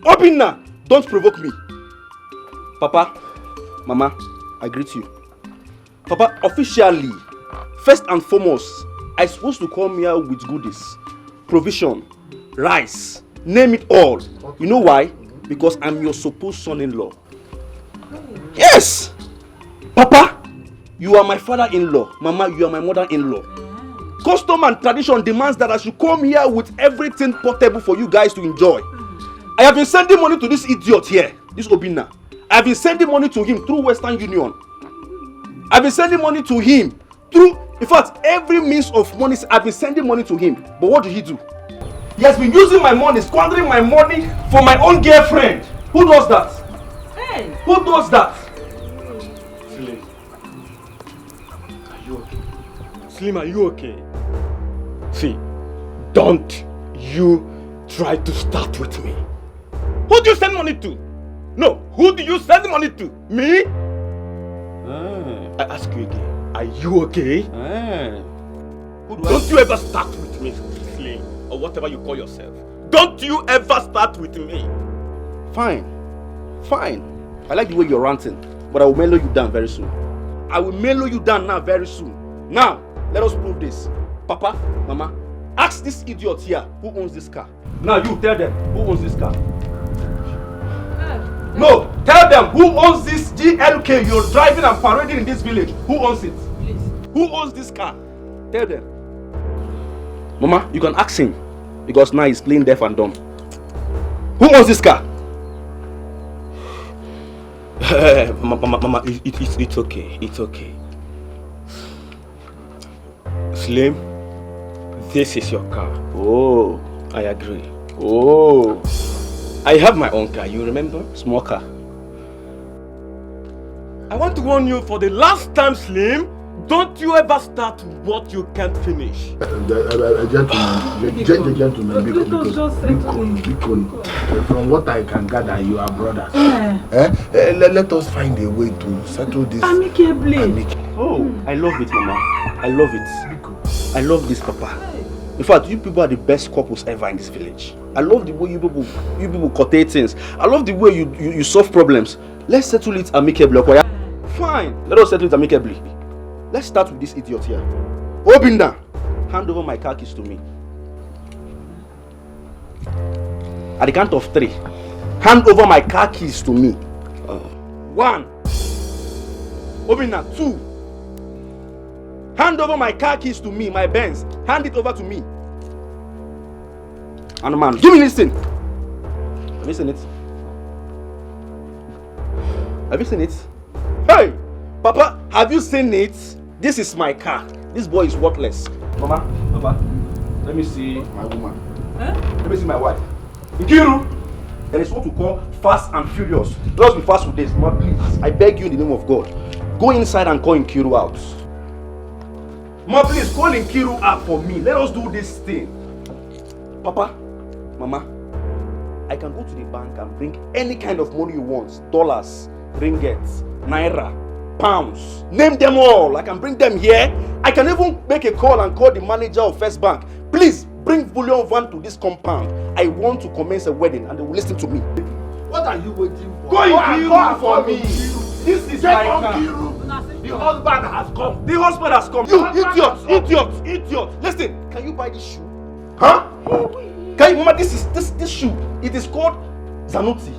Obinna, don't provoke me. Papa, Mama, I greet you. Papa, officially, first and foremost, I'm supposed to come here with goodies, provision, rice, name it all. You know why? Because I'm your supposed son-in-law. Yes! Papa, you are my father-in-law. Mama, you are my mother-in-law. Custom and tradition demands that I should come here with everything portable for you guys to enjoy. I have been sending money to this idiot here, this Obinna. I have been sending money to him through Western Union. I've been sending money to him through, in fact, every means of money. I've been sending money to him. But what did he do? He has been using my money, squandering my money for my own girlfriend. Who does that? Hey. Who does that? Slim, are you okay? Slim, are you okay? See, don't you try to start with me. Who do you send money to? No, who do you send money to? Me? I ask you again, are you okay? Don't you ever start with me, Slim, or whatever you call yourself. Don't you ever start with me. Fine. I like the way you're ranting, but I will mellow you down very soon. I will mellow you down now very soon. Now, let us prove this. Papa, Mama, ask this idiot here who owns this car. Now you tell them who owns this car. No, tell them who owns this GLK you're driving and parading in this village. Who owns it? Please. Who owns this car? Tell them. Mama, you can ask him because now he's playing deaf and dumb. Who owns this car? Mama, it's okay. It's okay. Slim, this is your car. Oh, I agree. Oh, I have my own car, you remember? Small car. I want to warn you for the last time, Slim. Don't you ever start what you can't finish. Gentlemen, because from what I can gather, you are brothers. Let us find a way to settle this amicably. Oh, I love it, Mama. I love it. I love this, Papa. In fact, you people are the best couples ever in this village. I love the way you people quotate things. I love the way you solve problems. Let's settle it amicably. Fine, let us settle it amicably. Let's start with this idiot here. Obinna, hand over my car keys to me. At the count of 3, hand over my car keys to me. 1. Obinna, 2. Hand over my car keys to me, my Benz. Hand it over to me. And man, give me this thing. Have you seen it? Have you seen it? Hey! Papa, have you seen it? This is my car. This boy is worthless. Mama, Papa, let me see my woman. Let me see my wife. Nkiru, there is what we call fast and furious. Let us be fast with this. Mama, please, I beg you in the name of God. Go inside and call Nkiru out. Mama, please, call Nkiru out for me. Let us do this thing. Papa, Mama, I can go to the bank and bring any kind of money you want. Dollars, ringgits, naira, pounds, name them all. I can bring them here. I can even make a call and call the manager of First Bank. Please bring bullion van to this compound. I want to commence a wedding and they will listen to me. What are you waiting for? Go for me. This is my car. The husband has come. The husband has come. You idiot. Listen, can you buy this shoe? Huh? Can you, Mama, this shoe. It is called Zanuti.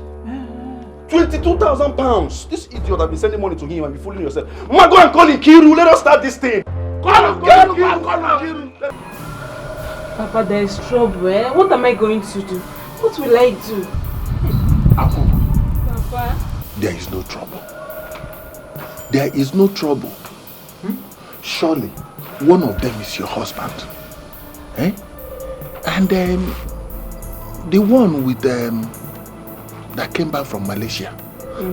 22,000 pounds. This idiot have been sending money to him and be fooling yourself. Mama, go and call Nkiru. Let us start this thing. Call Nkiru. Papa, there is trouble. What am I going to do? What will I do? Aku, Papa? there is no trouble. There is no trouble. Surely, one of them is your husband. And the one with that came back from Malaysia,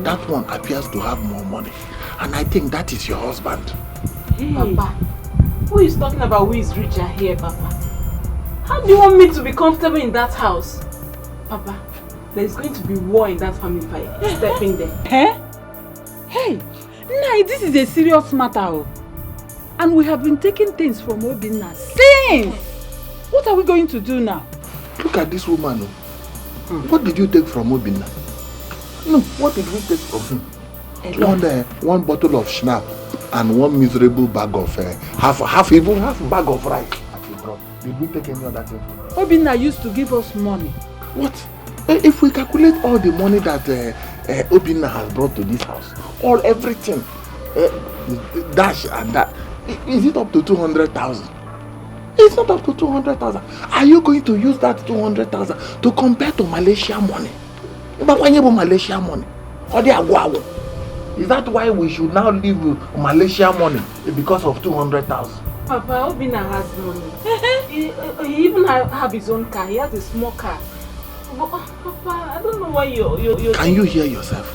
that one appears to have more money. And I think that is your husband. Hey. Papa, who is talking about who is richer here, Papa? How do you want me to be comfortable in that house? Papa, there is going to be war in that family if I step in there. Hey, Nai, this is a serious matter. And we have been taking things from Obinna since. What are we going to do now? Look at this woman. What did you take from Obinna? No, what did we take from him? One bottle of schnapps and one miserable bag of half bag of rice. Did we take any other thing? Obinna used to give us money. What? If we calculate all the money that Obinna has brought to this house, everything, dash and that, is it up to 200,000? It's not up to 200,000. Are you going to use that 200,000 to compare to Malaysia money? Malaysia money? Is that why we should now live with Malaysia money because of 200,000? Papa, Obinna has money. He even have his own car. He has a small car. But, Papa, I don't know why you're Can you hear yourself?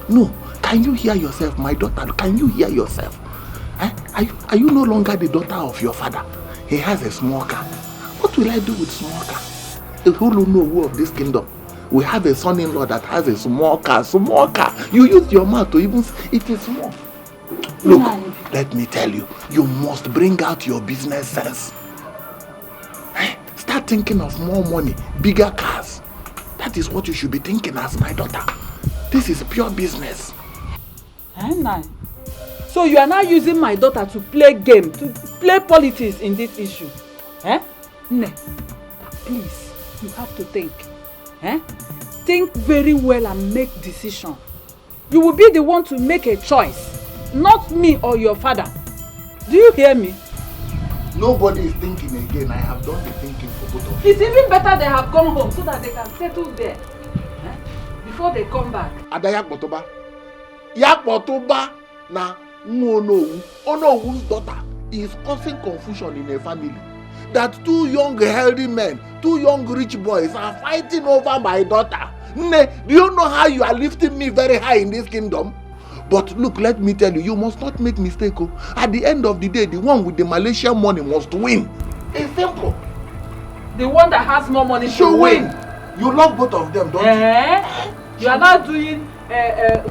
No. Can you hear yourself, my daughter? Can you hear yourself? Are you no longer the daughter of your father? He has a small car. What will I do with small car? Who will know who of this kingdom? We have a son-in-law that has a small car. Small car. You use your mouth to even say it is small. Look, let me tell you, you must bring out your business sense. Start thinking of more money, bigger cars. That is what you should be thinking as my daughter. This is pure business. So you are now using my daughter to play game, to play politics in this issue. Ne, please, you have to think. Think very well and make decision. You will be the one to make a choice, not me or your father. Do you hear me? Nobody is thinking again. I have done the thinking for both of you. It's even better they have gone home so that they can settle there before they come back. Adayak Botoba. Yak Botoba na Onowu's daughter is causing confusion in a family. that two young healthy men, two young rich boys are fighting over my daughter. Nne, do you know how you are lifting me very high in this kingdom? But look, let me tell you, you must not make mistake. Oh. At the end of the day, the one with the Malaysian money must win. It's simple. The one that has more money should win. You love both of them, don't you? You are not doing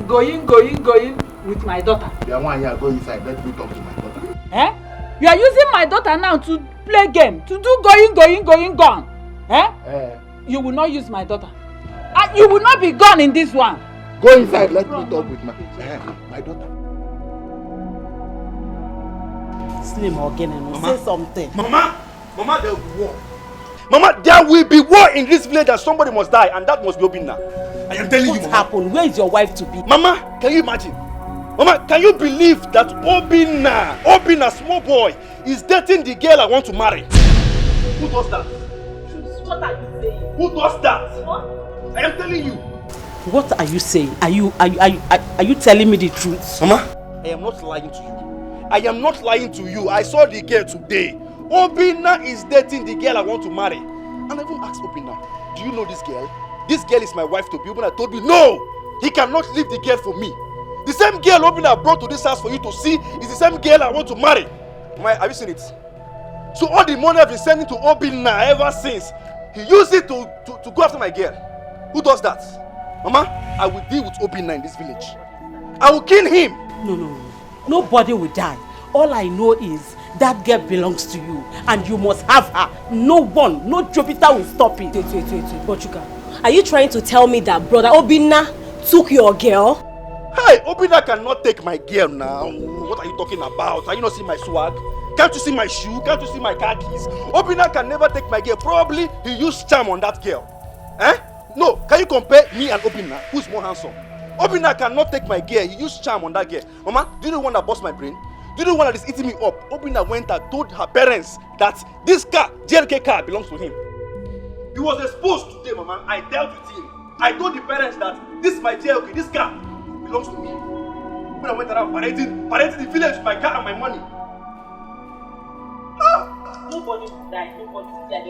going with my daughter. The one here, go inside. Let me talk to my daughter. Eh? You are using my daughter now to play game, to do gone. Eh? You will not use my daughter. And you will not be gone in this one. Go inside, let me talk with my daughter. Slim again and say something. Mama, there will be war. Mama, there will be war in this village and somebody must die, and that must be Obinna. I am telling you, Mama. What happened? Where is your wife to be? Mama, can you imagine? Mama, can you believe that Obinna, small boy, is dating the girl I want to marry? Who does that? What are you saying? Who does that? What? I am telling you. What are you saying? Are you telling me the truth? Mama, I am not lying to you. I am not lying to you. I saw the girl today. Obinna is dating the girl I want to marry. And I even asked Obinna, do you know this girl? This girl is my wife to be. Obinna told me, no, he cannot leave the girl for me. The same girl Obinna brought to this house for you to see is the same girl I want to marry. Mama, have you seen it? So all the money I've been sending to Obinna ever since, he used it to go after my girl. Who does that? Mama, I will deal with Obinna in this village. I will kill him. No. Nobody will die. All I know is that girl belongs to you and you must have her. No Jupiter will stop it. Wait, Bochuka. Are you trying to tell me that brother Obinna took your girl? Hey, Obinna cannot take my girl now. What are you talking about? Are you not seeing my swag? Can't you see my shoe? Can't you see my car keys? Obinna can never take my girl. Probably he used charm on that girl. No, can you compare me and Obinna? Who's more handsome? Obinna cannot take my girl. He used charm on that girl. Mama, do you know the one that bust my brain? Do you know the one that is eating me up? Obinna went and told her parents that this car, JLK car, belongs to him. He was exposed today, Mama. I dealt with him. I told the parents that this is my JLK, this car belongs to me. Obinna went around parading the village with my car and my money. Nobody will die. Nobody will die.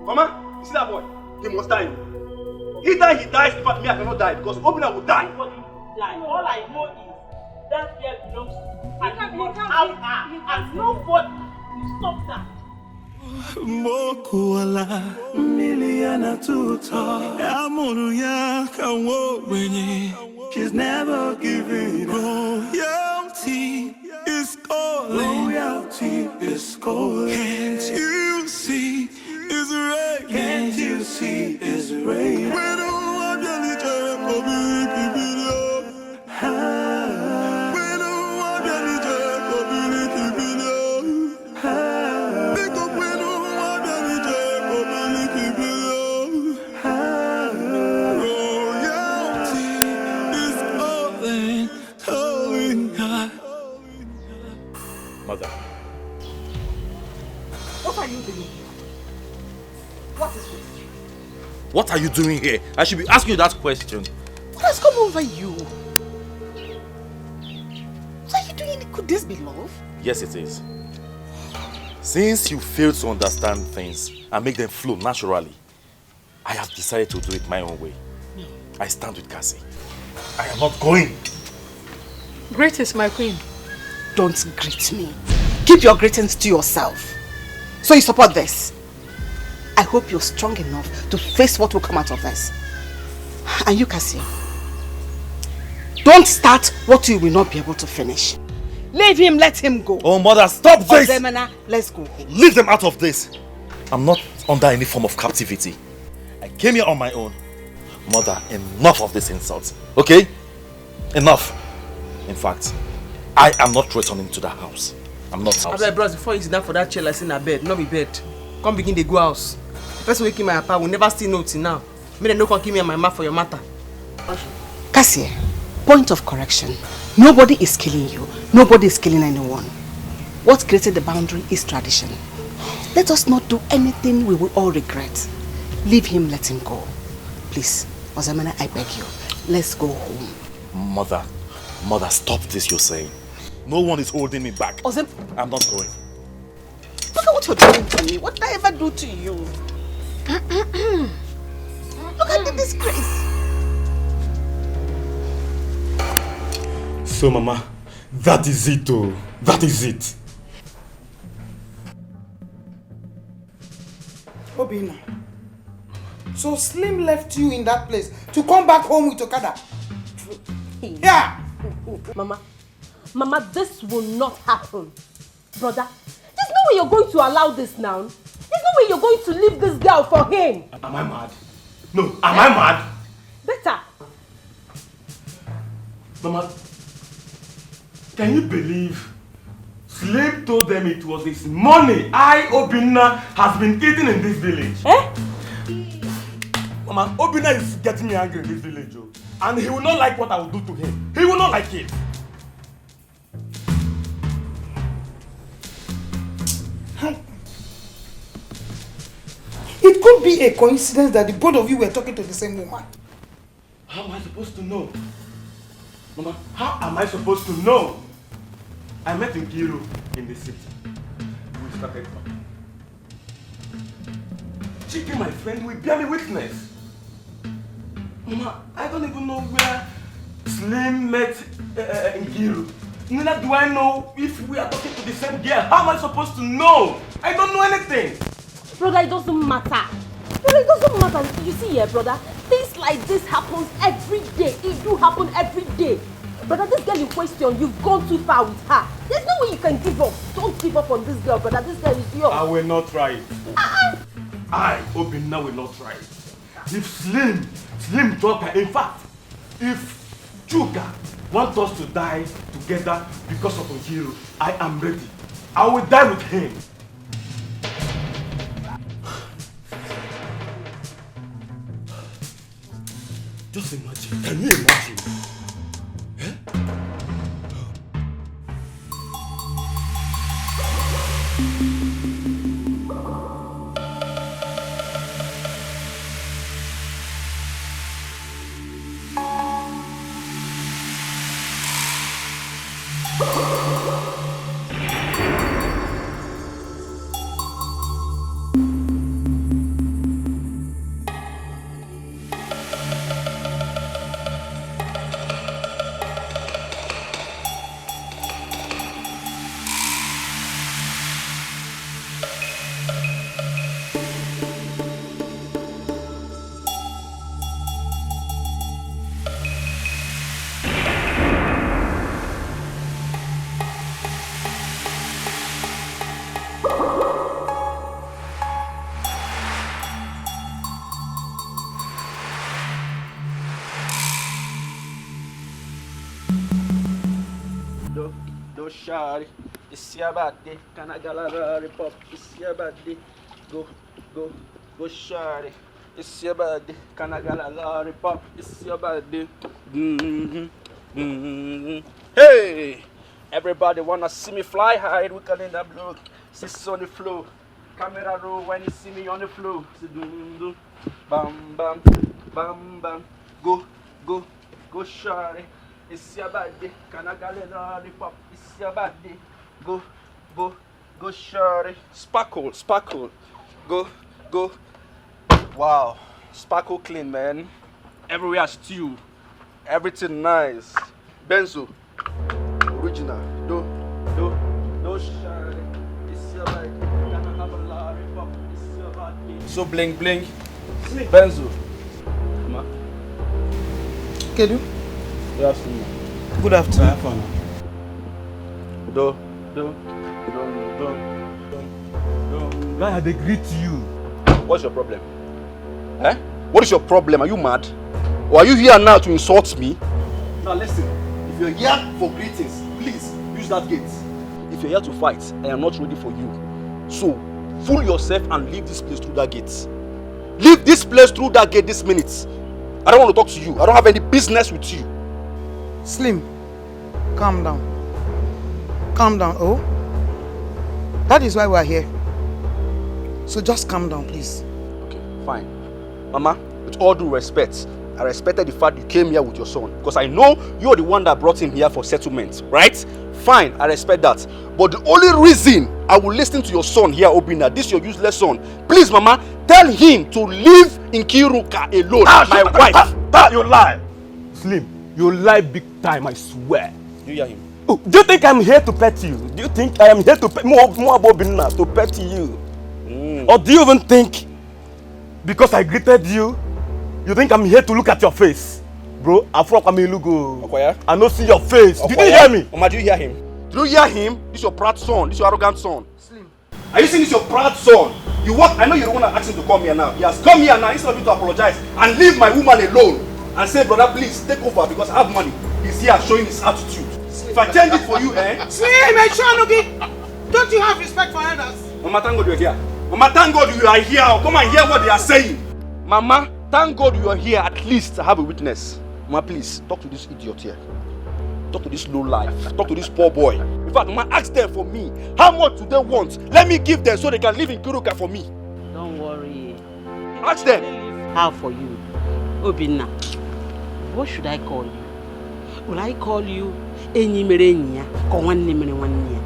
Mama, you see that boy? He must die. Either he dies, but me I cannot die because Obinna will die. Nobody will die. All I know is that girl belongs to you. And you must have her. And nobody will stop that. Mokuala miliana tuta Amuruya kawobenye. She's never giving up. Royalty is calling. Royalty is calling. Can't you see it's rain? Can't you see it's rain? We don't want any public video. We don't want any public video. Because we don't want any public video. Royalty is calling God. Mother. What are you doing? What is this? What are you doing here? I should be asking you that question. What has come over you? What are you doing? Could this be love? Yes, it is. Since you fail to understand things and make them flow naturally, I have decided to do it my own way. No. I stand with Cassie. I am not going. Greetings, my queen. Don't greet me. Keep your greetings to yourself. So you support this? I hope you're strong enough to face what will come out of this. And you, Cassie, don't start what you will not be able to finish. Leave him, let him go. Oh, mother, stop this! Ozemena, let's go. Leave them out of this. I'm not under any form of captivity. I came here on my own. Mother, enough of this insult. Okay? Enough. In fact, I am not returning to the house. I'm not house. Abeg, bros, before you sit down for that chair like in a bed, not be bed. Come begin the go house. The person who came my papa will never still know till now. Me dem no come give me and my mouth for your matter. Cassie, point of correction. Nobody is killing you. Nobody is killing anyone. What created the boundary is tradition. Let us not do anything we will all regret. Leave him, let him go. Please, Ozemena, I beg you. Let's go home. Mother, stop this you're saying. No one is holding me back. I'm not going. Look at what you're doing to me. What did I ever do to you? Look at the disgrace. So, Mama, that is it, oh. That is it. Obina. So Slim left you in that place to come back home with Okada. Yeah. Mama, this will not happen. Brother, there's no way you're going to allow this now. There's no way you're going to leave this girl for him. Am I mad? No, am I mad? Better. Mama, can you believe Slim told them it was his money Obinna has been eating in this village? Mama, Obinna is getting me angry in this village, oh. And he will not like what I will do to him. He will not like it. It could be a coincidence that the both of you were talking to the same woman. How am I supposed to know? Mama, how am I supposed to know? I met Nkiru in the city. We started talking. Chiki, my friend, will bear me witness. Mama, I don't even know where Slim met Nkiru. Neither do I know if we are talking to the same girl. How am I supposed to know? I don't know anything. Brother, it doesn't matter. Brother, it doesn't matter. You see here, brother, things like this happens every day. It do happen every day. Brother, this girl in question, you've gone too far with her. There's no way you can give up. Don't give up on this girl, brother. This girl is yours. I will not try it. I, Obinna, will not try it. If Slim drop her, in fact, if Chuka wants us to die together because of Nkiru, I am ready. I will die with him. Just imagine. Can you imagine? Shawty, it's your birthday. Can I get a rip-up? It's your birthday. Go, shawty. It's your birthday. Can I get a rip-up? It's your birthday. Hey, everybody wanna see me fly high? We can in the blue. Sis on the floor. Camera roll when you see me on the floor. Bam, bam, bam, bam. Go, shawty. It's your birthday. Can I get a lollipop? It's your birthday. Go, shawty. Sparkle. Go. Wow, sparkle clean, man. Everywhere stew. Everything nice. Benzo. Original. Do, shawty. It's your birthday. Can I have a lollipop? It's your birthday. So bling. Benzo. Ma. Kedu? Good afternoon. Good afternoon. Do. Why they greet you? What's your problem? What is your problem? Are you mad? Or are you here now to insult me? Now listen, if you're here for greetings, please use that gate. If you're here to fight, I am not ready for you. So, fool yourself and leave this place through that gate. Leave this place through that gate this minute. I don't want to talk to you. I don't have any business with you. Slim, calm down. Oh, that is why we are here. So just calm down, please. Okay, fine. Mama, with all due respect, I respected the fact you came here with your son. Because I know you're the one that brought him here for settlement, right? Fine, I respect that. But the only reason I will listen to your son here, Obina, this your useless son, please, Mama, tell him to leave Nkiruka alone. My wife. You lie. Slim, you lie big time, I swear. You hear him? Oh, do you think I'm here to pet you? Do you think I am here to pet more Obina to pet you? Or do you even think because I greeted you, you think I'm here to look at your face? Bro, I don't see your face. Did you hear me? Mama, do you hear him? Do you hear him? This is your proud son. This is your arrogant son. Slim. Are you saying this is your proud son? You what? I know you don't want to ask him to come here now. He has come here now instead of you to apologize and leave my woman alone and say, brother, please take over because I have money. He's here showing his attitude. If I change it for you, Slim, don't you have respect for others? Mama, thank God you're here. Mama, thank God you are here. Come and hear what they are saying. Mama, thank God you are here. At least have a witness. Mama, please, talk to this idiot here. Talk to this low life. Talk to this poor boy. In fact, Mama, ask them for me. How much do they want? Let me give them so they can live in Kuruka for me. Don't worry. Ask them. How for you? Obina, what should I call you? Will I call you Enyimerenya or Wannimerenya?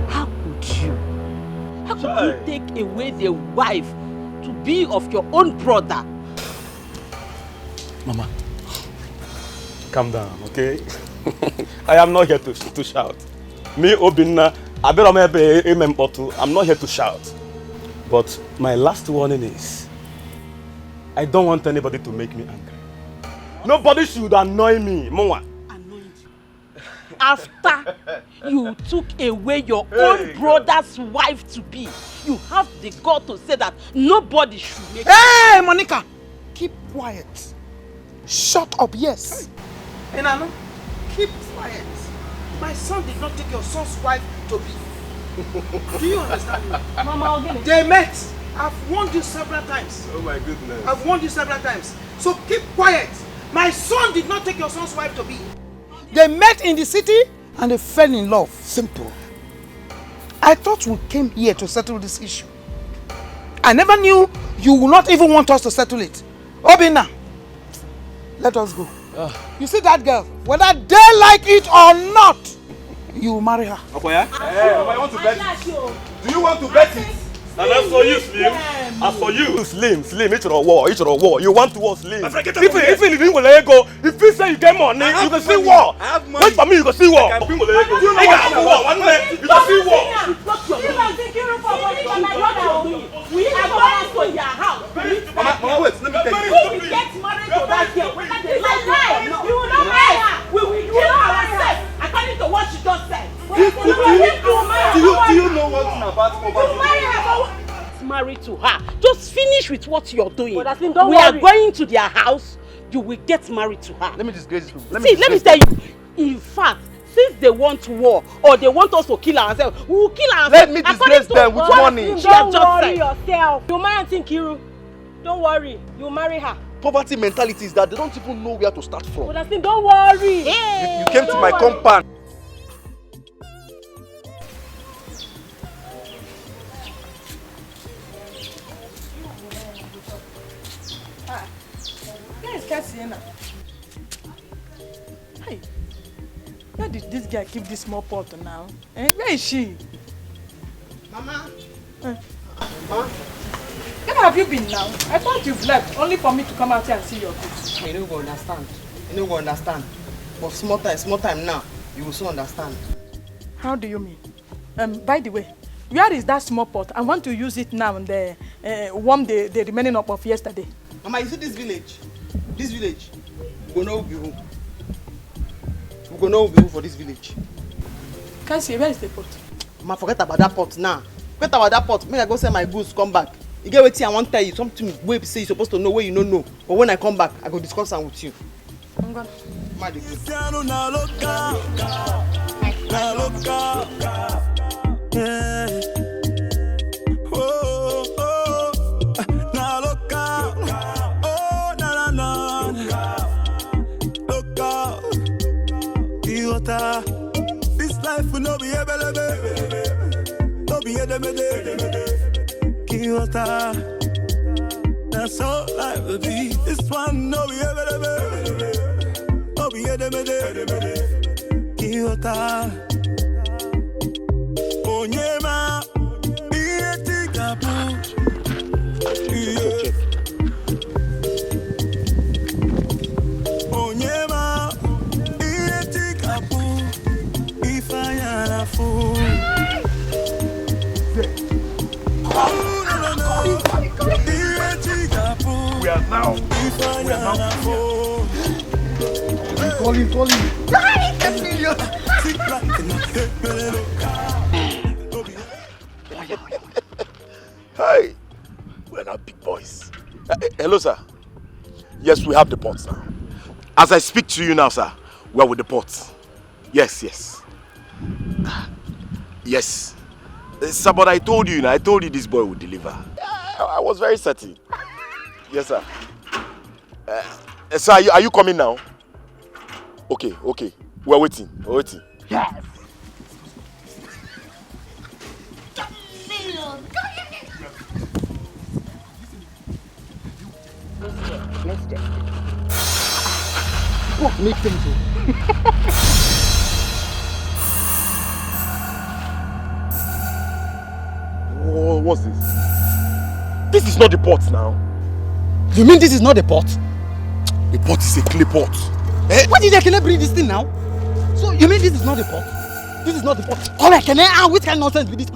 How could you? How could you take away the wife to be of your own brother? Mama, calm down, okay? I am not here to shout. Me, Obina, I'm not here to shout. But my last warning is, I don't want anybody to make me angry. Nobody should annoy me, Mama. After you took away your own brother's wife to be, you have the God to say that nobody should make. Hey, Monica, keep quiet. Shut up, yes. Enano, keep quiet. My son did not take your son's wife to be. Do you understand me? Mama, I'll get it. They met. I've warned you several times. Oh my goodness. I've warned you several times. So keep quiet. My son did not take your son's wife to be. They met in the city and they fell in love. Simple. I thought we came here to settle this issue. I never knew you would not even want us to settle it. Obina, let us go. You see that girl? Whether they like it or not, you will marry her. Okoya? Hey, I want to bet it. Do you want to bet it? And as for you, Slim, as for you, Slim, it's a war. You want to war, Slim. If you didn't let go, if you say you get money, you can see war. Wait for me, you can see war. You can see war. One day, you can see war. We are going to your house. Mama, wait, let me tell you. Who will get married to that girl? You will not marry her. We will do ourselves according to what she just said. Do you know what's about poverty? Married to her. Just finish with what you're doing. We are worry. going to their house. You will get married to her. Let me disgrace you. Let me tell you. In fact, since they want war or they want us to kill ourselves, we will kill ourselves. Let me disgrace them with money. Don't worry yourself. You marry Tinkiru. Don't worry. You marry her. Poverty mentality is that they don't even know where to start from. Don't worry. You came to my compound. Hey, where did this guy keep this small pot now? Where is she? Mama. Mama. Where have you been now? I thought you've left only for me to come out here and see your kids. You don't understand. You don't understand. But small time now, you will soon understand. How do you mean? By the way, where is that small pot? I want to use it now and warm the remaining up of yesterday. Mama, you see this village? This village, we go know who be who. We go know who be who for this village. Can't see, where is the pot? Mama, forget about that pot now. Forget about that pot. Make I go sell my goods, come back. You get what I want to tell you, something where you say you're supposed to know where you don't know. But when I come back, I go discuss them with you. I'm gone. This life will not be able to be Kiwata. That's all life will be. This one no be able to be Kiota Onyema Ietikapu Onyema Ietikapu Ifayana fu We are now. Call him. Hey, we're now big boys. Hello, sir. Yes, we have the pots now. As I speak to you now, sir, we are with the pots. Yes. Yes. Sir, but I told you this boy would deliver. I was very certain. Yes, sir. Sir, are you coming now? Okay. We're waiting. Yes. What makes them so? What's this? This is not the pot now. You mean this is not the pot? The pot is a clay pot. Why did I bring this thing now? So you mean this is not the pot? This is not the pot. Which kind of nonsense with this?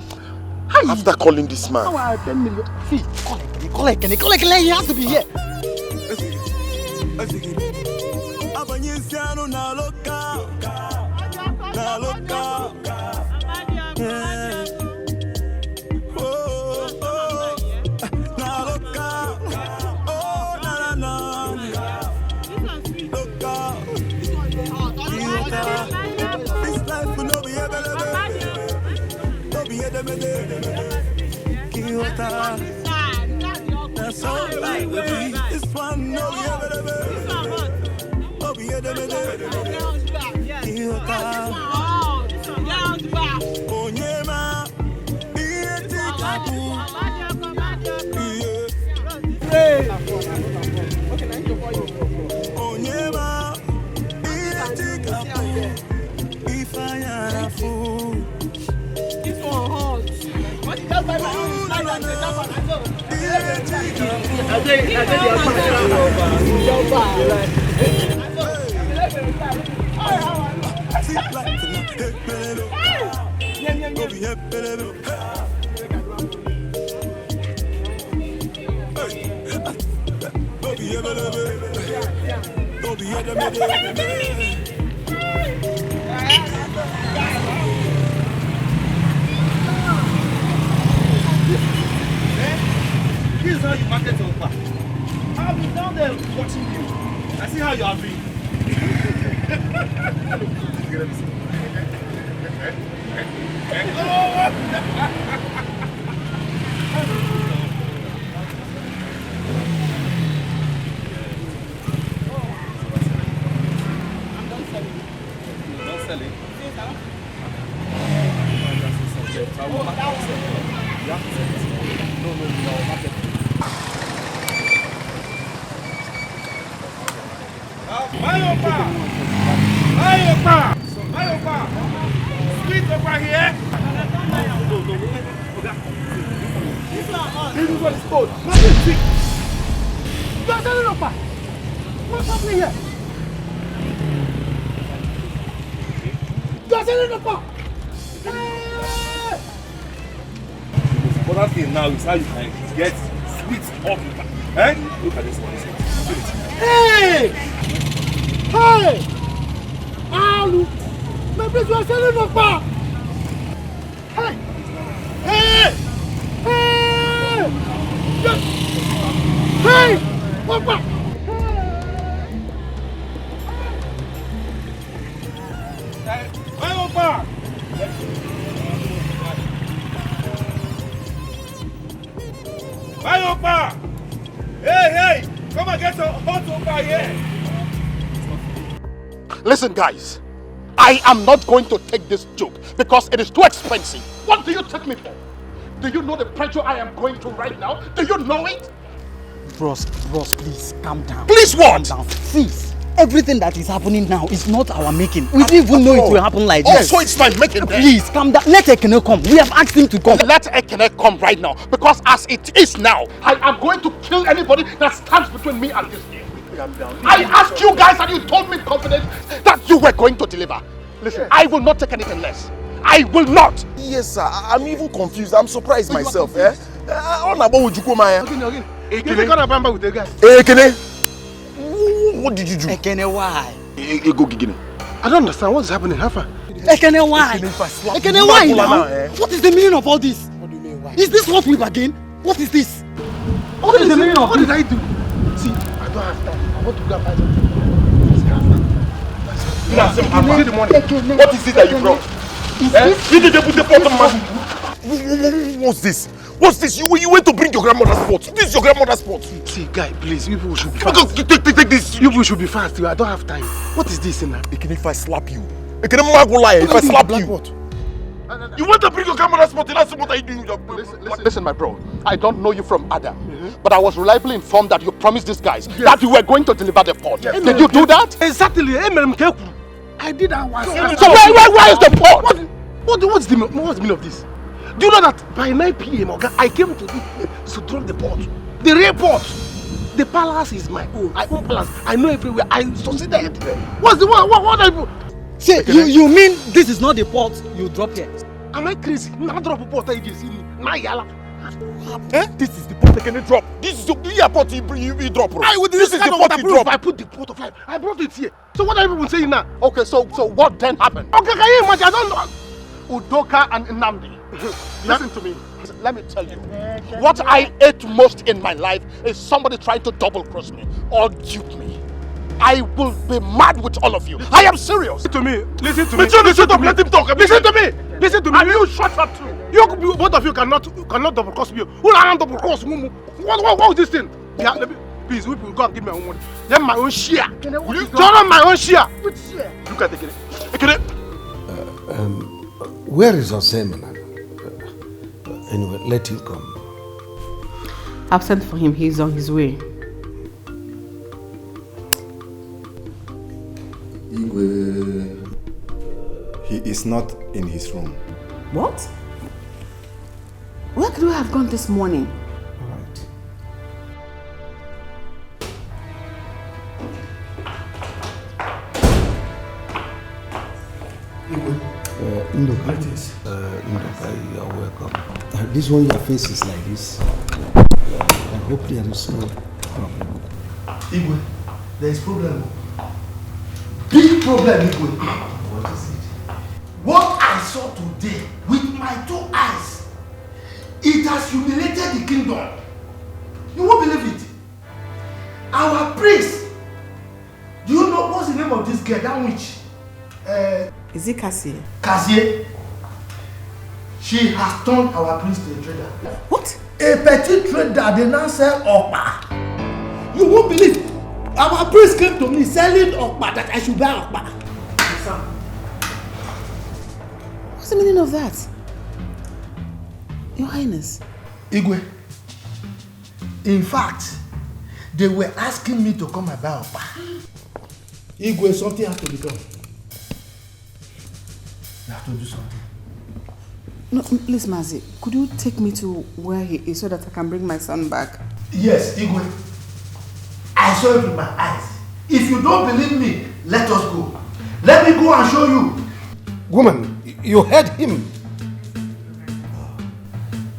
After calling this man. How are 10 million? See, call it. He has to be here. That's all right with me. This one no This is how you market your car. I've been down there watching you. I see how you are doing. Don't sell it. Mayopa! Sweet over here! This is what it's called. What's happening here? The important thing now is how you can get sweet off the back. Eh? Look at this one. Hey! Alu! My place was selling no bar! Hey! Papa! Mayopa! Hey! Come and get some hot over here! Listen, guys. I am not going to take this joke because it is too expensive. What do you take me for? Do you know the pressure I am going through right now? Do you know it? Bros, please calm down. Please what? Calm down. Please. Everything that is happening now is not our making. We didn't even know it will happen like this. So it's fine, make it there. Please, calm down. Let Ekene come. We have asked him to come. Let Ekene come right now, because as it is now, I am going to kill anybody that stands between me and this game. I asked you guys and you told me in confidence that you were going to deliver. Listen, I will not take anything less. I will not. Yes, sir. I'm even confused. I'm surprised myself. What did you do? Ekene, why? I don't understand what's happening. Hafa. Ekene, why? Ekene, why now? What is the meaning of all this? What do you mean, why? Is this what we bargained? What is this? What is the meaning of what this? What did I do? See, I don't have time. I want to go and buy something. What is it that you brought? You did put the pot. What's this? What's this? You went to bring your grandmother's pot. This is your grandmother's pot. See, guy, please, you people should be fast. Take this. You people should be fast. I don't have time. What is this now? If I slap you. If I slap you. You want to bring your grandmother's pot? That's what I do. Listen, my bro. I don't know you from Adam, but I was reliably informed that you promised these guys that you were going to deliver the pot. Yes. Did you do that? Exactly. I did that once. So where is the pot? What's the meaning of this? Do you know that by 9 p.m. I came to this place to drop the pot? The real pot. The palace is my own. I own palace. I know everywhere. I succeeded. What's the what I do? Say, you mean this is not the pot you drop here? Am I crazy? Not drop a pot. I just see me. This is the pot I can drop. This is the pot you drop. This is the pot you drop. I put the pot of life. I brought it here. So what are you saying now? Okay, so what then happened? Okay, can you imagine? I don't know. Udoka and Nnamdi. Listen to me. Let me tell you. What I hate most in my life is somebody trying to double cross me or dupe me. I will be mad with all of you. I am serious. Listen to me. Listen to me. Let him talk. Listen to me. Listen to me. And you shut up too. You both of you cannot double cross me. Who are double cross? What is this thing? Yeah, please, we will go and give me my own money. Then my own share. Will you turn on my own share? Which share? Look at it. Where is Osema? Anyway, let him come. I've sent for him. He's on his way. He is not in his room. What? Where could we have gone this morning? Ndoka, you are welcome. This one, your face is like this. I hope there is no problem. Igwe, there is problem. Big problem, Igwe. What is it? What I saw today with my 2 eyes, it has humiliated the kingdom. You won't believe it. Our priest, do you know what's the name of this girl, that witch? Is it Cassie? Cassie. She has turned our priest to a trader. What? A petty trader, they now sell Okpa. You won't believe. Our priest came to me selling Okpa, that I should buy Okpa. What's the meaning of that? Your Highness. Igwe. In fact, they were asking me to come and buy Okpa. Igwe, something has to be done. You have to do something. No, please, Mazi, could you take me to where he is so that I can bring my son back? Yes, Igwe. I saw it with my eyes. If you don't believe me, let us go. Let me go and show you. Woman, you heard him.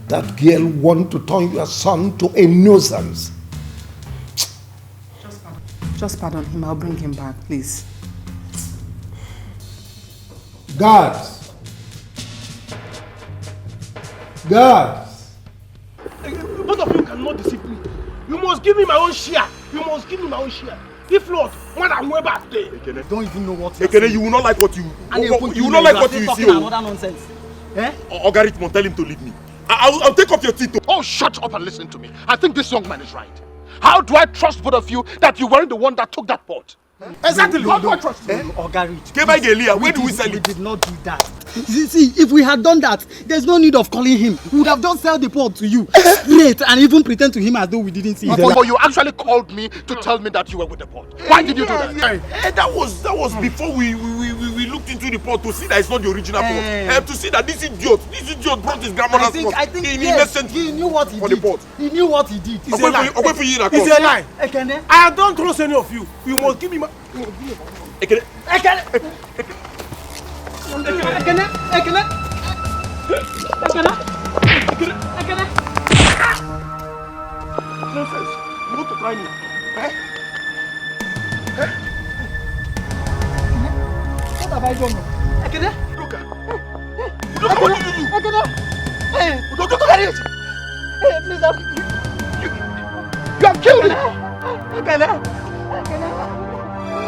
That girl want to turn your son to a nuisance. Just pardon him. I'll bring him back, please. Guards! Guards! Both of you cannot deceive me. You must give me my own share. You must give me my own share. If not, when I'm way back there. Ekene, don't even know what you will not like what you will not like what you see. Another nonsense. Eh? Oga Richmond, tell him to leave me. I'll take off your teeth. Oh, shut up and listen to me. I think this young man is right. How do I trust both of you that you weren't the one that took that pot? Exactly. How do I trust you? Where do we sell it? We did not do that. See, if we had done that, there's no need of calling him. We would have just sell the pot to you straight and even pretend to him as though we didn't see it. But you actually called me to tell me that you were with the pot. Why did you do that? That was before we looked into the pot to see that it's not the original pot. To see that this idiot brought his grandmother's pot. I think yes, he knew what he did. He knew what he did. It's a lie. It's a lie. I don't trust any of you. You must give me my... Ekene. Nonsense. You want to try me? What have I done? Ekene. Look, what did you do? Ekene. Hey, don't look at it. Hey, please help me. You have killed me. Ekene.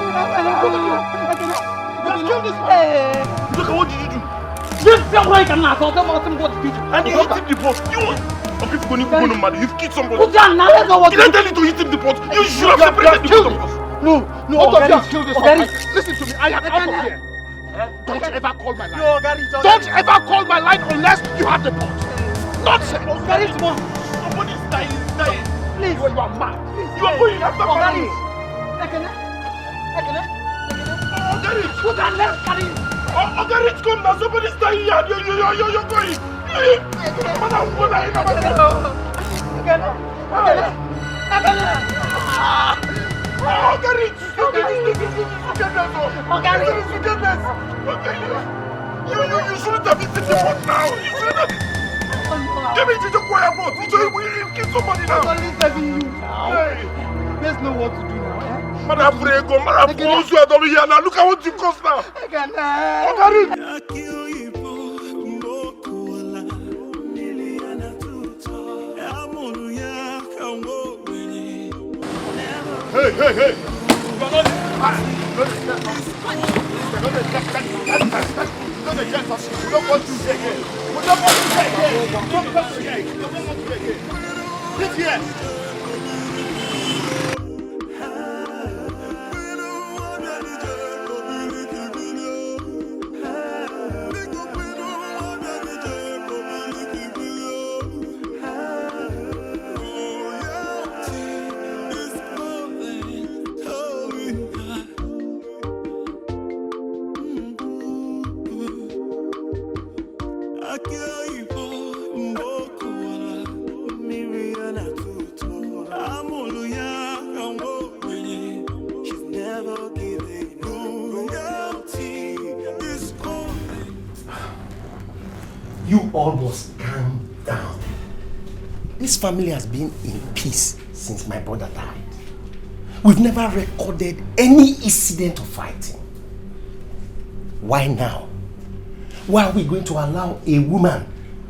You have killed this man. Look, what did you do? This boy cannot talk about him. What did you do? And you hit him the pot. You've killed somebody. Put down now. Let's go. What did I tell you to hit him the pot? You should have separated the pot of us. No. Both of you have killed this man. Listen to me. I am out of here. Don't ever call my line. Don't ever call my line unless you have the pot. Nonsense. Somebody's dying. Please. You are mad. You are going after money. Put down. Let's carry him. Rich, come now. Somebody's dying here. You're going. You shouldn't have eaten the pot now. You shouldn't have. Give me the quiet pot. You kill somebody now. Let's know what to do now. Madam Brego, Madam Bosu, I don't hear now. Look at what you cost now. Hey. You all must calm down. This family has been in peace since my brother died. We've never recorded any incident of fighting. Why now? Why are we going to allow a woman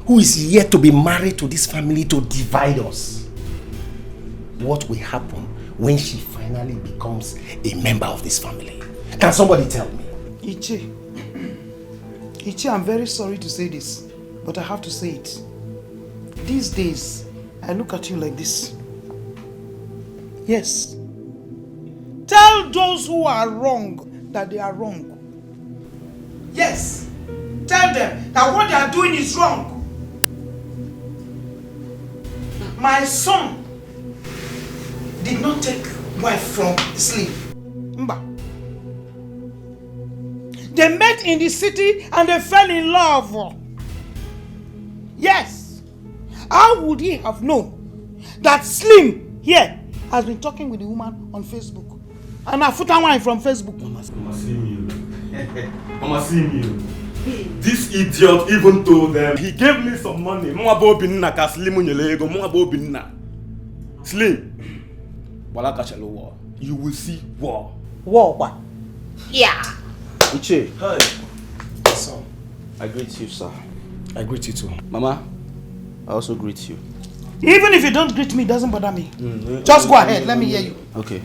who is yet to be married to this family to divide us? What will happen when she finally becomes a member of this family? Can somebody tell me? Ichi, I'm very sorry to say this, but I have to say it. These days, I look at you like this. Yes. Tell those who are wrong that they are wrong. Yes. Tell them that what they are doing is wrong. My son did not take wife from sleep. Mba. They met in the city and they fell in love. Yes. How would he have known that Slim here has been talking with the woman on Facebook? And a foot and wine from Facebook. Mama, see me. Mama, see me. This idiot even told them he gave me some money. Slim. You will see war. War what? Yeah. Uche. Hi. Son. I greet you, sir. I greet you too. Mama, I also greet you. Even if you don't greet me, it doesn't bother me. Just go ahead, let me hear you. Okay.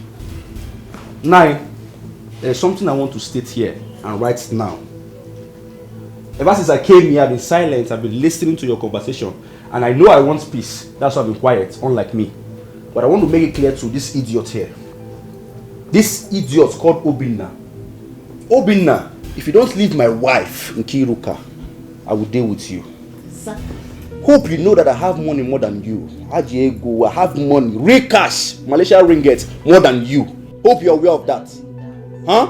Now, there's something I want to state here and right now. Ever since I came here, I've been silent, I've been listening to your conversation, and I know I want peace. That's why I've been quiet, unlike me. But I want to make it clear to this idiot here. This idiot called Obinna. Obinna, if you don't leave my wife in Kiruka, I will deal with you. Exactly. Hope you know that I have money more than you. Ajiego, I have money, real cash, Malaysia ringgit more than you. Hope you are aware of that. Huh?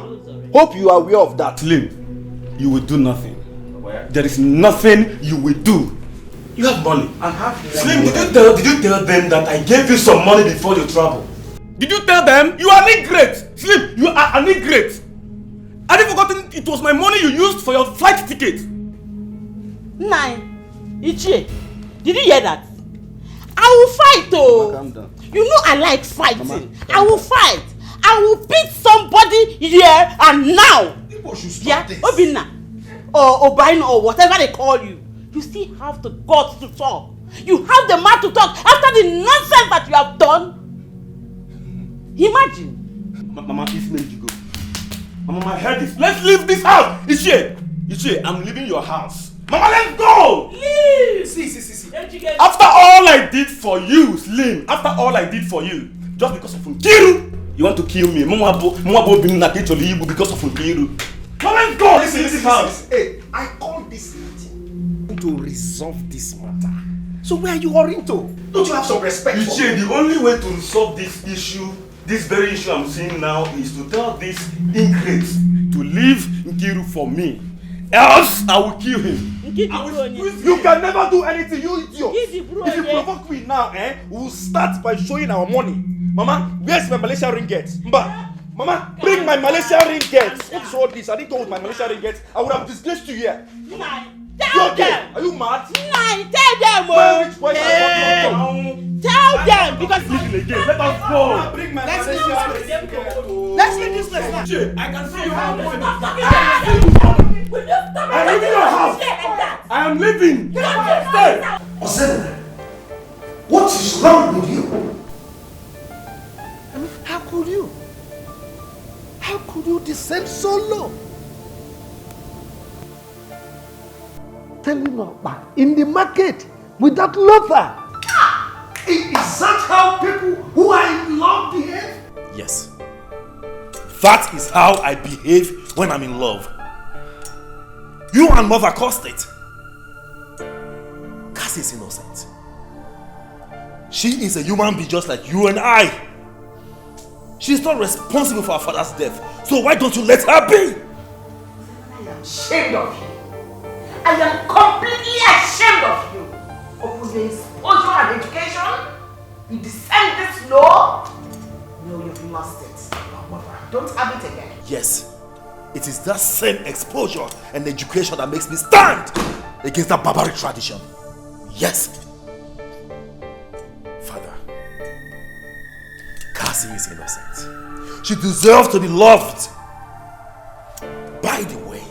Hope you are aware of that. Slim, you will do nothing. There is nothing you will do. You have money. I have money. Slim, did you tell them that I gave you some money before you travel? Did you tell them? You are an ingrate. Slim, you are an ingrate. Have you forgotten it was my money you used for your flight ticket? Nine. Ichie, did you hear that? I will fight though. Calm down. You know I like fighting. Mama, I will fight. I will beat somebody here and now. People should stop Yeah, this. Obinna or Obaino or whatever they call you. You still have the guts to talk. You have the mouth to talk after the nonsense that you have done. Imagine. Mama, this made you go. Mama, my head is. Let's leave this house. Ichie, I'm leaving your house. Mama, let's go. Leave. See. After all I did for you, Slim. After all I did for you, just because of Nkiru, you want to kill me. Mama, being because of Nkiru. Mama, let's go. Listen, this house. Hey, I called this meeting to resolve this matter. So where are you hurrying to? Don't you have some respect for me? The only way to resolve this issue, this very issue I'm seeing now, is to tell this ingrate to leave Nkiru for me. Else, I will kill him. You can never do anything, you idiot. If you provoke me now, we'll start by showing our money. Mama, where's my Malaysia ringgit? Mama, bring my Malaysia ringgit. What's all this? I didn't go with my Malaysia ringgit. I would have disgraced you here. Tell them. Are you mad? Tell them. Tell them because let us go. Bring my Let's Malaysia leave ringgit. Let's leave this place now. I can see you have money. I'm leaving your house. I am leaving. Stay. Ozena, what is wrong with you? I mean, how could you? How could you descend so low? Telling her back in the market without lover. Is that how people who are in love behave? Yes. That is how I behave when I'm in love. You and mother caused it. Cassie is innocent. She is a human being just like you and I. She's not responsible for her father's death. So why don't you let her be? I am ashamed of you. I am completely ashamed of you. Of your exposure and education. You descend this low. No, you've lost it. Don't have it again. Yes. It is that same exposure and education that makes me stand against that barbaric tradition. Yes. Father, Cassie is innocent. She deserves to be loved. By the way,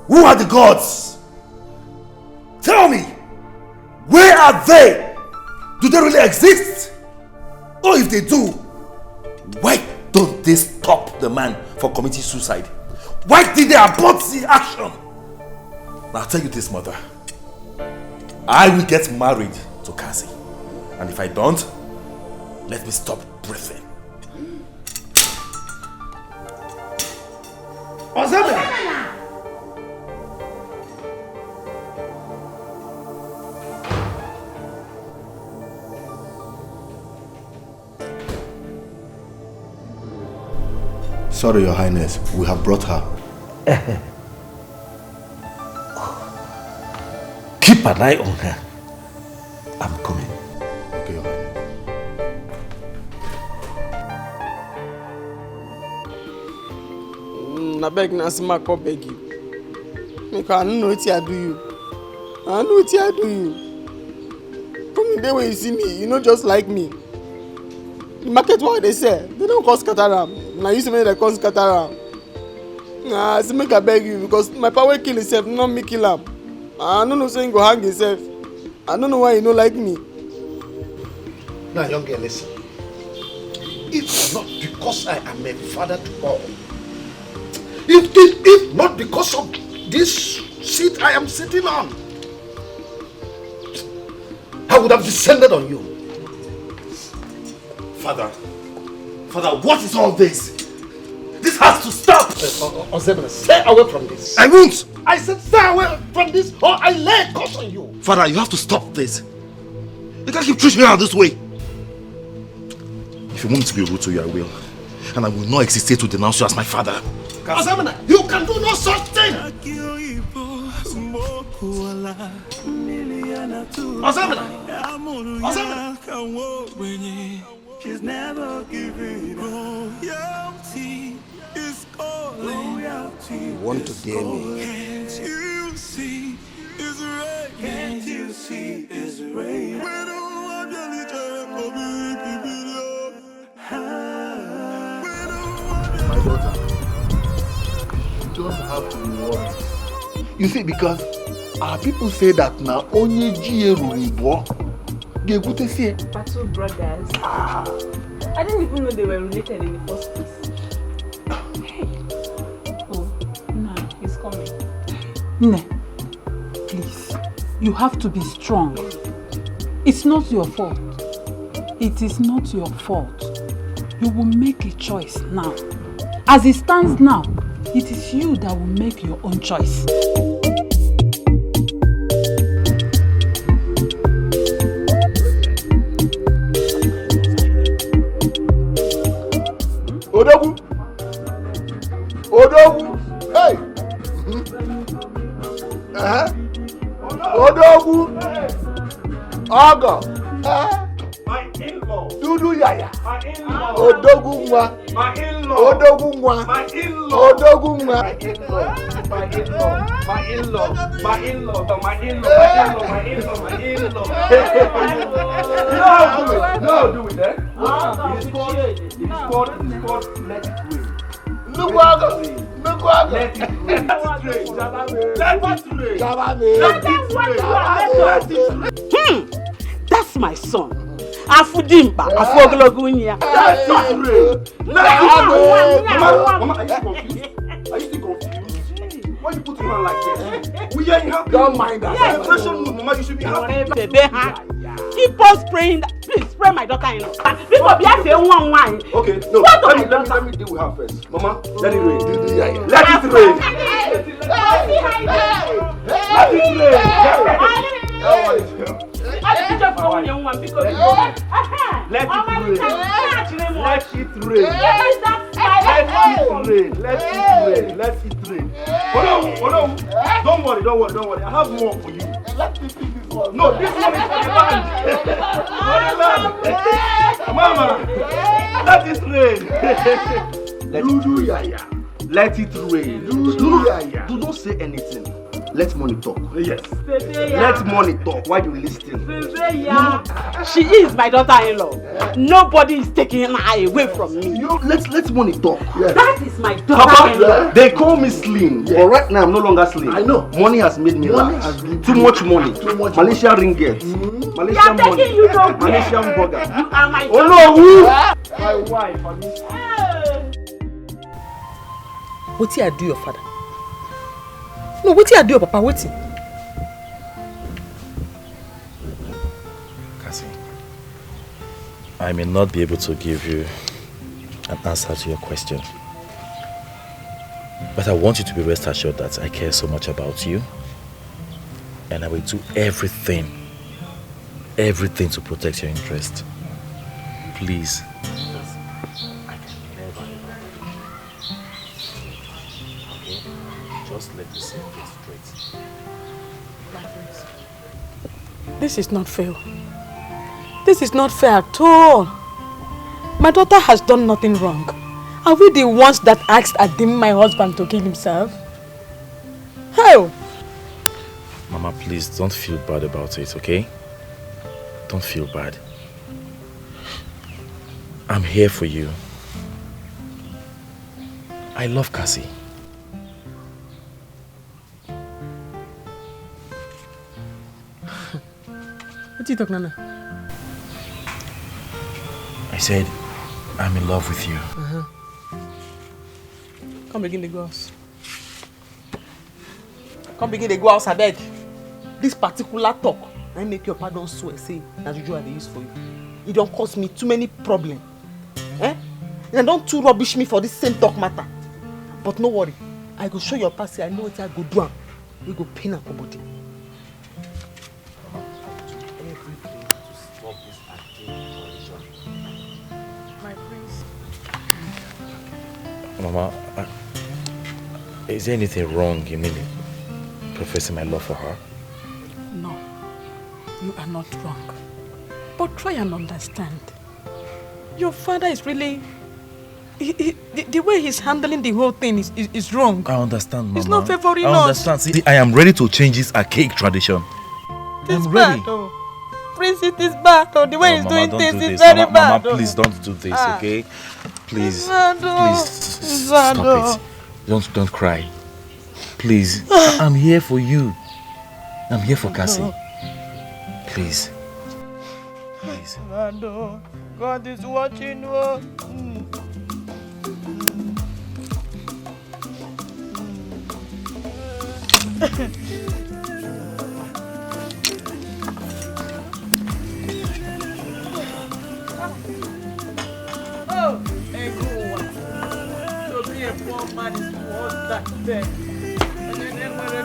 who are the gods? Tell me, where are they? Do they really exist? Or if they do, why don't they stop the man from committing suicide? Why did they abort the action? Now I'll tell you this, mother. I will get married to Cassie. And if I don't, let me stop breathing. Ozena! Sorry, Your Highness, we have brought her. Keep an eye on her. I'm coming. Okay, Your Highness. I beg Nasima, come beg you. Because I don't know what I do you. I know what I do you. From the day when you see me, you know just like me. The market what they say, they don't call scatteram. Now you see me they call scatteram. Nah, I say make I beg you because my power kill himself, not me kill him. I don't know saying go hang himself. I don't know why you don't like me. Now, young girl, listen. It's not because I am a father to all. If not because of this seat I am sitting on, I would have descended on you. Father, Father, what is all this? This has to stop! Ozebna, stay away from this. I won't! I said stay away from this or I lay a curse on you. Father, you have to stop this. You can't keep treating me out this way. If you want me to be rude to you, I will. And I will not hesitate to denounce you as my father. Ozebna, you can do no such thing! Ozebna! She's never giving loyalty is all loyalty. You want to dare me? Can't you see it's rain? Can't you see it's rain? We don't want each other My daughter, you don't have to be worried. You see, because our people say that now only G.A. But two brothers. I didn't even know they were related in the first place. Hey. Oh, no, he's coming. Ne, please, you have to be strong. It's not your fault. It is not your fault. You will make a choice now. As it stands now, it is you that will make your own choice. Odogu! Odogu! Hey! Odogu! Ogo! My in-law. Dudu Yaya! My in-law. Odogu Nwa! My in-law. Odogu Nwa! My in-law. Odogu Nwa! My in-law. My in-law. My in-law. My in-law. My in-law. My in-law. My in-law. You know how to do it. You know how to do it, eh? It's called let it rain. Let it rain. That's my son. Afudimba, Afoglogunya. Let it rain. Mama, are you confused? Are you still confused? Why you put him on like this? We ain't happy. Don't mind that. Celebration mood, Mama, you should be happy. Keep on spraying that. Please spray my daughter in. People be asking one. Okay, no. Let me deal with her first. Mama, let it rain. Let it rain. Let it rain. Let it rain. Hold on. Don't worry. I have more for you. Let me see this one. No, this one is for the land. Mama, let it rain. Let it rain. Do not say anything. Let money talk. Yes. Let money talk while you listen. She is my daughter-in-law. Nobody is taking her away from me. Let money talk. Yes. That is my daughter-in-law. Papa, they call me slim, but right now I'm no longer slim. I know. Money has made me laugh. Too much money. Malaysia ringgit. Malaysian money. Malaysian burger. You are my daughter. Oh no, who? My wife. What did I do your father? No, what did I do your papa? What? Cassie, I may not be able to give you an answer to your question. But I want you to be rest assured that I care so much about you. And I will do everything to protect your interest. Please. Just let me say it straight. This is not fair. This is not fair at all. My daughter has done nothing wrong. Are we the ones that asked Adim, my husband, to kill himself? How? Mama, please don't feel bad about it, okay? Don't feel bad. I'm here for you. I love Cassie. What are you talking about? I said, I'm in love with you. Come begin the girls. Come begin the girls, I beg. This particular talk, I make your pardon swear, say, as usual they use for you. It don't cause me too many problems. And don't too rubbish me for this same talk matter. But no worry, I go show your passy. I know what I go do. We go pain her body. My prince. Mama, is there anything wrong in me professing my love for her? No, you are not wrong. But try and understand. Your father is really... the way he's handling the whole thing is wrong. I understand, Mama. He's not favoring I us. understand. See, I am ready to change this archaic tradition. It's I'm ready. bad, oh. Prince, it is bad, oh. The way he's Mama, doing don't things do is this. very Mama, bad. Mama, please don't do this, okay? Please, It's bad, oh. please, stop it. Don't cry. Please, I'm here for you. I'm here for Cassie. Please. Please. God is watching. Oh. Oh, a good one. To be a poor man is worse than death. And then we're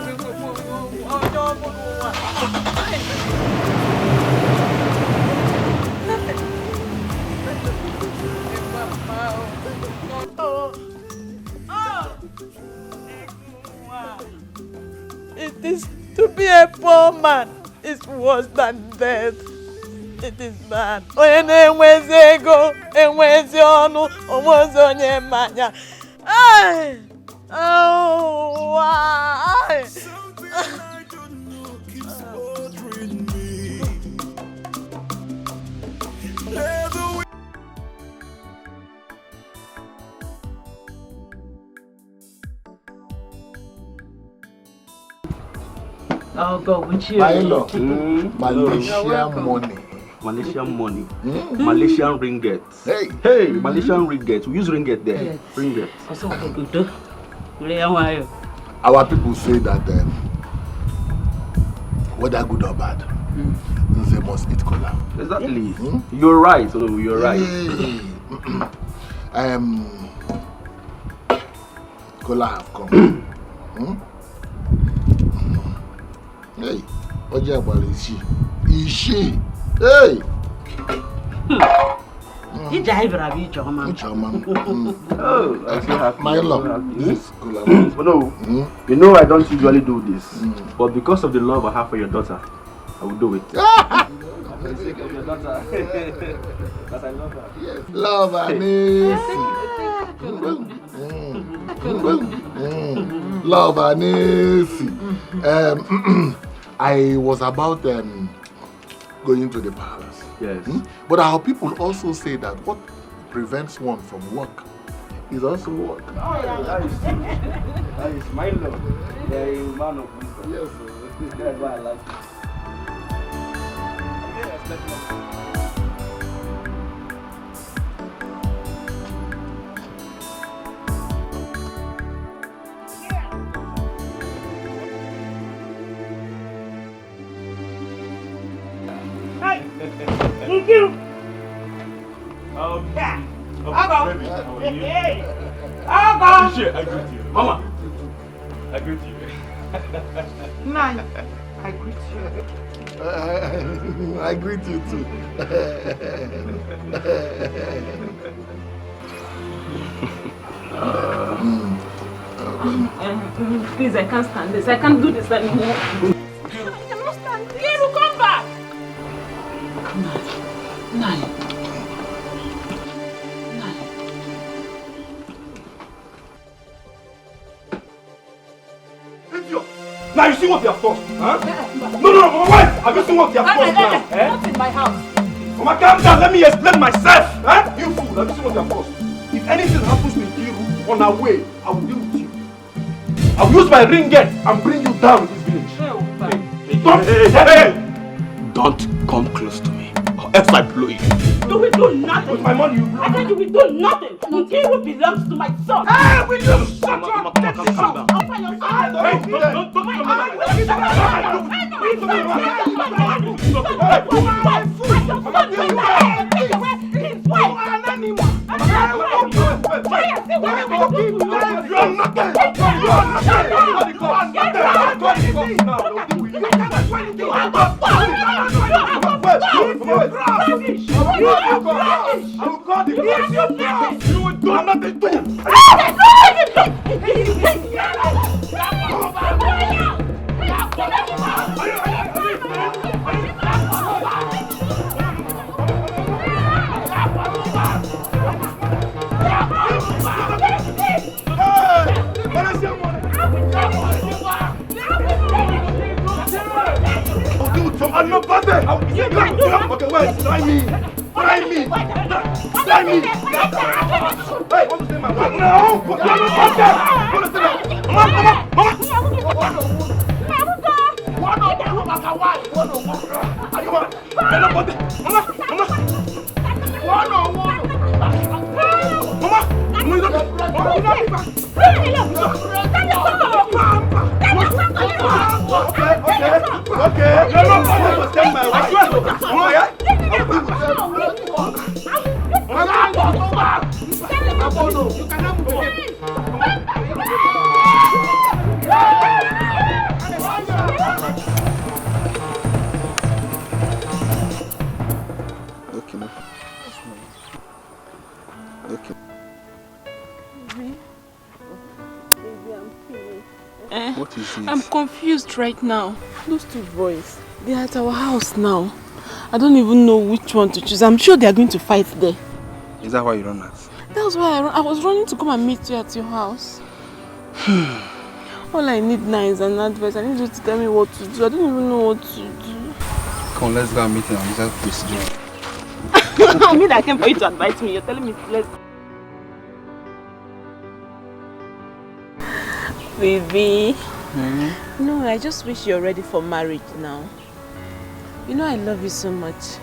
it is to be a poor man is worse than death. It is bad. Enwezi ego, enwezi ọnụ, onwezi onye mmanya. Ay! Oh, why? I'll go with you. Mailor, Malaysian money. Malaysian money. Malaysian ringgit. Hey, Malaysian ringgit. We use ringgit there. Yes. Ringgit. Our people say that whether good or bad, they must eat cola. Exactly. You're right. Oh, you're right. Cola have come. Hey, what you about is she? Is she? Hey! You drive Ravi Choma. Oh, I feel happy. My love. Yes, cola. But no, you know I don't usually do this. But because of the love I have for your daughter, I will do it. For the sake of your daughter. Because I love her. Yes. Love and Love and I was about going to the palace. Yes. But our people also say that what prevents one from work is also work. That is my love. You're a man of wisdom. Yes. That's why I like you. Thank you. Yeah. Baby, how are you? Hey. I greet you. Mama. I greet you. Nine. I greet you. I greet you too. Please, I can't stand this. I can't do this anymore. I cannot stand this. Kiru, come back! Nine. Now you see what you have caused, huh? No, Mama, wife! Have you seen what you have caused now? Not in my house. Mama, calm down, let me explain myself, huh? You fool, have you seen what you have caused? If anything happens to Kiru on our way, I will deal with you. I will use my ringgit and bring you down in this village. Don't come close to me, or else I blow you. You will do nothing. With my money, you blow. I said you will do nothing. Nkiru belongs to my son. Hey, will you shut up? Take this out. Open your son. Don't I'm not bad. Okay, wait, try me. Try me. Try me. Hey, want to say my word? No. I'm not bad. Want to say that? Mama. Are you mad? You're not bad. Mama. Okay. You're not going to stand my wife. You cannot move on. Okay. What is it? I'm confused right now. Those two boys, they are at our house now. I don't even know which one to choose. I'm sure they are going to fight there. Is that why you run out? That's why I was running to come and meet you at your house. All I need now is an advice. I need you to tell me what to do. I don't even know what to do. Come, let's go and meet him and just procedure. I mean, I came for you to advise me. You're telling me let's. Baby. No, I just wish you're ready for marriage now. You know I love you so much.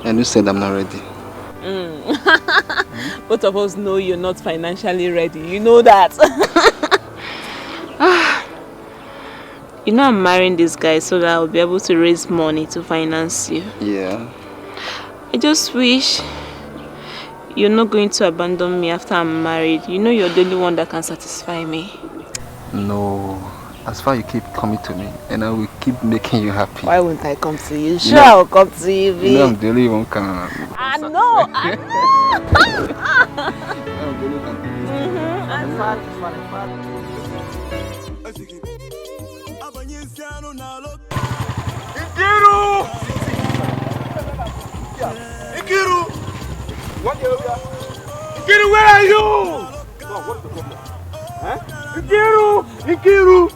And you said I'm not ready. Both of us know you're not financially ready. You know that. You know I'm marrying this guy so that I'll be able to raise money to finance you. Yeah. I just wish you're not going to abandon me after I'm married. You know you're the only one that can satisfy me. No. As far as you keep coming to me, and I will keep making you happy. Why won't I come to you? Sure, I'll come to you, babe. You know I'm the only one can. I know. I'm fine. Ikiru! Ikiru, where are you? What is the problem? Huh? Ikiru!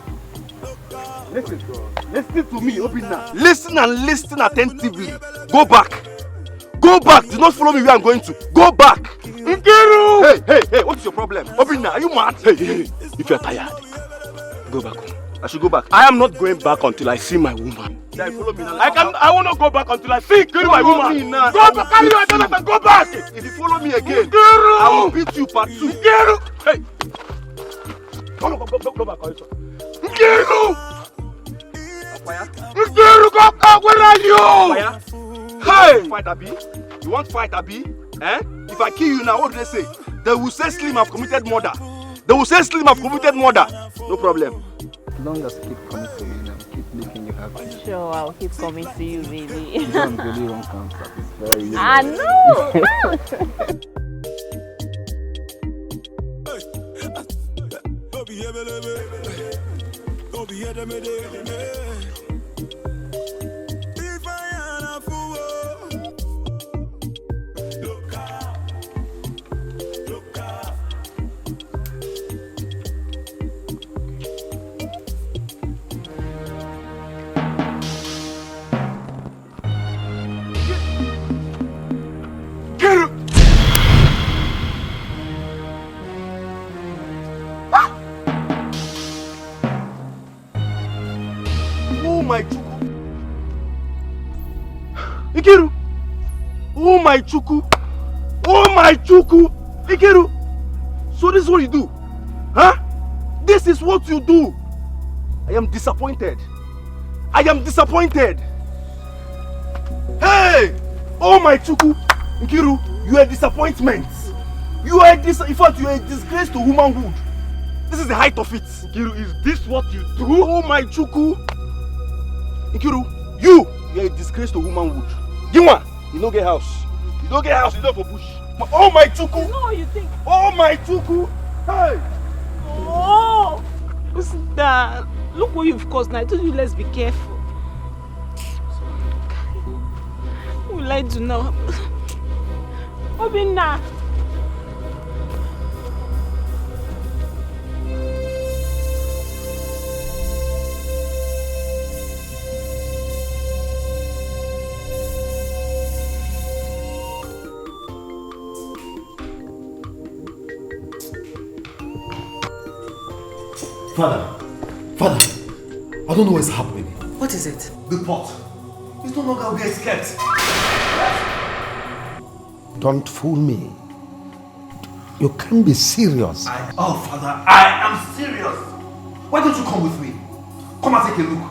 Listen to me, Obina. Listen and listen attentively. Go back. Go back. Do not follow me where I'm going to. Go back. Ikiru! Hey, what is your problem? Obina, are you mad? Hey, if you're tired, go back home. I should go back. I am not going back until I see my woman. Then follow me now. I will not go back until I see my woman. Go back, carry your daughter and go back. If you follow me again, I will beat you part 2. Hey! Go back, Ngiru! Ngiru, go back, where are you? Hey! Fight, Abi? You want fight, Abi? Eh? If I kill you now, what do they say? They will say Slim have committed murder. No problem. As long as you keep coming to me and keep making you happy. Sure, I'll keep coming to you, baby. You don't really want to satisfy. I know! Ikiru! Oh my chuku! Ikiru! So this is what you do? Huh? This is what you do! I am disappointed. Hey! Oh my chuku! Ikiru, you are a disappointment. You are in fact, you are a disgrace to womanhood. This is the height of it. Nkiru, is this what you do? Oh my Chuku. Nkiru, you are a disgrace to womanhood. Ginwa, you don't get house. You don't get house, you don't for bush. Oh my Chuku. You know what you think? Oh my Chuku. Hey. Oh, what's that? Look what you've caused now. I told you let's be careful. What will I do now? Obinna. Father, I don't know what's happening. What is it? The pot. It's no longer where it's kept. Don't fool me. You can't be serious. Oh, Father, I am serious. Why don't you come with me? Come and take a look.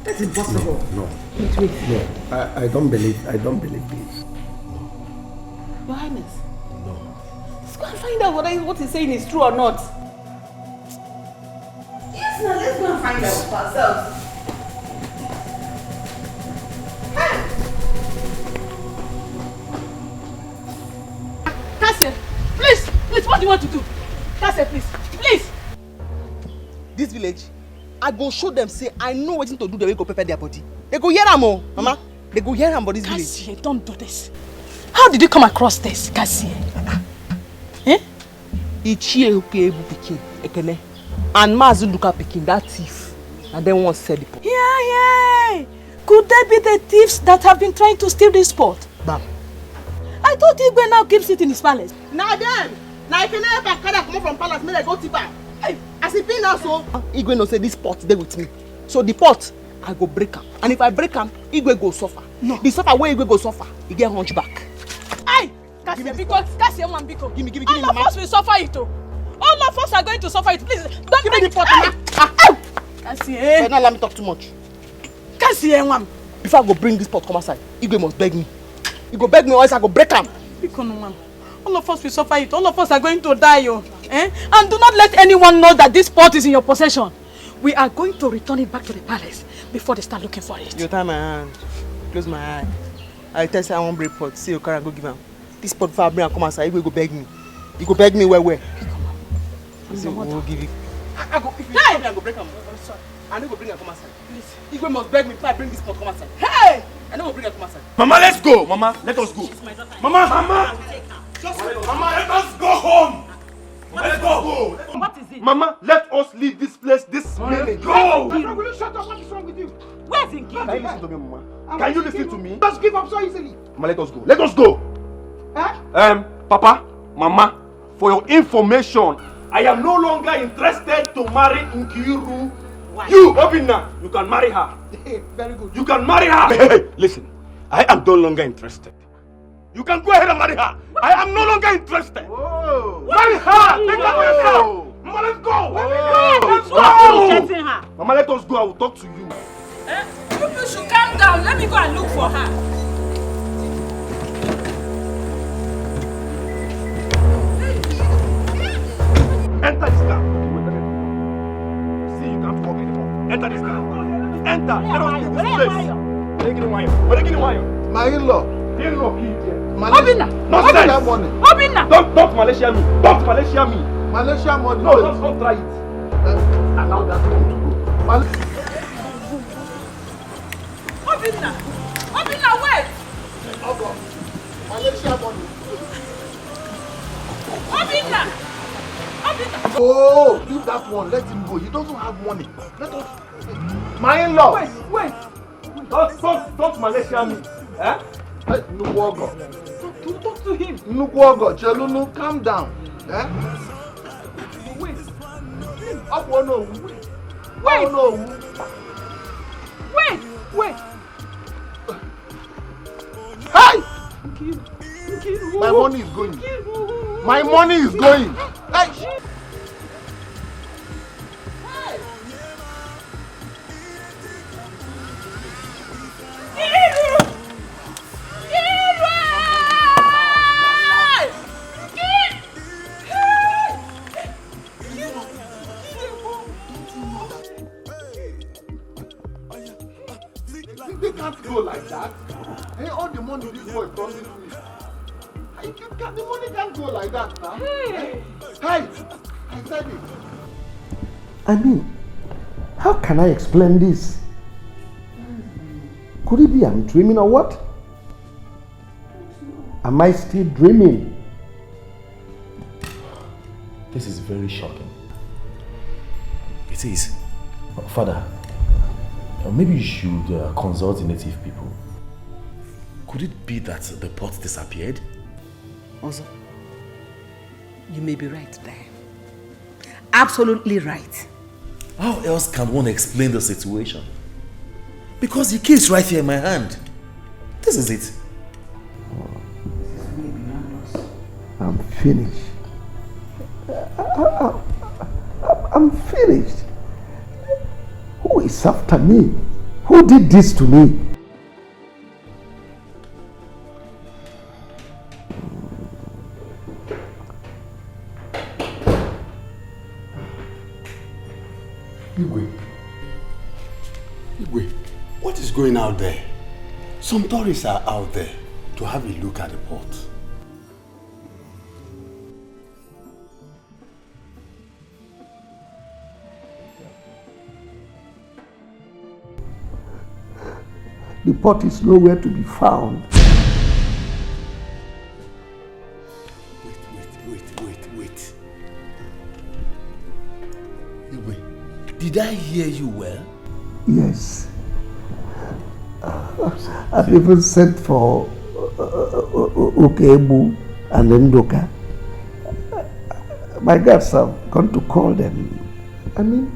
That's impossible. No. Wait. No, I don't believe this. Your Highness. No. Let's go and find out what he's saying is true or not. Yes, now let's go and find out for ourselves. Cassie, please, what do you want to do? Cassie, please. This village, I go show them say I know what to do. They will go prepare their body. They go hear them, Mama. They go hear them about this village. Cassie, don't do this. How did you come across this, Cassie? Ichie Ebu Pikin, Ekene, and Mazu Luka Pikin, that thief, and then one said the pot. Yeah. Could they be the thieves that have been trying to steal this pot? Bam. I thought Igwe now keeps it in his palace. Now then, now Ekene ever come from palace, may they go tip her. As it been now so, Igwe no say this pot they with me. So the pot, I go break am. And if I break am, Igwe go suffer. No. The suffer where Igwe go suffer, he get hunchback. Aye! Cassie, because Cassie, one biko. Give me, all of us will suffer it too. All of us are going to suffer it. Please, don't give me the pot, Mama. Cassie, But not let me talk too much. Cassie, one. Before I go bring this pot come outside, Igwe must beg me. He go beg me or else I go break am. Biko no man. All of us will suffer it. All of us are going to die, yo. And do not let anyone know that this pot is in your possession. We are going to return it back to the palace before they start looking for it. You tie my hand. Close my eye. I tell you I won't break pot. See your car and go give him. This pot before I bring and come outside, he will go beg me. He go beg me where? We'll give you. I go. If you tell me I go break him. Sorry. I don't go bring and come outside. Please. Igwe must beg me before I bring this pot come outside. Hey! I don't go bring and come outside. Mama, let's go. Mama, let us go. Mama. Mama, let us go home. Let's go. What is it? Mama, let us leave this place this minute. Go. Will you shut up? What is wrong with you? Where's Nkiru? Can you listen to me, Mama? Can you listen to me? Just give up so easily. Mama, let us go. Let us go. Papa, Mama, for your information, I am no longer interested to marry Nkiru. Why? You, Obinna, you can marry her. Very good. You can marry her. Hey, listen, I am no longer interested. You can go ahead and marry her. I am no longer interested. Whoa. Marry her. Take her for yourself. Mama, let's go. Let's go. Mama, let us go. I will talk to you. You should calm down. Let me go and look for her. Enter this car. See, you can't walk anymore. Enter this car. Enter. Let us leave this place. My in-law. In-law, Obinna. Nonsense. Obinna. Don't Malaysia me. Don't Malaysia me. Malaysia money. No, don't try it. Allow that one to go. Obinna, wait. Malaysia money. Obinna. Oh, leave that one. Let him go. He doesn't have money. Let us. My in-law. Wait. Don't Malaysia me. Nukuogo. Talk to him. Nukuogo. Chelunu, calm down. Wait. Oh no. Wait. Oh no. Wait. Hey! My money is going. My money is going. Hey! They can't go like that. Hey, all the money this boy promised me. The money can't go like that now. Hey! Hey! I said it. I mean, how can I explain this? Could it be I'm dreaming or what? Am I still dreaming? This is very shocking. It is. Father, maybe you should consult the native people. Could it be that the pot disappeared? Also, you may be right there. Absolutely right. How else can one explain the situation? Because the key is right here in my hand. This is it. I'm finished. I'm finished. Who is after me? Who did this to me? Igwe, what is going out there? Some tourists are out there to have a look at the port. The pot is nowhere to be found. Wait. Igwe, did I hear you well? Yes. I've even sent for Okebu and Ndoka. My guards have gone to call them. I mean,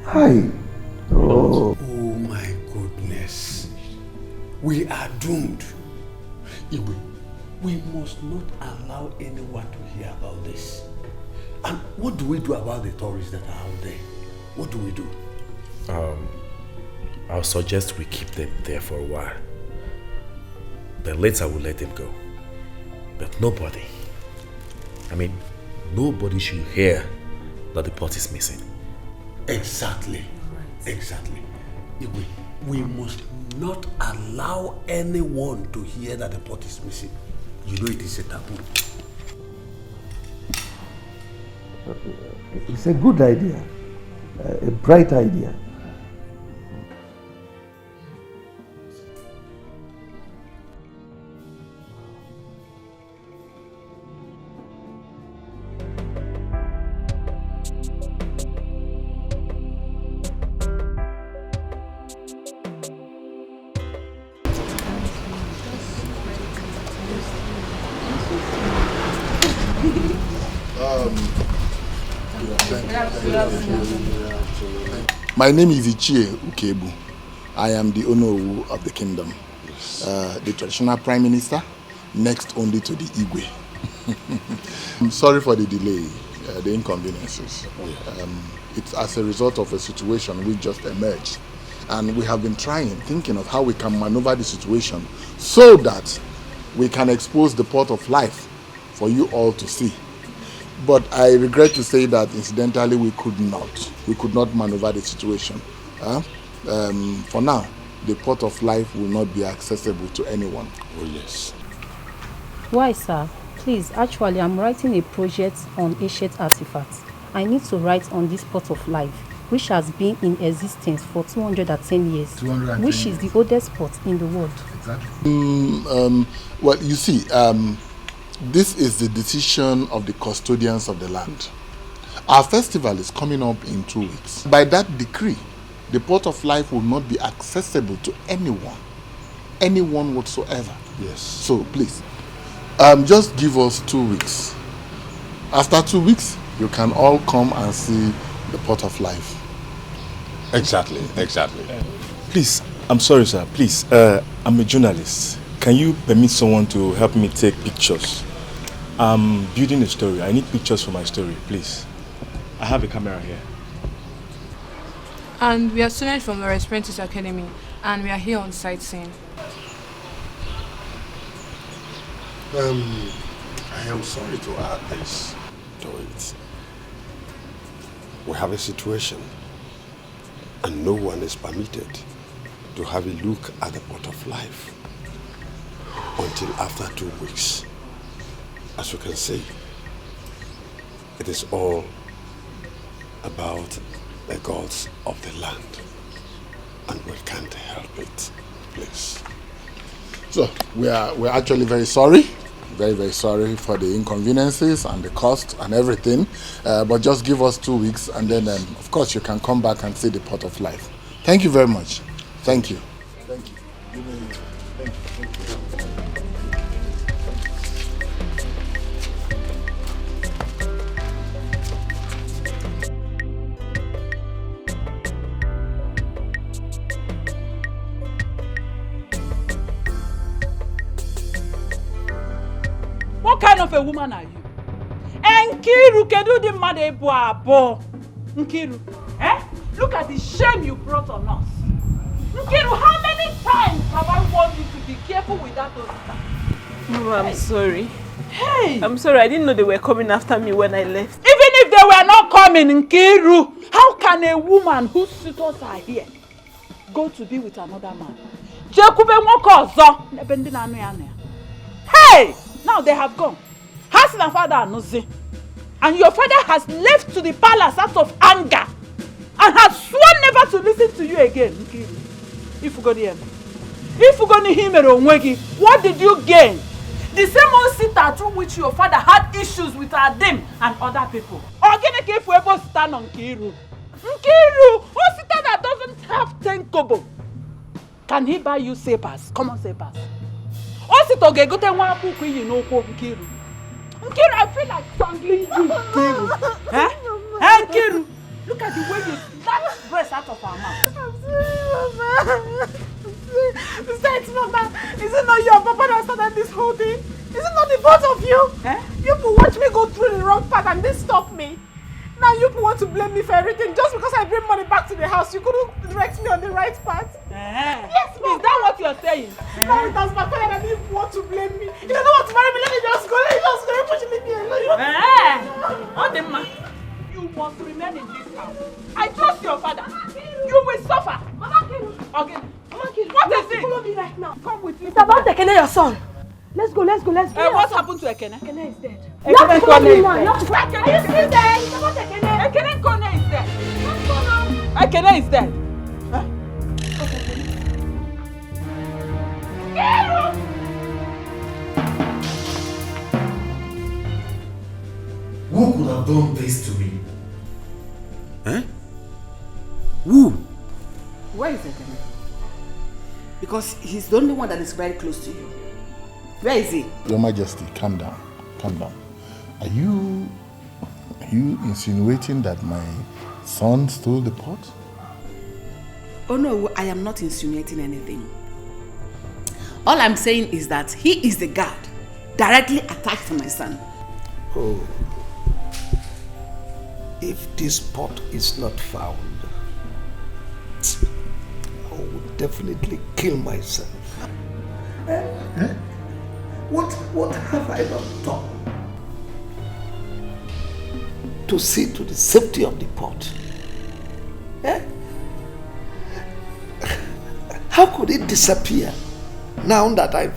hi. Oh my goodness. We are doomed. Igwe, we must not allow anyone to hear about this. And what do we do about the tourists that are out there? What do we do? I'll suggest we keep them there for a while. Then later we'll let them go. But nobody should hear that the pot is missing. Exactly. Exactly. Igwe, we must not allow anyone to hear that the pot is missing. You know it is a taboo. It's a good idea. A bright idea. My name is Ichie Ukebu. I am the Onowu of the kingdom. The traditional prime minister, next only to the Igwe. I'm sorry for the delay, the inconveniences. It's as a result of a situation we just emerged. And we have been thinking of how we can maneuver the situation so that we can expose the port of life for you all to see. But I regret to say that incidentally we could not maneuver the situation. For now, the port of life will not be accessible to anyone. Oh yes. Why, sir? Please, actually, I'm writing a project on ancient artifacts. I need to write on this port of life, which has been in existence for 210 years, 210 which is the oldest port in the world. Exactly. Well, you see, this is the decision of the custodians of the land. Our festival is coming up in 2 weeks. By that decree, the port of life will not be accessible to anyone whatsoever. Yes. So please, just give us 2 weeks. After 2 weeks, you can all come and see the port of life. Exactly. Please, I'm sorry, sir. Please, I'm a journalist. Can you permit someone to help me take pictures? I'm building a story. I need pictures for my story, please. I have a camera here. And we are students from the Apprentice Academy, and we are here on sightseeing. I am sorry to add this to it. We have a situation, and no one is permitted to have a look at the pot of life until after 2 weeks. As you can see, it is all about the gods of the land, and we can't help it, please. So we're actually very sorry, very sorry for the inconveniences and the cost and everything, but just give us 2 weeks, and then of course you can come back and see the pot of life. Thank you very much. Thank you. Thank you. What kind of a woman are you? Nkiru, kedu di mmadụ ebu abụọ? Nkiru, look at the shame you brought on us. Nkiru, how many times have I warned you to be careful with that Osita? Mama, I'm sorry. Hey! I'm sorry, I didn't know they were coming after me when I left. Even if they were not coming, Nkiru, how can a woman whose suitors are here go to be with another man? Hey! Now they have gone. Has my father Anuzi. And your father has left to the palace out of anger and has sworn never to listen to you again. If you go to him, what did you gain? The same old sitter through which your father had issues with Adim and other people. Organic if we ever stand on Nkiru. Nkiru, a sitter that doesn't have 10 kobo. Can he buy you sapers? Common sapers. Nkiru, I feel like strangling you, Nkiru. Nkiru, look at the way you snatch breast out of our mouth. I'm sorry, Mama. Besides, Mama, is it not your papa that started this whole thing? Is it not the both of you? You people watch me go through the wrong path and they stop me. Now you people want to blame me for everything just because I bring money back to the house. You couldn't direct me on the right path. Yes, Mom. Is that what you're saying? Now it has backfired and you want to blame me. You don't want to marry me, let me just go. Let me just go. Push me alone. You must remain in this house. I trust your father. You will suffer. Mama Kiru. Okay. Mama Kiru. What is it? Follow me right now. Come with me. It's about Ekene, your son. Let's go. What happened to Ekene? Ekene is dead. Ekene Kone is dead. Are you still there? It's about Ekene. Ekene Kone is dead. Let's go now. Ekene is dead. Who could have done this to me? Who? Where is Ekene? Because he's the only one that is very close to you. Where is he? Your Majesty, calm down. Are you insinuating that my son stole the pot? Oh no, I am not insinuating anything. All I'm saying is that he is the guard directly attached to my son. Oh, if this pot is not found, I will definitely kill myself. What have I not done to see to the safety of the pot? How could it disappear now that I've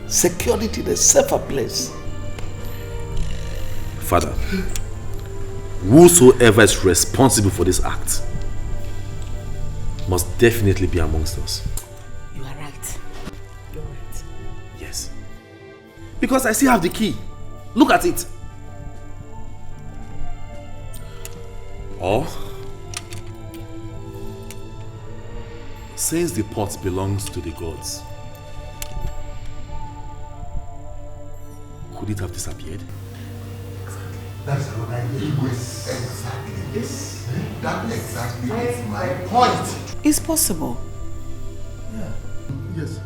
secured it in a safer place? Father, whosoever is responsible for this act must definitely be amongst us. You are right. You're right. Yes. Because I still have the key. Look at it. Or, since the pot belongs to the gods, could it have disappeared? That's what I mean. Exactly. Yes. That exactly is my point. It's possible. Yeah. Yes.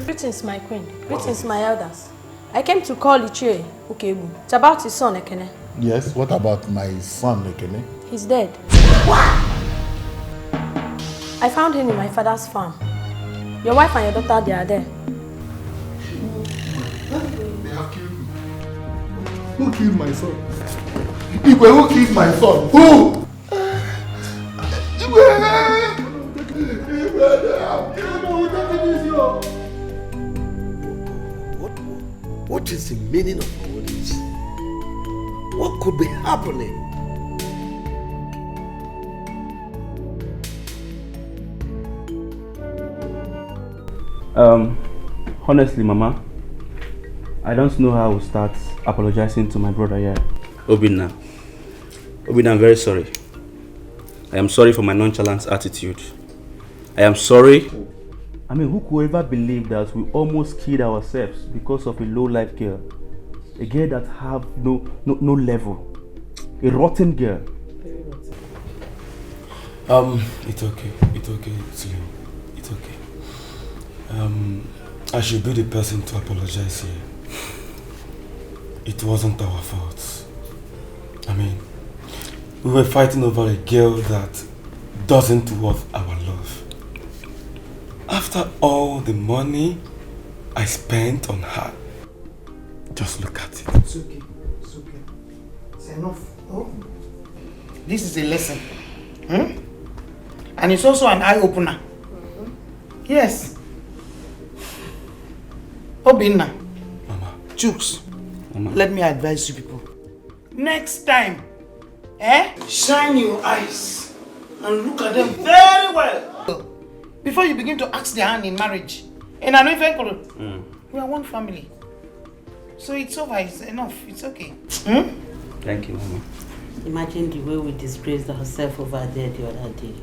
Greetings, my queen. Greetings, my elders. I came to call Ichie Ukebu. It's about his son, Ekene. Yes, what about my son, Ekene? He's dead. What? I found him in my father's farm. Your wife and your daughter, they are there. They have killed me. Who killed my son? Igwe, who killed my son? Who? What is the meaning of all this? What could be happening? Honestly, Mama, I don't know how I will start apologizing to my brother here. Obinna, I'm very sorry. I am sorry for my nonchalant attitude. I am sorry. I mean, who could ever believe that we almost killed ourselves because of a low-life girl? A girl that have no level. A rotten girl. It's okay, Slim. It's okay. I should be the person to apologize here. It wasn't our fault. I mean, we were fighting over a girl that doesn't worth our love. After all the money I spent on her, just look at it. It's okay. It's okay. It's enough. Oh. This is a lesson. And it's also an eye-opener. Yes. Obinna. Mama. Chooks. Mama. Let me advise you people. Next time, shine your eyes and look at them very well before you begin to ask their hand in marriage. And I know if we are one family. So it's over, it's enough, it's okay. Thank you, Mama. Imagine the way we disgraced ourselves over there the other day.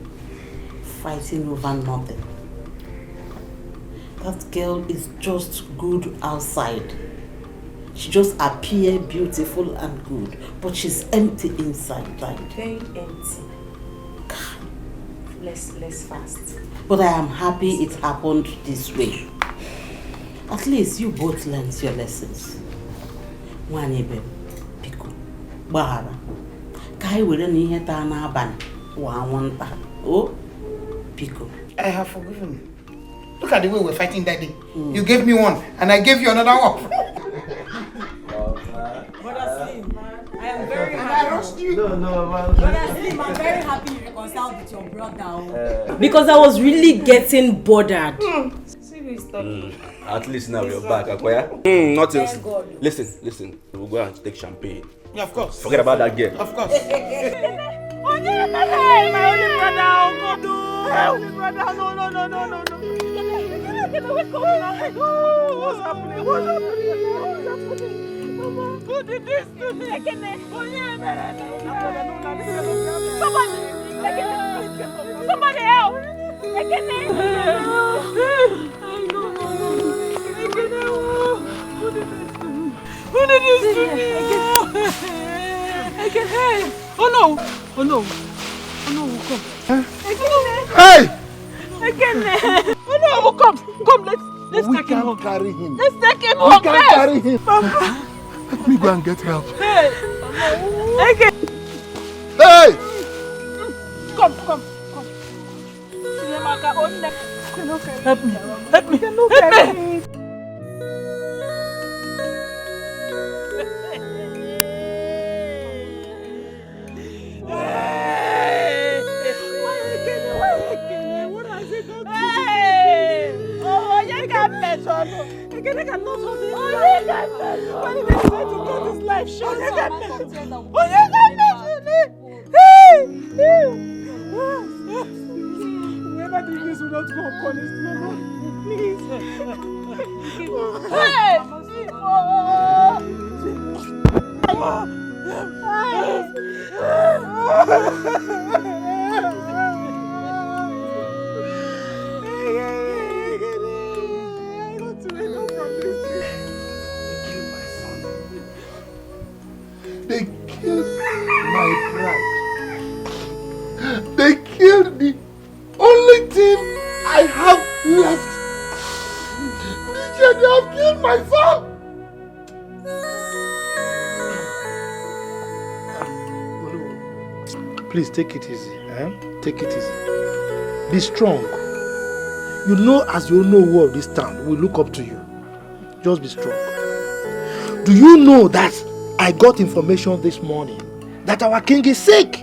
Fighting over nothing. That girl is just good outside. She just appears beautiful and good, but she's empty inside, right? Very empty. Less fast. But I am happy it happened this way. At least you both learned your lessons. Wanebe, Pico, Bahara. Kai will any hit an aban. One. Oh, Pico. I have forgiven. Look at the way we're fighting that day. You gave me one, and I gave you another one. Brother Slim, I am very happy. I rushed you. No, Brother Slim, I'm very happy you reconciled with your brother. Because I was really getting bothered. At least now you're back, Akoya. Nothing. Listen. We'll go and take champagne. Yeah, of course. Forget about that girl. Of course. My only brother, my only brother, no. What's happening? Mama, who did this to me? Somebody help! Who did this to me? Oh no! Come. Hey! Oh no! Come! Let's take him home. Carry him. Let's take him We home. can't carry him. Let me go and get help. Hey! Hey! Come. Help me. Whoever did this will not go unpunished, Mama. Please. They killed my pride. They killed the only thing I have left. They have killed my son. Please take it easy. Take it easy. Be strong. You know, as you know of this town, we look up to you. Just be strong. Do you know that I got information this morning that our king is sick.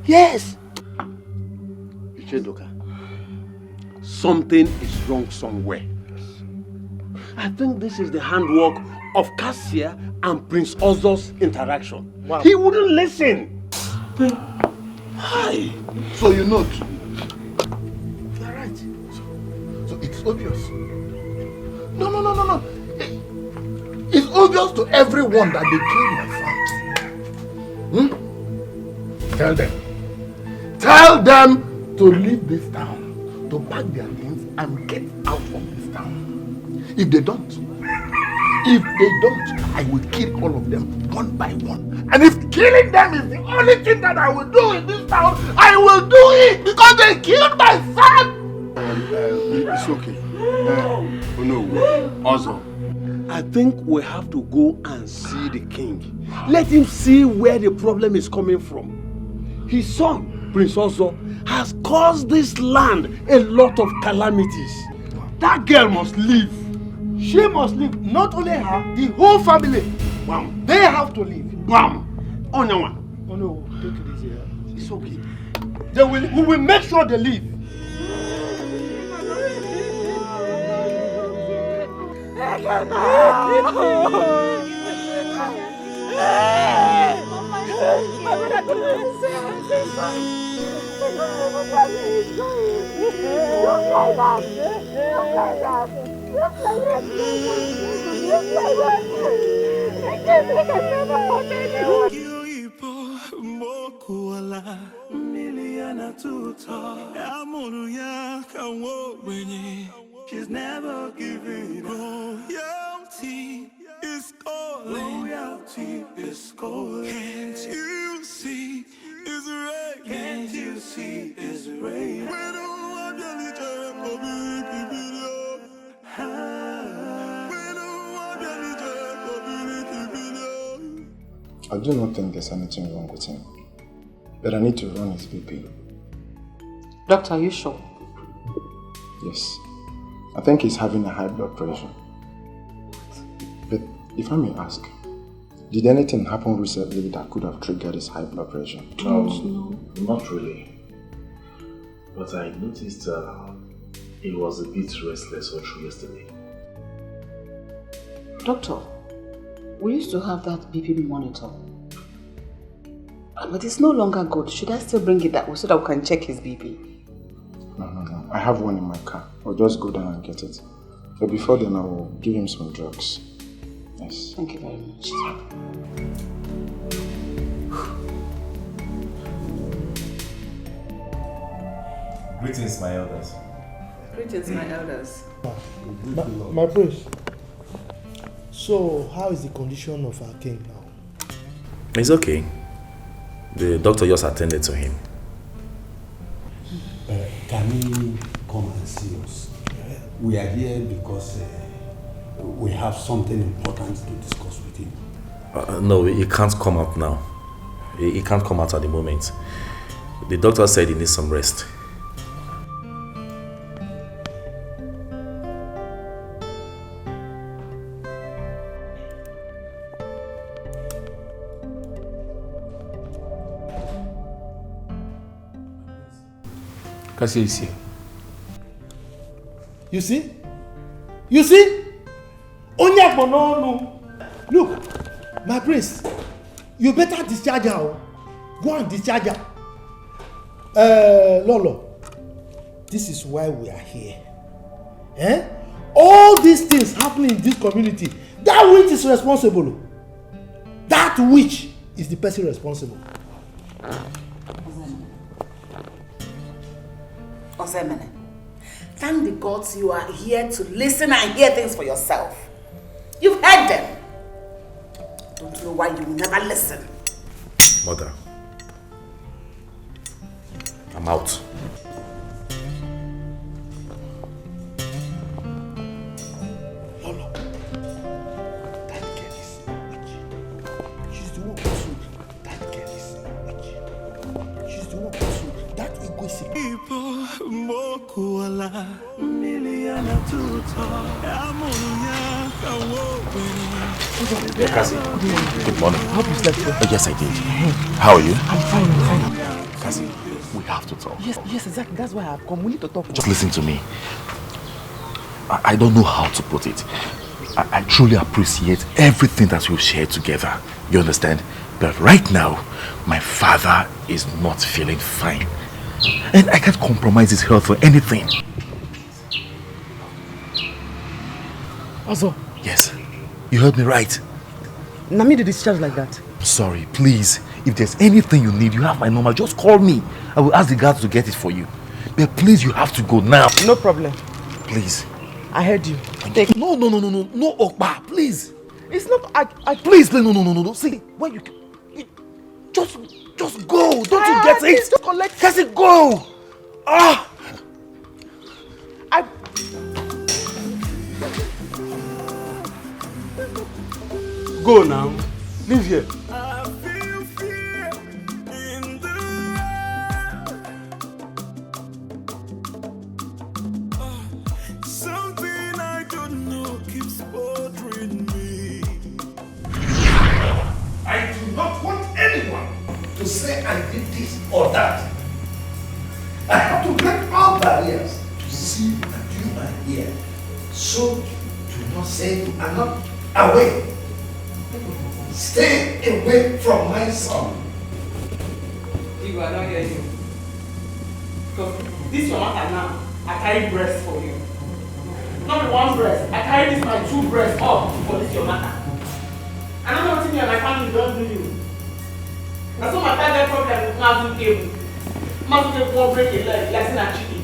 Yes. Ichedoka, something is wrong somewhere. I think this is the handwork of Cassia and Prince Ozo's interaction. Wow. He wouldn't listen. Hi. So you know too. You're right. So it's obvious. No. It's obvious to everyone that they killed my family. Tell them to leave this town, to pack their things and get out of this town. If they don't, I will kill all of them one by one. And if killing them is the only thing that I will do in this town, I will do it because they killed my son. It's okay. No, also, I think we have to go and see the king. Let him see where the problem is coming from. His son, Prince Ozo, has caused this land a lot of calamities. That girl must leave. She must leave. Not only her, the whole family. Bam. They have to leave. Bam. Oh no, take it easy. It's okay. We will make sure they leave. She's never giving royalty is calling. Royalty is calling. Can't you see it's rain? Can't you see it's rain? We don't want your little community. We don't want your little community. I do not think there's anything wrong with him. But I need to run his BP. Doctor, are you sure? Yes. I think he's having a high blood pressure. But if I may ask, did anything happen recently that could have triggered his high blood pressure? No, not really. But I noticed he was a bit restless all through yesterday. Doctor, we used to have that BP monitor. But it's no longer good. Should I still bring it that way so that we can check his BP? No. I have one in my car. I'll just go down and get it. But before then, I will give him some drugs. Yes. Thank you very much. Greetings, my elders. Greetings, my elders. My prince. So, how is the condition of our king now? It's okay. The doctor just attended to him. Can he come and see us? We are here because we have something important to discuss with him. No, he can't come out now. He can't come out at the moment. The doctor said he needs some rest. Cassie is here. You see? You see? Onyabono. Look, my prince, you better discharge her. Go and discharge her. Lolo, this is why we are here. All these things happening in this community, that witch is responsible. That witch is the person responsible. Osemene, thank the gods you are here to listen and hear things for yourself. You've heard them. Don't know why you will never listen. Mother, I'm out. Lolo, that girl is a witch. She's the one who told you that girl is a witch. She's the one who told you that egoistic. Mokuala miliana tuta amunya kawo Yeah, Cassie. Good morning. I hope you slept well. Yes, I did. How are you? I'm fine. Cassie, we have to talk. Yes, exactly. That's why I've come. We need to talk. Just listen to me. I don't know how to put it. I truly appreciate everything that we've shared together. You understand? But right now, my father is not feeling fine. And I can't compromise his health for anything. Also? Yes. You heard me right. Nami did discharge like that. Sorry, please. If there's anything you need, you have my number. Just call me. I will ask the guards to get it for you. But please, you have to go now. No problem. Please. I heard you. Take. No, Okpa, please. It's not. Please, no. See, when you just go. Don't you get it? Just collect. Cassie, go. Go now. Leave here. Something I don't know keeps bothering me. I do not want anyone to say I did this or that. I have to break all barriers to see and you are here. So do not say you are not away. Stay away from my son. You are not hearing you. Because this your matter now. I carry breast for you. Not with one breast. I carry this my two breasts up for this your matter. I don't know what me and my family don't do you. That's what my target problem with Mazin Cable. Mazin Cable won't break a leg, like a chicken.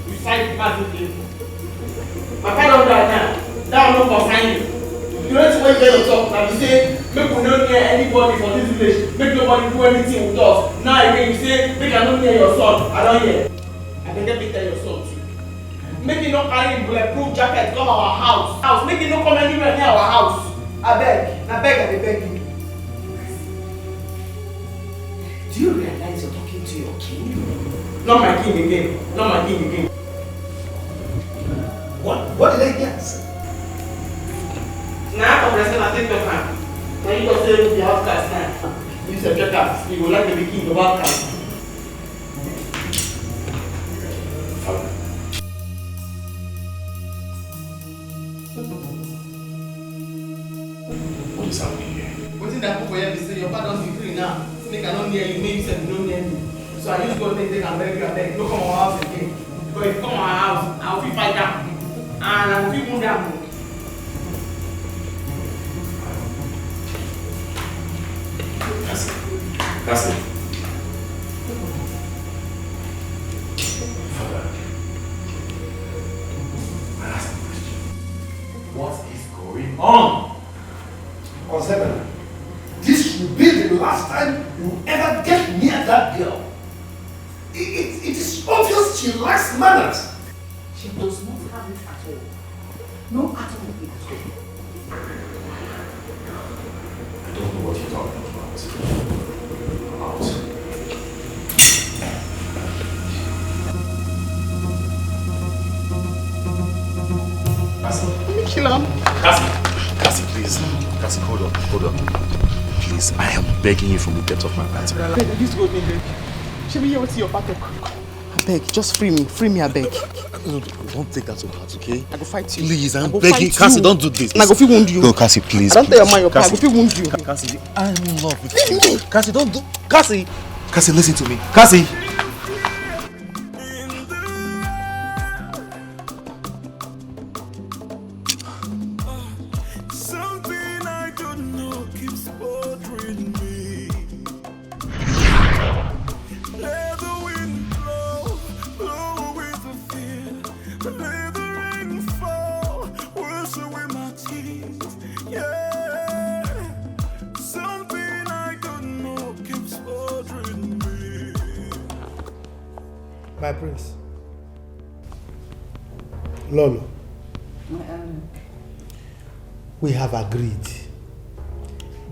You side Mazin Cable. My father don't die now. That will not concern you. You know to when you get on top and you say, make we not near anybody for this village, make nobody do anything with us. Now again you say, make I not near your son. I don't hear. I can get tell your son too. Make you not carry bulletproof jacket come our house. Make you not come anywhere near our house. I beg you. Do you realize you're talking to your king? Not my king again. What did I get? Now I'm resting and take your time. Now you just say the outcast now. You said checkers. You will like to be king of outcast. What is happening here? What is that for you? Say your father doesn't free now. Make I not near you. Maybe you said you don't near me. So I use God to take and beg. Don't come to our house again. Because if you come to our house, I will feel fight down. And I will feel wound down. That's it. Father, I ask a question. What is going on? Concept, this will be the last time you ever get near that girl. It is obvious she lacks manners. She does not have it at all. No at all. I don't know what you're talking about. Cassie, please. Cassie, hold on. Please, I am begging you from the depth of my heart. This go me beg. Should we hear what's your pattern? I beg, just free me, I beg. No, don't take that to heart, okay? I go fight you. Please, I'm begging. Cassie, don't do this. And I go feel wound you. No, Cassie, please. I don't tell your man your plan. I go feel wound you. Cassie, I'm in love with you. Cassie, don't do. Cassie, listen to me. Cassie. Something I don't know keeps bothering me. Let the wind blow with the fear. Let the rain fall, wash away my tears. Yeah, something I don't know keeps bothering me. My prince. Lolo. We have agreed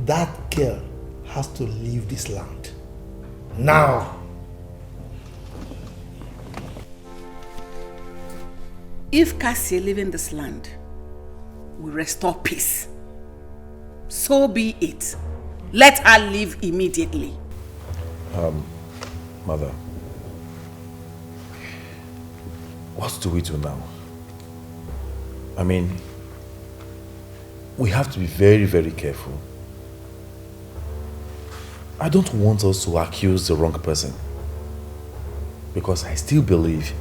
that girl has to leave this land. Now. If Cassie leaving this land will restore peace, so be it. Let her leave immediately. Mother, what do we do now? I mean, we have to be very, very careful. I don't want us to accuse the wrong person, because I still believe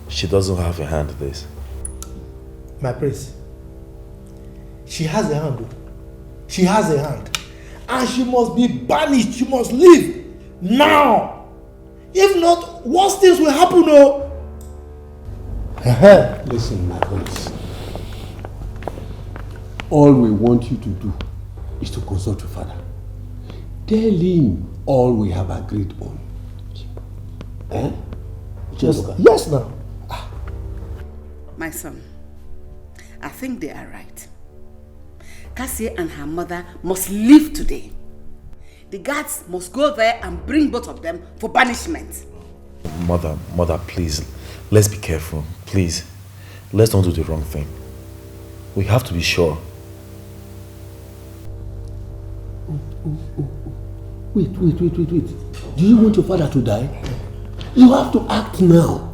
she doesn't have a hand in this. My prince, she has a hand. She has a hand. And she must be banished. She must leave now. If not, worse things will happen. Oh. Listen, my prince. All we want you to do is to consult your father. Tell him all we have agreed on. Eh? Yes, now. My son, I think they are right. Cassie and her mother must leave today. The guards must go there and bring both of them for banishment. Mother, please, let's be careful. Please, let's not do the wrong thing. We have to be sure. Wait. Do you want your father to die? You have to act now.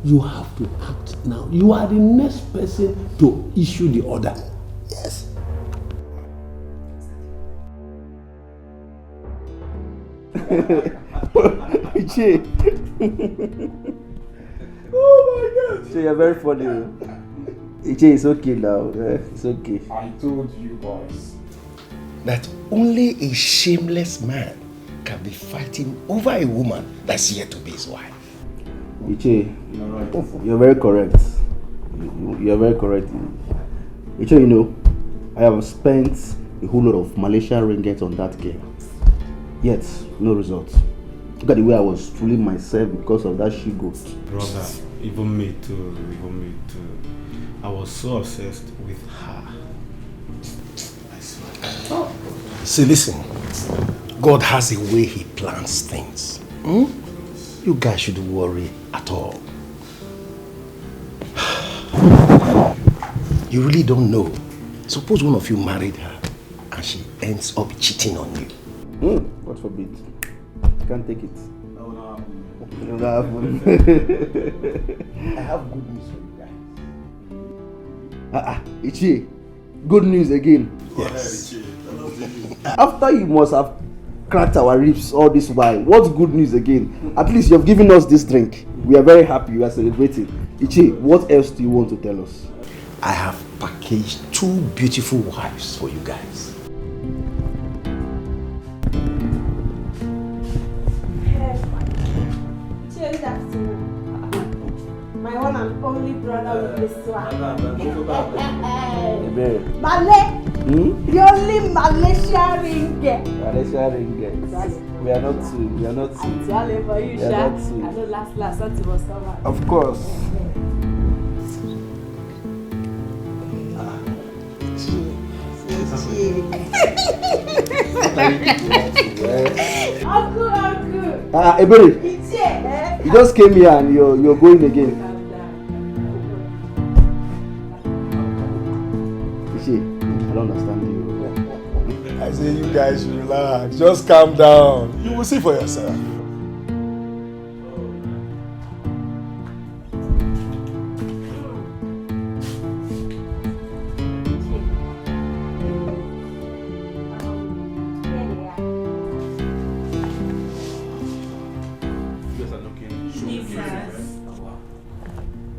You have to act now. You are the next person to issue the order. Yes. Ichi. Oh my God. Ichi, you're very funny. Ichi, it's okay now. It's okay. I told you boys that only a shameless man can be fighting over a woman that's yet to be his wife. Ichi, you're very correct. You're very correct. Ichi, you know, I have spent a whole lot of Malaysian ringgit on that game. Yet, no results. Look at the way I was fooling myself because of that she-goat. Brother, even me too. I was so obsessed with her. I swear. See, listen. God has a way he plans things. You guys shouldn't worry at all. You really don't know. Suppose one of you married her and she ends up cheating on you. God forbid. I can't take it. It will not happen. I have good news for you guys. Ichi, good news again. Yes. After you must have cracked our ribs all this while, what's good news again? At least you have given us this drink. We are very happy. We are celebrating. Ichi, what else do you want to tell us? I have packaged 2 beautiful wives for you guys. My one and only brother with this one. Malay! The only Malaysia ringgit. Malaysia ringgit. We are not two. I'm telling for you, Sha. I know last something was over. Of course. Uncle. Ebere, you just came here and you're going again. Ichi, I don't understand you. I say you guys should relax. Just calm down. You will see for yourself.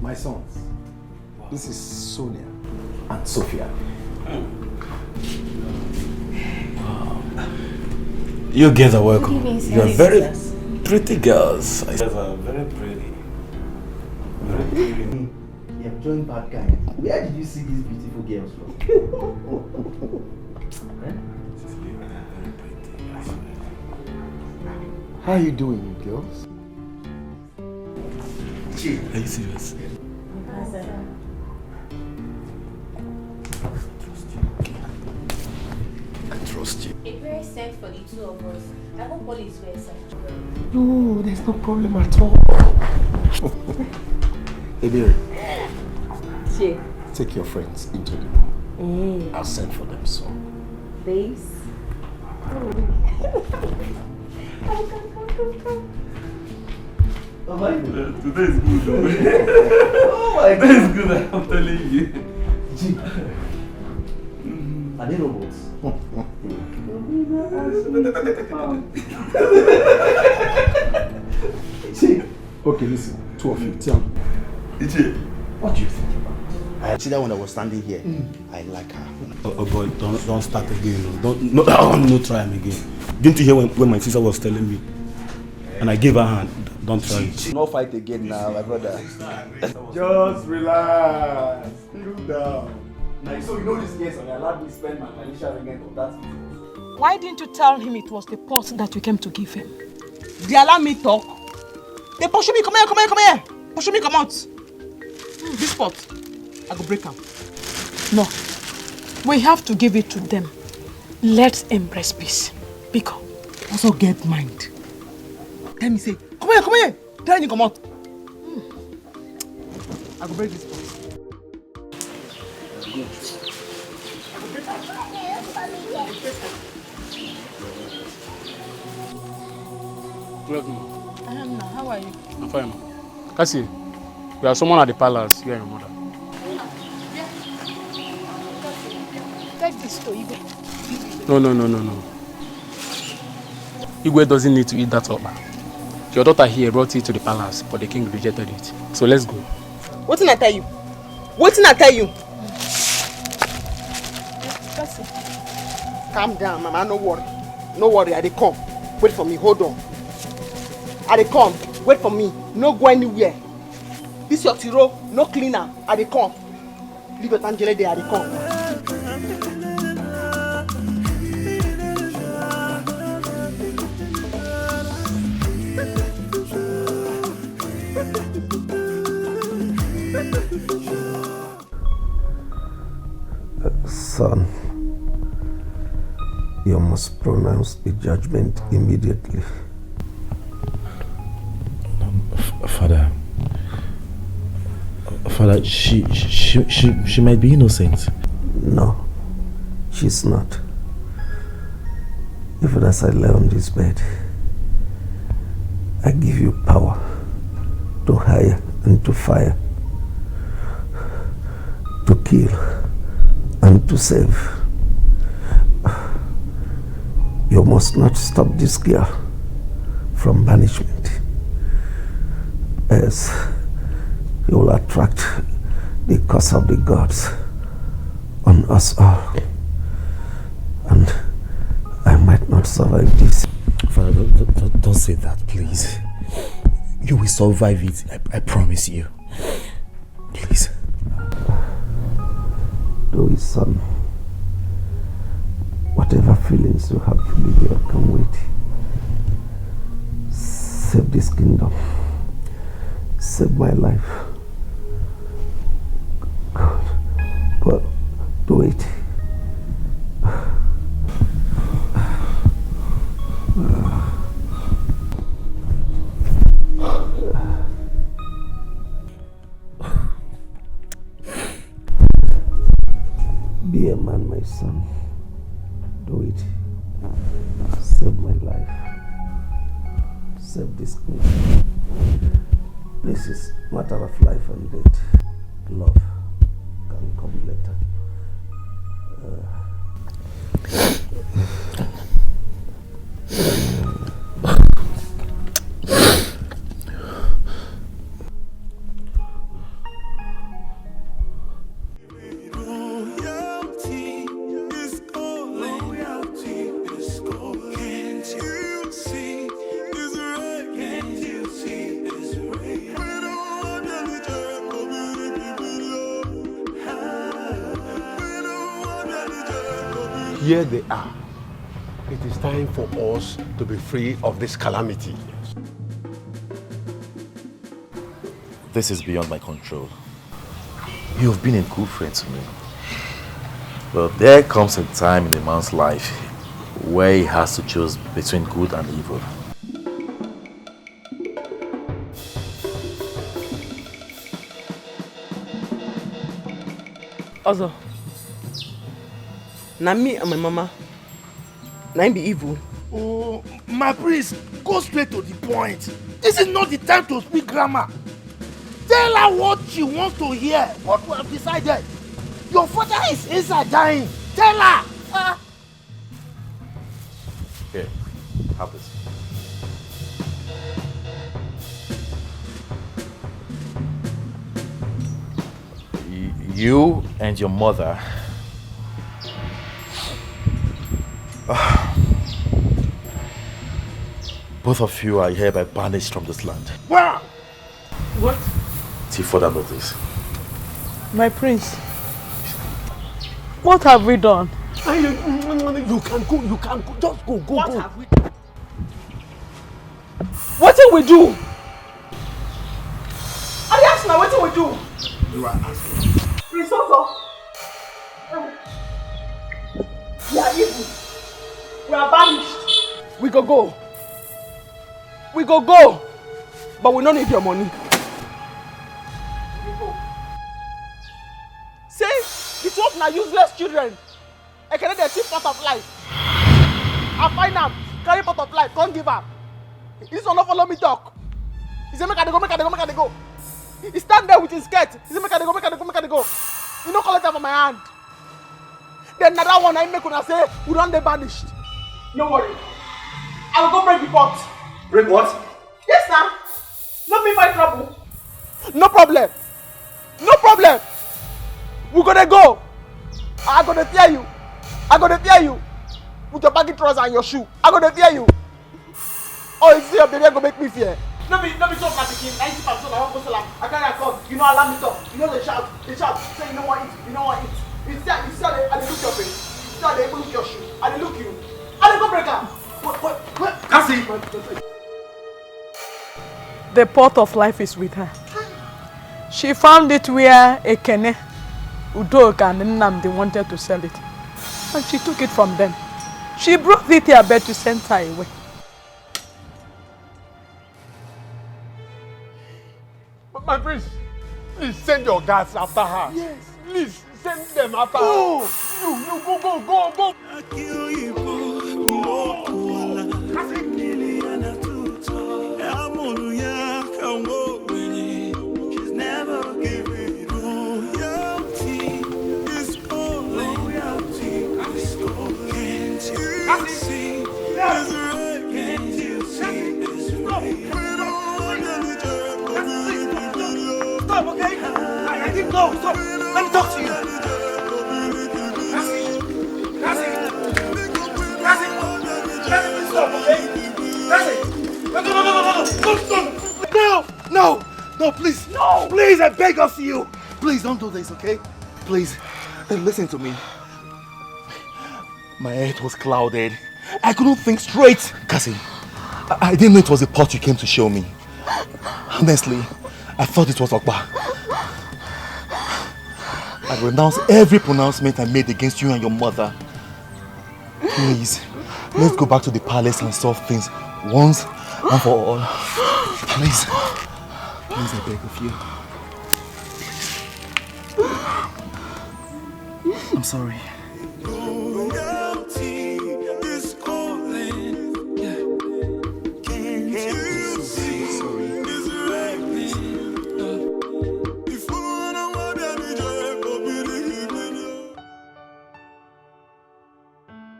My sons, this is Sonia and Sophia. You guys are welcome. You are very pretty girls. You guys are very pretty. Very pretty. You have joined bad guys. Where did you see these beautiful girls from? How are you doing, girls? Are you serious? I trust you. A prayer sent for the 2 of us. I hope all is well, sir. No, there's no problem at all. Ebere, take your friends into the room. I'll send for them soon. Babes? Oh my God. Today is good. Oh my God. Today is good, I'm telling you. Gee. Are they robots? Okay, listen. Two of you, tell me. What do you think about it? I see that when I was standing here. I like her. Oh boy, don't start again. No, try him again. Didn't you hear when my sister was telling me? And I gave her hand. Don't try it. No fight again now, my brother. Just relax. Cool down. Now, so you know this case, and I allowed me to spend my financial ringgit on that. Why didn't you tell him it was the pot that you came to give him? They allow me talk. They pursue me, come here. Pursue me, come out. This pot, I go break him. No, we have to give it to them. Let's embrace peace. Because also get mind. Tell me, say, come here. Tell me, come out. I go break this pot. Good evening. How are you? I'm fine. Cassie, we have someone at the palace, you and your mother. Take this to Igwe. No. Igwe doesn't need to eat that up. Your daughter here brought it to the palace, but the king rejected it. So let's go. What did I tell you? Calm down, Mama. No worry. I dey come. Wait for me. Hold on. I dey come. Wait for me. No go anywhere. This your tiro. No cleaner. I dey come. Leave your tangele there. I dey come. Son, you must pronounce the judgment immediately. Father, she might be innocent. No, she's not. Even as I lay on this bed, I give you power to hire and to fire, to kill and to save. You must not stop this girl from banishment, as you will attract the curse of the gods on us all, and I might not survive this. Father, don't say that, please. You will survive it, I promise you. Please. Do it, son. Whatever feelings you have for Lydia, come wait. Save this kingdom. Save my life. God, do it. Be a man, my son. Do it. Save my life. Save this kingdom. This is matter of life and death. Love can come later. Here they are. It is time for us to be free of this calamity. This is beyond my control. You've been a good friend to me. But there comes a time in a man's life where he has to choose between good and evil. Also, Now me and my mama, now be evil. Oh, my priest, go straight to the point. This is not the time to speak grammar. Tell her what she wants to hear, what we have decided. Your father is inside dying. Tell her. Here, have this. You and your mother both of you are hereby banished from this land. Wow! What? Till further notice. My prince, what have we done? You can go, just go. What have we done? What did we do? I asked now, what did we do? You are asking. Prince Tonto, we are evil. We are banished. We go. We go, but we don't need your money. We go. Say, it's what now useless children. I can let cheap part of life. I find out, carry part of life, can't give up. This one not follow me talk. He say, make I go. He stand there with his skirt. He say, make I go. You don't collect them from my hand. Then another one I make when I say, we don't get banished. No worry. I will go break the pot. Break what? Yes, sir. Not me find trouble. No problem. We're gonna go. I'm gonna fear you. With your baggy trousers and your shoe. I'm gonna fear you. Oh, you see your baby gonna make me fear. No be talk like the 90% I won't go salam. I carry a gun. You know allow me talk. You know they shout. Say you don't want it. You see I look your face. You see they look your shoe. I look you. I go break up. What? Cassie! The pot of life is with her. She found it where Ekene, Udoka and Nnamdi wanted to sell it. And she took it from them. She brought it here bed to send her away. My prince, please send your guards after her. Yes. Please send them after her. You go. She's never giving royalty. It's all loyalty. It's all. Can't you see? It's right. Can't you see? It's right. Stop, okay? I didn't know. Stop. Let me talk to you. Cassie, please stop, okay? Cassie. No, please. No. Please, I beg of you. Please don't do this, okay? Please, listen to me. My head was clouded. I couldn't think straight. Cassie, I didn't know it was the pot you came to show me. Honestly, I thought it was Okpa. I renounce every pronouncement I made against you and your mother. Please, let's go back to the palace and solve things once and for all. Please, I beg of you. I'm sorry.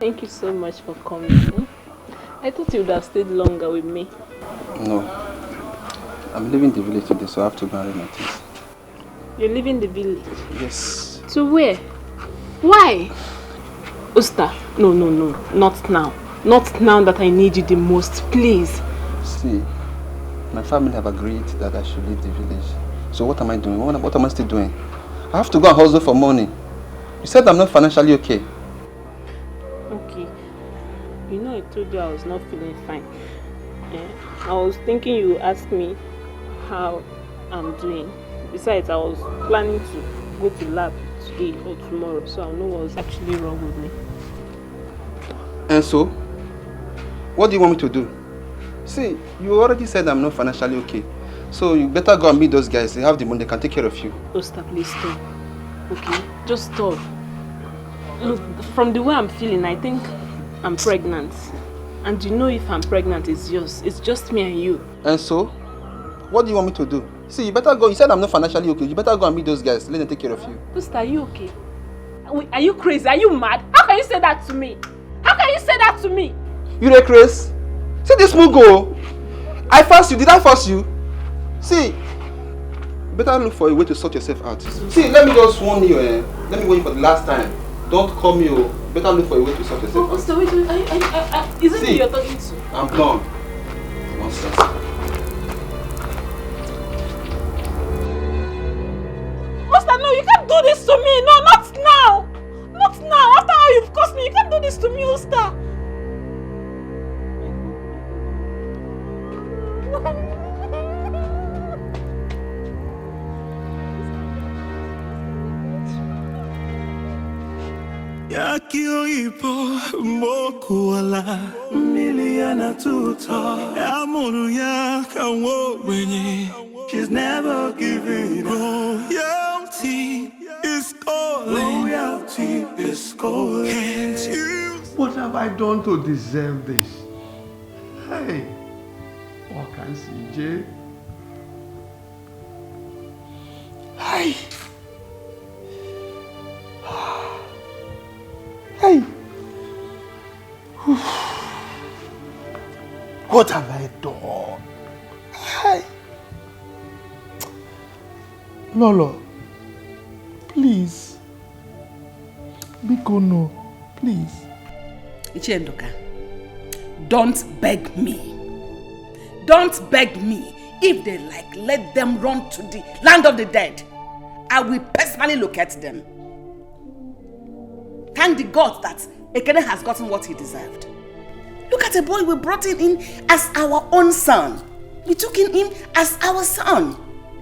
Thank you so much for coming. I thought you would have stayed longer with me. No. I'm leaving the village today, so I have to go and notice. You're leaving the village? Yes. To where? Why? Usta, no. Not now. Not now that I need you the most, please. See, my family have agreed that I should leave the village. So what am I doing? What am I still doing? I have to go and hustle for money. You said I'm not financially okay. Okay. You know I told you I was not feeling fine. Yeah. I was thinking you would ask me how I'm doing. Besides, I was planning to go to lab today or tomorrow, so I'll know what's actually wrong with me. And so, what do you want me to do? See, you already said I'm not financially okay. So you better go and meet those guys. They have the money, they can take care of you. Osta, please stop. Okay? Just stop. Look, from the way I'm feeling, I think I'm pregnant. And you know if I'm pregnant, it's yours. It's just me and you. And so? What do you want me to do? See, you better go. You said I'm not financially okay. You better go and meet those guys. Let them take care of you. Sister, are you okay? Are you crazy? Are you mad? How can you say that to me? How can you say that to me? You dey crazy? See this mugo. I forced you. Did I force you? See, you better look for a way to sort yourself out. See, let me just warn you. Let me warn you for the last time. Don't call me. Better look for a way to sort yourself out. Sister, wait. Is it me you're talking to? I'm gone. Nonsense. Master, no, you can't do this to me. No, not now. Not now. After how you've caused me, you can't do this to me, Osta. Yakio ipo mokuala miliana tuta amuru ya kawo wenye. She's never giving up. Royalty is calling. Royalty is calling. Can't you? What have I done to deserve this? Hey, what can CJ? Hey. Hey. What have I done? Hey. Lolo, please. Biko no, please. Ichendoka, don't beg me. Don't beg me. If they like, let them run to the land of the dead. I will personally locate them. Thank the God that Ekene has gotten what he deserved. Look at the boy we brought him in as our own son. We took him in as our son.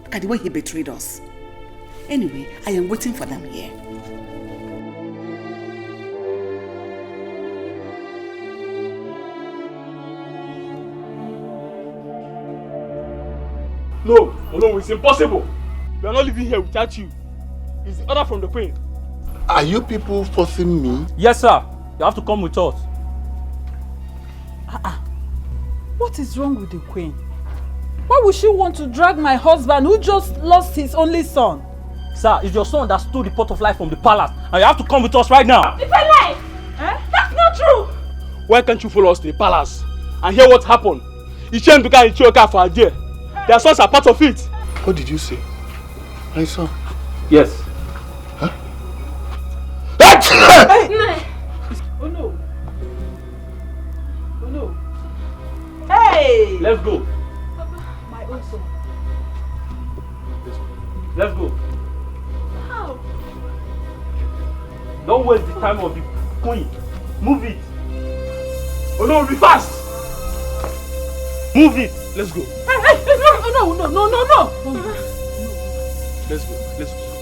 Look at the way he betrayed us. Anyway, I am waiting for them here. No, it's impossible. We are not living here without you. It's the order from the queen. Are you people forcing me? Yes, sir. You have to come with us. What is wrong with the queen? Why would she want to drag my husband who just lost his only son? Sir, it's your son that stole the pot of life from the palace, and you have to come with us right now. If I lie, that's not true. Why can't you follow us to the palace and hear what happened? Ichendoka and Ichioka for a day. Their sons are part of it. What did you say? My son? Yes. Huh? Oh no. Oh no. Hey! Let's go. My own son. Let's go. How? Don't waste the time of the queen. Move it. Oh no, be fast. Move it. Let's go. Hey, no.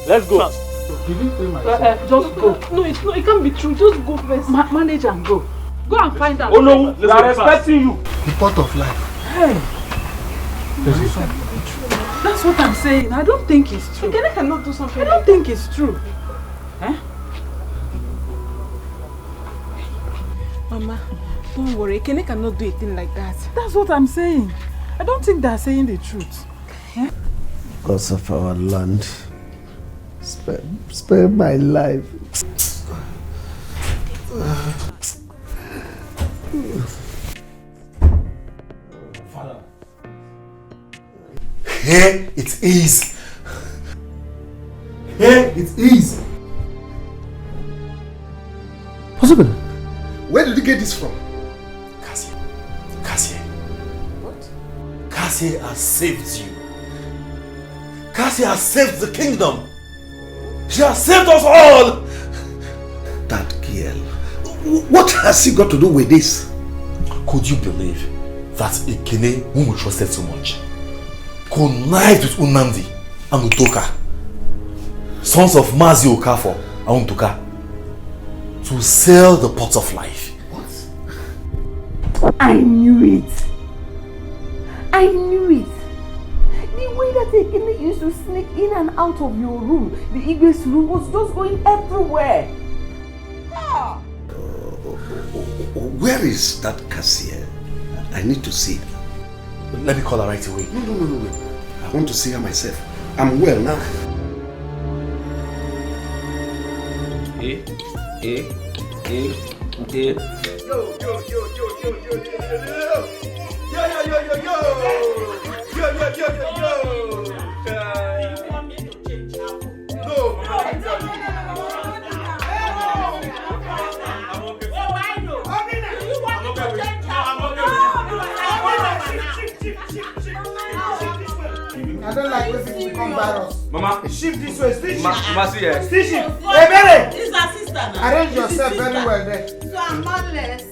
Let's go. Fast. Did you say my son? Just go. No, it can't be true. Just go first. Manage and go. Go and find out. Oh no, we are expecting you. The pot of life. Hey. That's what I'm saying. I don't think it's true. Ekene cannot do something. I don't think it's true. Mama, don't worry. Ekene cannot do a thing like that. That's what I'm saying. I don't think they're saying the truth. Because of our land. Spare my life. Father. Here it is. Here it is. What's happening? Where did you get this from? Cassie. What? Cassie has saved you. Cassie has saved the kingdom. She has saved us all. That girl. What has she got to do with this? Could you believe that Ekene, whom we trusted so much, connived with Unandi and Utoka, sons of Mazi Okafor and Utoka, to sell the pot of life? What? I knew it. I knew it. The way that Ekene used to sneak in and out of your room, the Igwe's room, was just going everywhere. Where is that cashier? I need to see her. Let me call her right away. No. I want to see her myself. I'm well now. Yo. I don't like when people become virus. Mama, shift this way. Still shift. Mama, see here. Still shift. Hey, Mary. This is our sister now. Arrange yourself very well there. So I'm manless.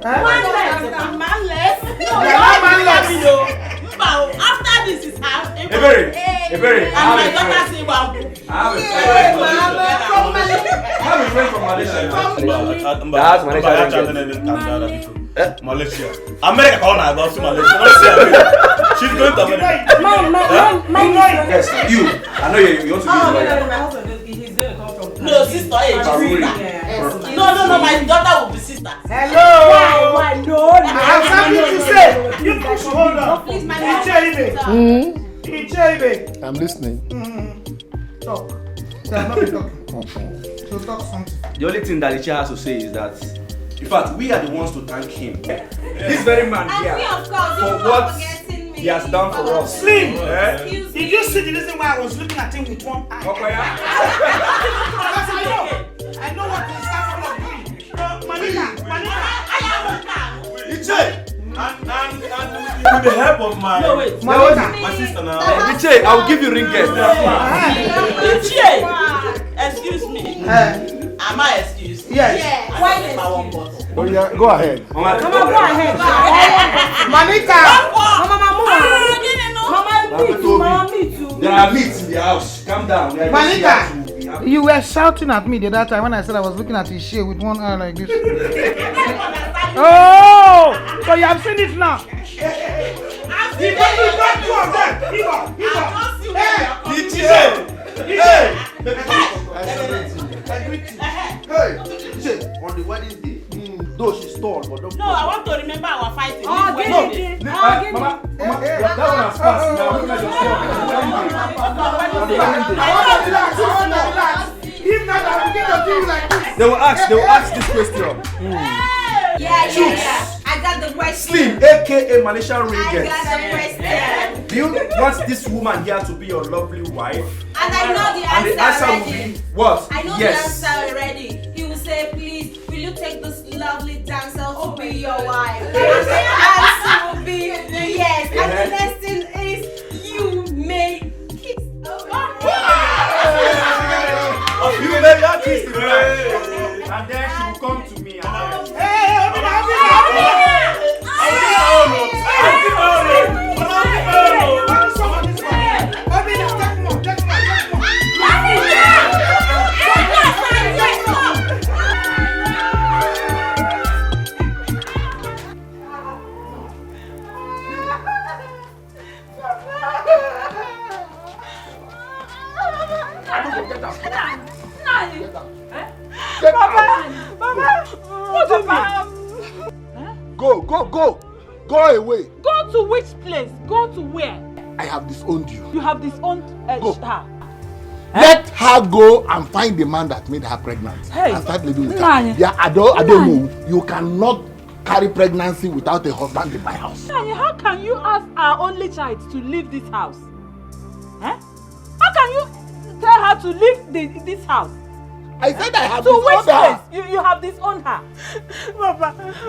Huh? Manless. I'm manless. No, you're not manless. After this is how. Ebere. And my daughter say, wow. I have a friend from Malaysia. That's Malaysia. America call her about Malaysia. She's going to America. Yes, you. I know you want to be my husband he's going to come from. No, sister. No, my daughter will be sister. Hello. Why? No. I have something to say. You push hold on. Please, my I'm listening. Talk. I'm not talking. So talk something. The only thing that the chair has to say is that, in fact, we are the ones to thank him. This very man here for what he has done for us. Slim! Did you see the reason why I was looking at him with one eye? I know what he's capable of doing. Manila. Iche! And with the help of my sister now. Iche, I will give you ringgit. Iche! Excuse me. Am I excused? Yes. Why excuse? Oh yeah, go ahead. Mama, go ahead. Manita. Mama, me too. There are meats in the house. Calm down. Manita. You were shouting at me the other time when I said I was looking at his share with one eye like this. Oh! So you have seen it now. On the wedding day, though she stole, but don't. No, I want to remember our fighting. Mama, that one has passed. Now look at yourself. If not, I will get to you like this. They will ask this question. Yeah. I got the question. Slim, aka Malaysian Ringgit. I got the question. Do you want this woman here to be your lovely wife? And I know the answer, and the answer already. will be what? I know yes. the answer already. He will say, please, will you take this lovely dancer to be your wife? The answer will be yes. And the next thing is, you may kiss. You may not kiss the bride. And then she will come to me and Go away. Go to which place? Go to where? I have disowned you. You have disowned her. Let her go and find the man that made her pregnant. Hey. And start living with her. Yeah, I don't know. You cannot carry pregnancy without a husband in my house. How can you ask our only child to leave this house? How can you tell her to leave this house? I said I have disowned her. You have disowned her.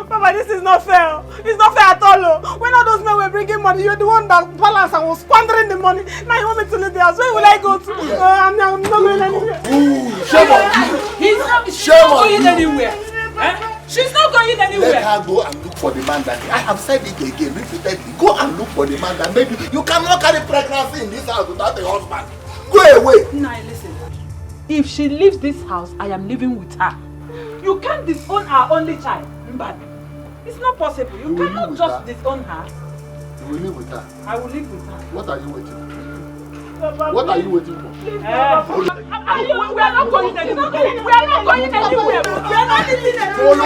Papa, this is not fair. It's not fair at all. When all those men were bringing money, you're the one that balanced and was squandering the money. Now you want me to leave the house. Where will I go to? I'm not going anywhere. Shame on you. She's not going anywhere. She's not going anywhere. Let her go and look for the man that I have said it again repeatedly. Go and look for the man that maybe you cannot carry pregnancy in this house without a husband. Go away. Now listen. If she leaves this house, I am living with her. You can't disown our only child. But it's not possible. You cannot just disown her. You will live with her. I will live with her. What are you waiting for? What are you waiting for? We are not going anywhere. We are not going anywhere. We are not leaving anywhere. We are not leaving anywhere.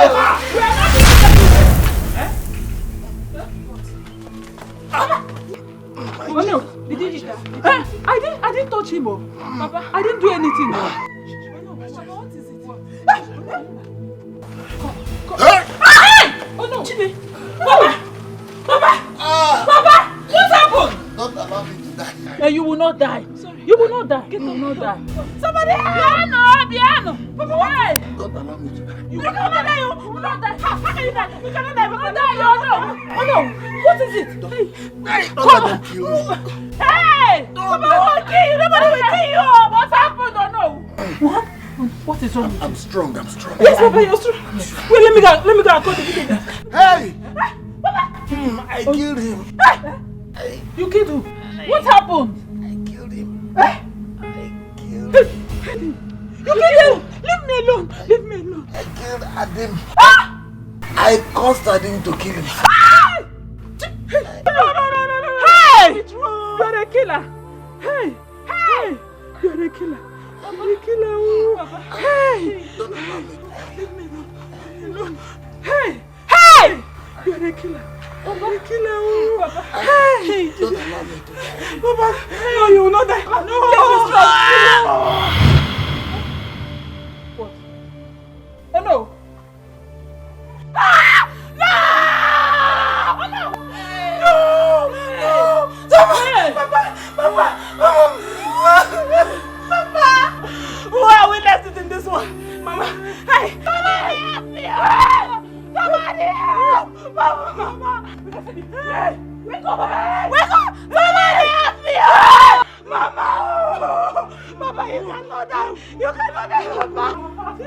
Oh no! Did you hit her? I didn't touch him. Papa, I didn't do anything. Papa, what is it? Oh no! Chine! Papa! What happened? Don't allow me to die. You will not die. Sorry. You will not die. You will not die. Somebody! Piano! Papa, why? Don't allow me to die. You will not die. You will not die. How can you die? You cannot die. You will not die. Oh no! What is it? Don't let them kill me. Hey! Papa will kill you. Nobody will kill you. What happened? Oh no! What? What is wrong? I'm strong. I'm strong. Yes, Papa, you're strong. Wait, let me go and call the video. Hey! Papa! I killed him. You killed him? What happened? I killed him. I killed him. You killed him! Leave me alone. Leave me alone. I killed Adim. I caused Adim to kill him. No. Hey! You're a killer. Hey! You're a killer. You're a killer. Hey! Don't allow me. Leave me alone. Hey! You're a killer. You're a killer. Hey! Don't allow me to die. Papa, no, you will not die. No! What? Oh no! No! Oh no! No! Papa! Why are we left in this one? Mama! Hey! Somebody help me! Somebody help! Mama! Hey! Wake up! Wake up! Somebody help me! Mama! Mama, you cannot die! You cannot die! Mama! No!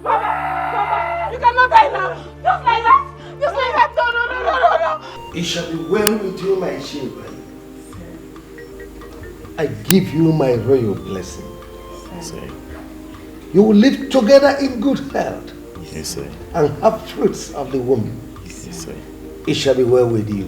Mama! You cannot die now! Just like that! Just like that! No! It shall be well with you, my children. I give you my royal blessing. You will live together in good health. Yes, sir. And have fruits of the womb. Yes, sir. It shall be well with you.